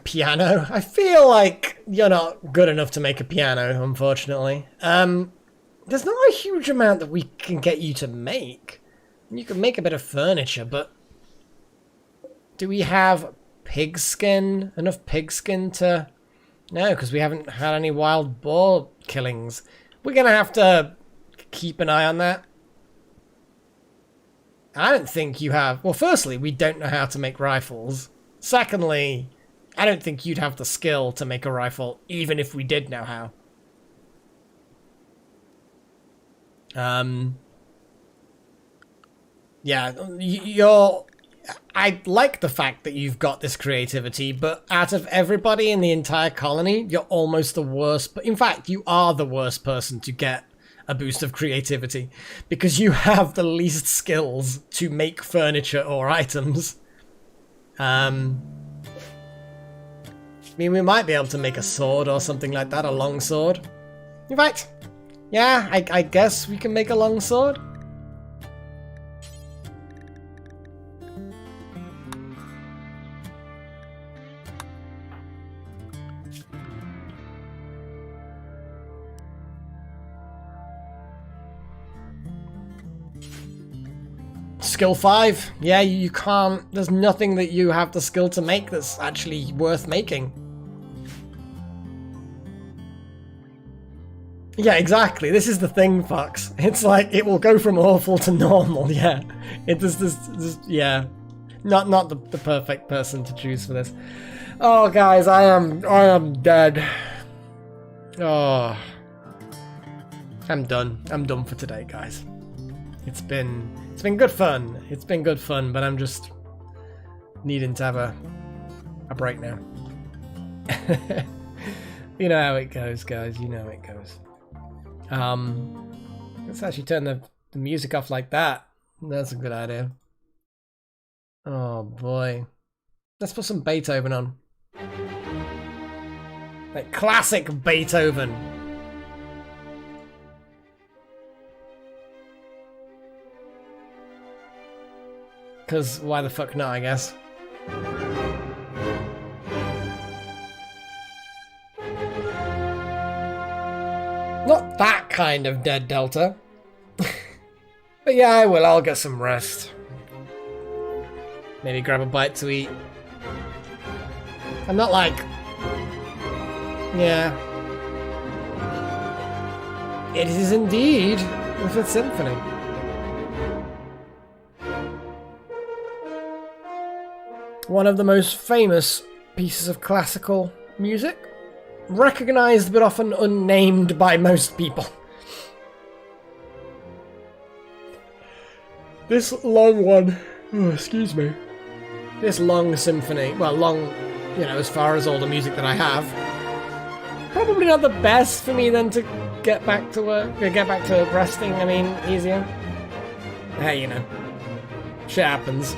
piano? I feel like you're not good enough to make a piano, unfortunately. There's not a huge amount that we can get you to make. You can make a bit of furniture, but... Do we have pigskin? Enough pigskin to... No, because we haven't had any wild boar killings. We're going to have to keep an eye on that. I don't think you have... Well, firstly, we don't know how to make rifles. Secondly, I don't think you'd have the skill to make a rifle, even if we did know how. Yeah, I like the fact that you've got this creativity, but out of everybody in the entire colony, you're almost the worst. But in fact, you are the worst person to get a boost of creativity because you have the least skills to make furniture or items. I mean, we might be able to make a sword or something like that, a long sword. In fact, yeah, I guess we can make a long sword. Skill 5. Yeah, you can't... There's nothing that you have the skill to make that's actually worth making. Yeah, exactly. This is the thing, Fox. It's like, it will go from awful to normal, yeah. It just yeah. Not the perfect person to choose for this. Oh, guys, I am dead. Oh. I'm done. I'm done for today, guys. It's been good fun. It's been good fun, but I'm just needing to have a break now. You know how it goes, guys. You know how it goes. Let's actually turn the music off like that. That's a good idea. Oh boy. Let's put some Beethoven on. Like classic Beethoven. Because why the fuck not, I guess. Not that kind of dead Delta. But yeah, I will. I'll get some rest. Maybe grab a bite to eat. I'm not like... Yeah. It is indeed the Fifth Symphony. One of the most famous pieces of classical music. Recognized but often unnamed by most people. This long one, oh, excuse me. This long symphony, well, long, you know, as far as all the music that I have. Probably not the best for me then to get back to work, get back to resting, I mean, easier. Hey, you know, shit happens.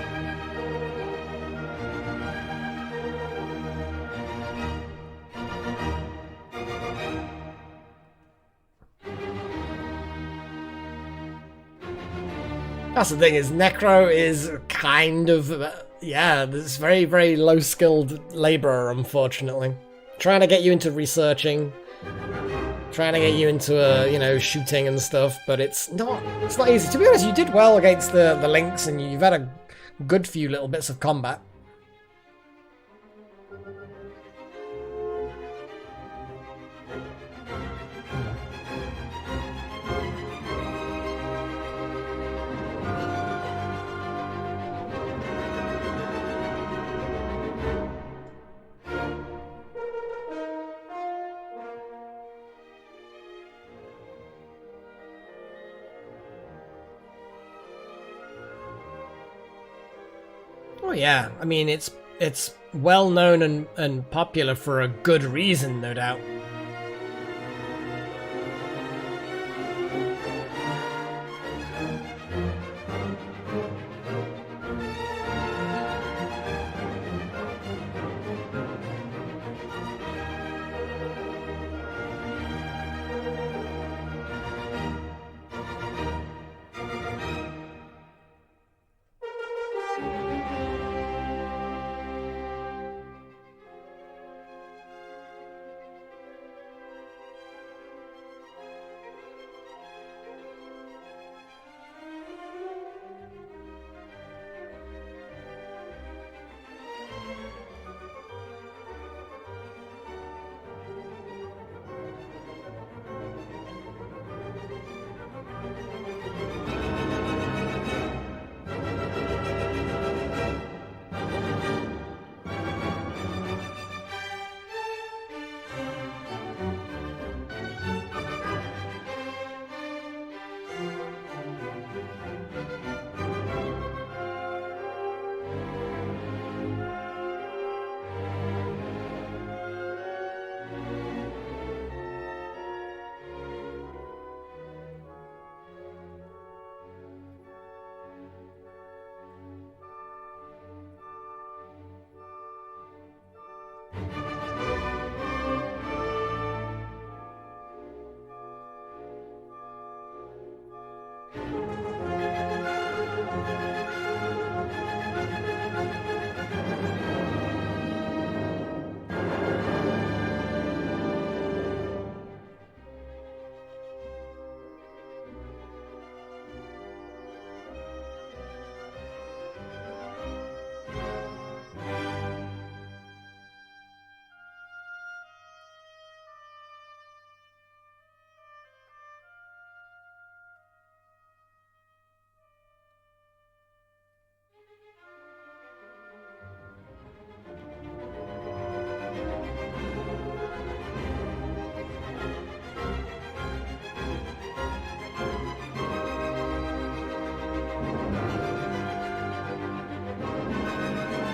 That's the thing, is Necro is kind of, yeah, this very, very low-skilled labourer, unfortunately. Trying to get you into researching, trying to get you into, you know, shooting and stuff, but it's not easy. To be honest, you did well against the Lynx, and you've had a good few little bits of combat. Oh yeah, I mean, it's well known and popular for a good reason, no doubt.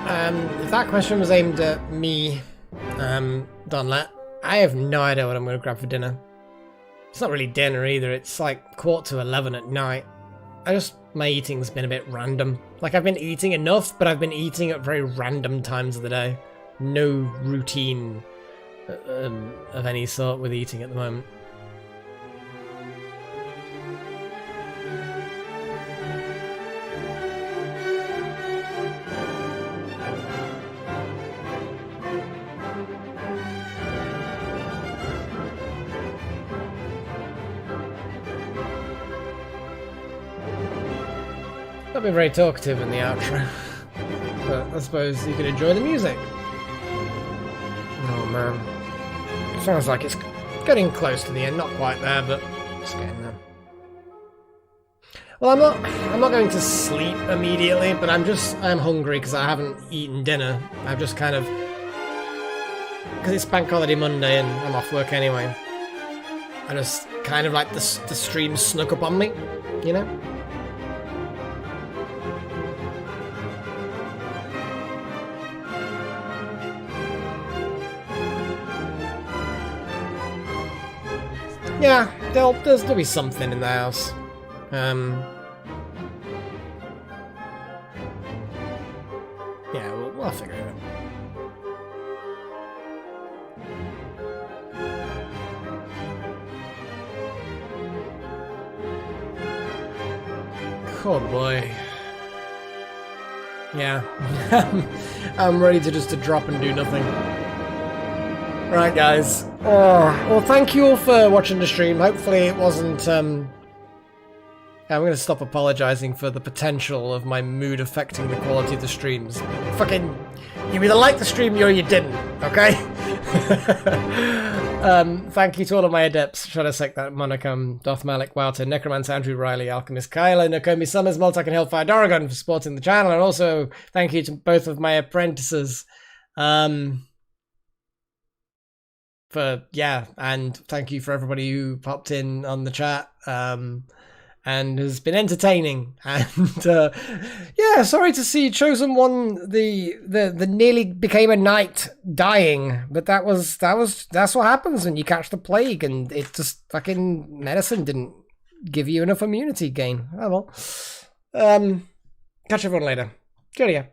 If that question was aimed at me, Donlet, I have no idea what I'm going to grab for dinner. It's not really dinner either, it's like 11:15 at night. My eating's been a bit random. Like, I've been eating enough, but I've been eating at very random times of the day. No routine of any sort with eating at the moment. Not been very talkative in the outro, but I suppose you can enjoy the music. Oh man, it sounds like it's getting close to the end. Not quite there, but it's getting there. Well, I'm not going to sleep immediately, but I'm hungry because I haven't eaten dinner. I've just kind of, because it's Bank Holiday Monday and I'm off work anyway. I just kind of like the stream snuck up on me, you know. Yeah, there'll be something in the house. Yeah, we'll figure it out. Oh boy. Yeah, I'm ready to just drop and do nothing. Right, guys. Oh, well, thank you all for watching the stream. Hopefully it wasn't, I'm going to stop apologizing for the potential of my mood affecting the quality of the streams. Fucking, you either liked the stream or you didn't, okay? Thank you to all of my adepts. Shadowsec, that Monacum, Doth Malik, Wouter, Necromancer, Andrew Riley, Alchemist Kyla, Nakomi Summers, Multak, and Hellfire Doragon for supporting the channel. And also, thank you to both of my apprentices. And thank you for everybody who popped in on the chat and has been entertaining. And yeah, sorry to see Chosen One, the nearly became a knight dying, but that's what happens when you catch the plague, and it just fucking medicine didn't give you enough immunity gain. Oh well. Catch everyone later. Cheerio.